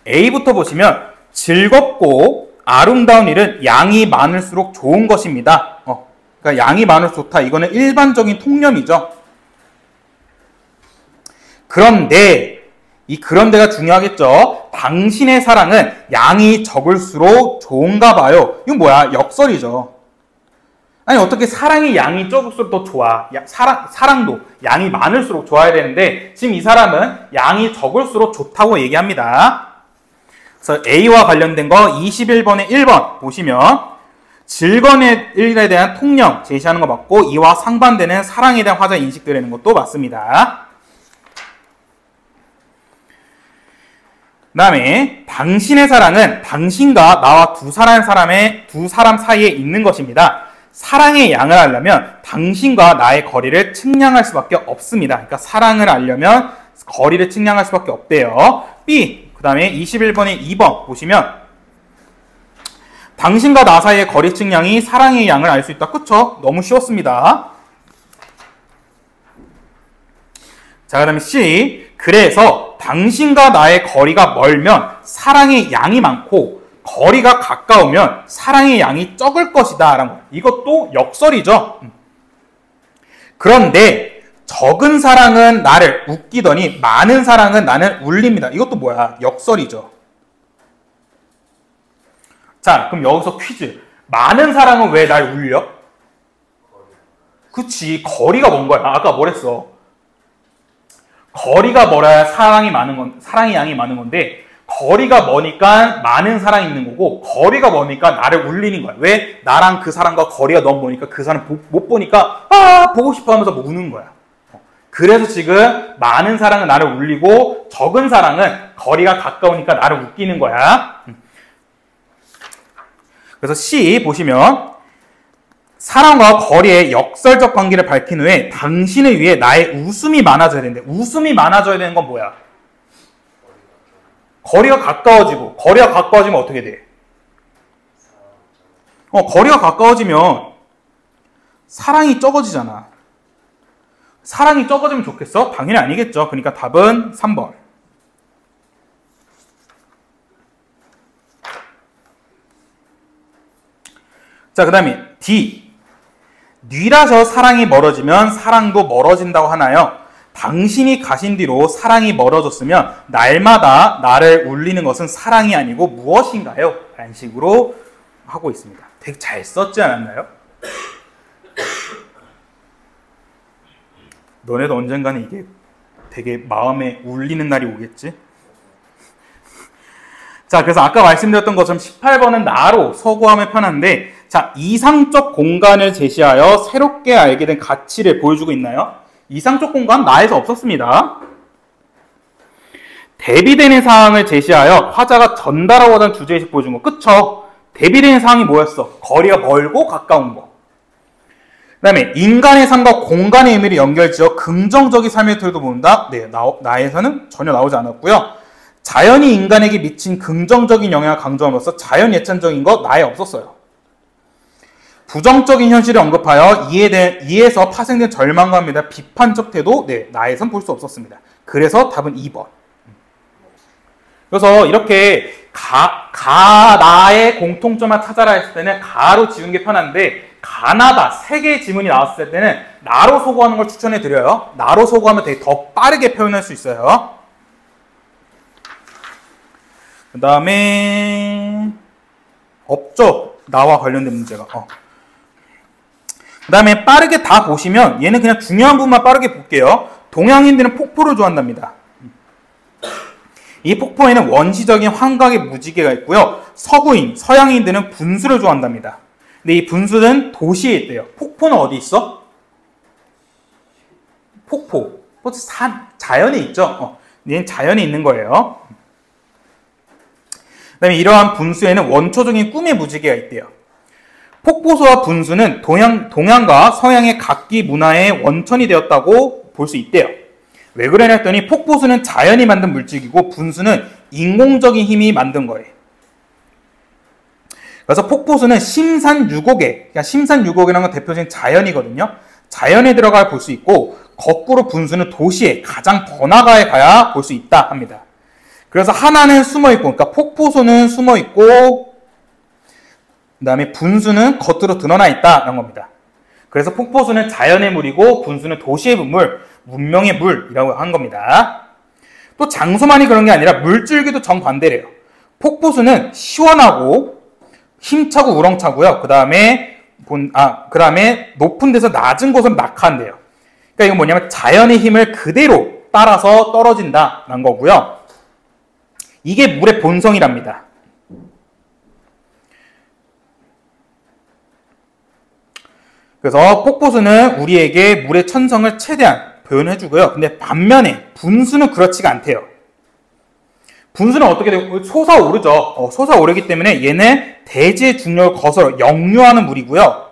A부터 보시면 즐겁고 아름다운 일은 양이 많을수록 좋은 것입니다. 그러니까 양이 많을수록 좋다. 이거는 일반적인 통념이죠. 그런데 이 그런데가 중요하겠죠. 당신의 사랑은 양이 적을수록 좋은가 봐요. 이건 뭐야? 역설이죠. 아니 어떻게 사랑이 양이 적을수록 더 좋아? 사랑도 양이 많을수록 좋아야 되는데 지금 이 사람은 양이 적을수록 좋다고 얘기합니다. 그래서 A와 관련된 거 21번에 1번 보시면 즐거운 일에 대한 통념 제시하는 거 맞고 이와 상반되는 사랑에 대한 화자 인식되는 것도 맞습니다. 그 다음에 당신의 사랑은 당신과 나와 두 사람 사이에 있는 것입니다. 사랑의 양을 알려면 당신과 나의 거리를 측량할 수밖에 없습니다. 그러니까 사랑을 알려면 거리를 측량할 수밖에 없대요. B 그 다음에 21번에 2번 보시면 당신과 나 사이의 거리 측량이 사랑의 양을 알 수 있다. 그쵸? 너무 쉬웠습니다. 자, 그 다음에 C. 그래서 당신과 나의 거리가 멀면 사랑의 양이 많고 거리가 가까우면 사랑의 양이 적을 것이다. 라는 거예요. 이것도 역설이죠. 그런데 적은 사랑은 나를 웃기더니 많은 사랑은 나를 울립니다. 이것도 뭐야? 역설이죠. 자, 그럼 여기서 퀴즈. 많은 사랑은 왜 날 울려? 그치, 거리가 먼 거야. 아까 뭐랬어? 거리가 멀어야 사랑의 양이 많은 건데, 거리가 머니까 많은 사랑이 있는 거고, 거리가 머니까 나를 울리는 거야. 왜? 나랑 그 사람과 거리가 너무 머니까 그 사람 못 보니까, 보고 싶어 하면서 뭐 우는 거야. 그래서 지금 많은 사랑은 나를 울리고, 적은 사랑은 거리가 가까우니까 나를 웃기는 거야. 그래서 C 보시면, 사랑과 거리의 역설적 관계를 밝힌 후에 당신을 위해 나의 웃음이 많아져야 되는데, 웃음이 많아져야 되는 건 뭐야? 거리가 가까워지면 어떻게 돼? 거리가 가까워지면 사랑이 적어지잖아. 사랑이 적어지면 좋겠어? 당연히 아니겠죠. 그러니까 답은 3번. 자, 그 다음에 D. 뉘라서 사랑이 멀어지면 사랑도 멀어진다고 하나요? 당신이 가신 뒤로 사랑이 멀어졌으면 날마다 나를 울리는 것은 사랑이 아니고 무엇인가요? 라는 식으로 하고 있습니다. 되게 잘 썼지 않았나요? 너네도 언젠가는 이게 되게 마음에 울리는 날이 오겠지? 자, 그래서 아까 말씀드렸던 것처럼 18번은 나로 서구함을 편한데, 자, 이상적 공간을 제시하여 새롭게 알게 된 가치를 보여주고 있나요? 이상적 공간 나에서 없었습니다. 대비되는 사항을 제시하여 화자가 전달하고 하던 주제의식 보여준 거. 그쵸? 대비되는 사항이 뭐였어? 거리가 멀고 가까운 거. 그 다음에 인간의 삶과 공간의 의미를 연결지어 긍정적인 삶의 틀도 본다. 네, 나에서는 전혀 나오지 않았고요. 자연이 인간에게 미친 긍정적인 영향을 강조함으로써 자연 예찬적인 것 나에 없었어요. 부정적인 현실을 언급하여 이에서 파생된 절망감이나 비판적 태도, 네, 나에선 볼 수 없었습니다. 그래서 답은 2번. 그래서 이렇게 나의 공통점을 찾아라 했을 때는 가로 지운 게 편한데, 가나다 세 개의 지문이 나왔을 때는 나로 소거하는 걸 추천해 드려요. 나로 소거하면 되게 더 빠르게 표현할 수 있어요. 그 다음에 없죠. 나와 관련된 문제가. 그 다음에 빠르게 다 보시면 얘는 그냥 중요한 부분만 빠르게 볼게요. 동양인들은 폭포를 좋아한답니다. 이 폭포에는 원시적인 환각의 무지개가 있고요. 서양인들은 분수를 좋아한답니다. 근데 이 분수는 도시에 있대요. 폭포는 어디 있어? 폭포. 자연에 있죠. 얘는 자연에 있는 거예요. 그 다음에 이러한 분수에는 원초적인 꿈의 무지개가 있대요. 폭포수와 분수는 동양과 서양의 각기 문화의 원천이 되었다고 볼 수 있대요. 왜 그러냐 했더니 폭포수는 자연이 만든 물질이고 분수는 인공적인 힘이 만든 거예요. 그래서 폭포수는 심산유곡에, 그러니까 심산유곡이라는 건 대표적인 자연이거든요. 자연에 들어가 볼 수 있고, 거꾸로 분수는 도시에 가장 번화가에 가야 볼 수 있다 합니다. 그래서 하나는 숨어있고, 그러니까 폭포수는 숨어있고, 그 다음에 분수는 겉으로 드러나 있다는 겁니다. 그래서 폭포수는 자연의 물이고 분수는 도시의 물, 문명의 물이라고 한 겁니다. 또 장소만이 그런 게 아니라 물줄기도 정반대래요. 폭포수는 시원하고 힘차고 우렁차고요. 그 다음에 높은 데서 낮은 곳은 낙하한대요. 그러니까 이건 뭐냐면 자연의 힘을 그대로 따라서 떨어진다는 거고요. 이게 물의 본성이랍니다. 그래서 폭포수는 우리에게 물의 천성을 최대한 표현해주고요. 근데 반면에 분수는 그렇지가 않대요. 분수는 어떻게 되고 솟아오르죠. 솟아오르기 때문에 얘는 대지의 중력을 거슬러 역류하는 물이고요.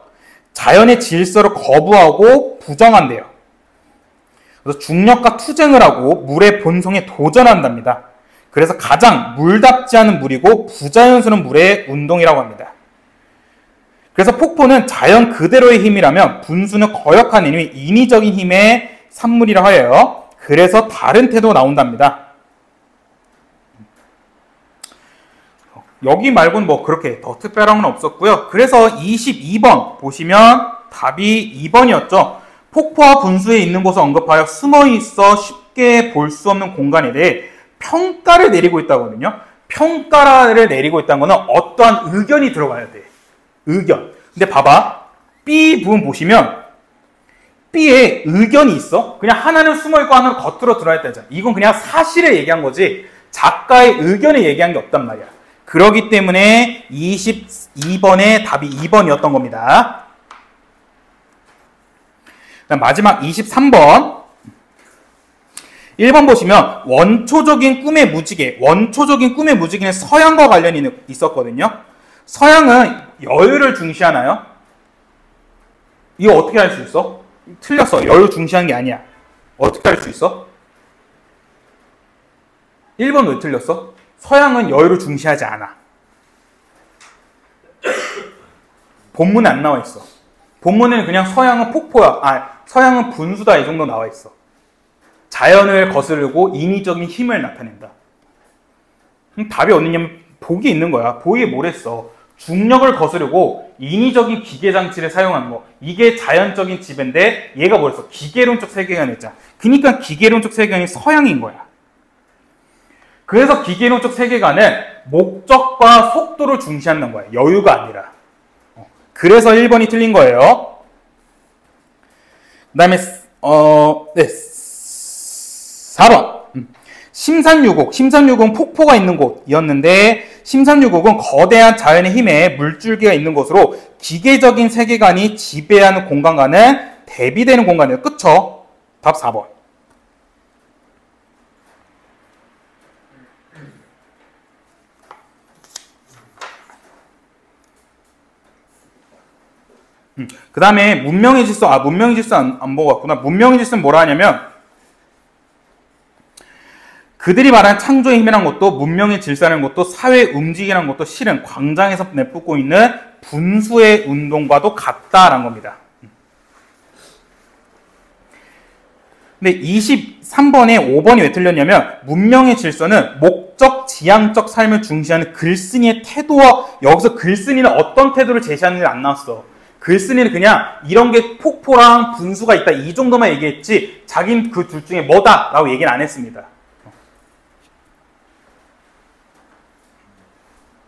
자연의 질서를 거부하고 부정한대요. 그래서 중력과 투쟁을 하고 물의 본성에 도전한답니다. 그래서 가장 물답지 않은 물이고 부자연스러운 물의 운동이라고 합니다. 그래서 폭포는 자연 그대로의 힘이라면 분수는 거역한 힘이 인위적인 힘의 산물이라 하여요. 그래서 다른 태도가 나온답니다. 여기 말고는 뭐 그렇게 더 특별한 건 없었고요. 그래서 22번 보시면 답이 2번이었죠. 폭포와 분수에 있는 곳을 언급하여 숨어있어 쉽게 볼 수 없는 공간에 대해 평가를 내리고 있다거든요. 평가를 내리고 있다는 거는 어떠한 의견이 들어가야 돼. 의견. 근데 봐봐. B 부분 보시면 B에 의견이 있어. 그냥 하나는 숨어있고 하나는 겉으로 들어와 있다. 이건 그냥 사실을 얘기한 거지 작가의 의견을 얘기한 게 없단 말이야. 그러기 때문에 22번의 답이 2번이었던 겁니다. 그다음 마지막 23번. 1번 보시면 원초적인 꿈의 무지개. 원초적인 꿈의 무지개는 서양과 관련이 있었거든요. 서양은 여유를 중시하나요? 이거 어떻게 할 수 있어? 틀렸어. 여유 중시하는 게 아니야. 어떻게 할 수 있어? 1번 왜 틀렸어? 서양은 여유를 중시하지 않아. 본문에 안 나와 있어. 본문에는 그냥 서양은 폭포야. 서양은 분수다 이 정도 나와 있어. 자연을 거스르고 인위적인 힘을 나타낸다. 답이 어디냐면 복이 있는 거야. 복이 뭐랬어? 중력을 거스르고 인위적인 기계 장치를 사용하는 거. 이게 자연적인 지배인데 얘가 뭐랬어? 기계론적 세계관이었잖아. 그러니까 기계론적 세계관이 서양인 거야. 그래서 기계론적 세계관은 목적과 속도를 중시하는 거야. 여유가 아니라. 그래서 1번이 틀린 거예요. 그 다음에 4번. 심산유곡은 폭포가 있는 곳이었는데 심산유곡은 거대한 자연의 힘에 물줄기가 있는 곳으로 기계적인 세계관이 지배하는 공간과는 대비되는 공간이에요. 그쵸? 답 4번. 그 다음에 문명의 질서, 문명의 질서 안 보고 왔구나. 문명의 질서는 뭐라 하냐면 그들이 말하는 창조의 힘이란 것도 문명의 질서라는 것도 사회 움직이라는 것도 실은 광장에서 내뿜고 있는 분수의 운동과도 같다라는 겁니다. 근데 23번에 5번이 왜 틀렸냐면 문명의 질서는 목적, 지향적 삶을 중시하는 글쓴이의 태도와 여기서 글쓴이는 어떤 태도를 제시하는지 안 나왔어. 글쓴이는 그냥 이런 게 폭포랑 분수가 있다 이 정도만 얘기했지 자기는 그 둘 중에 뭐다 라고 얘기는 안 했습니다.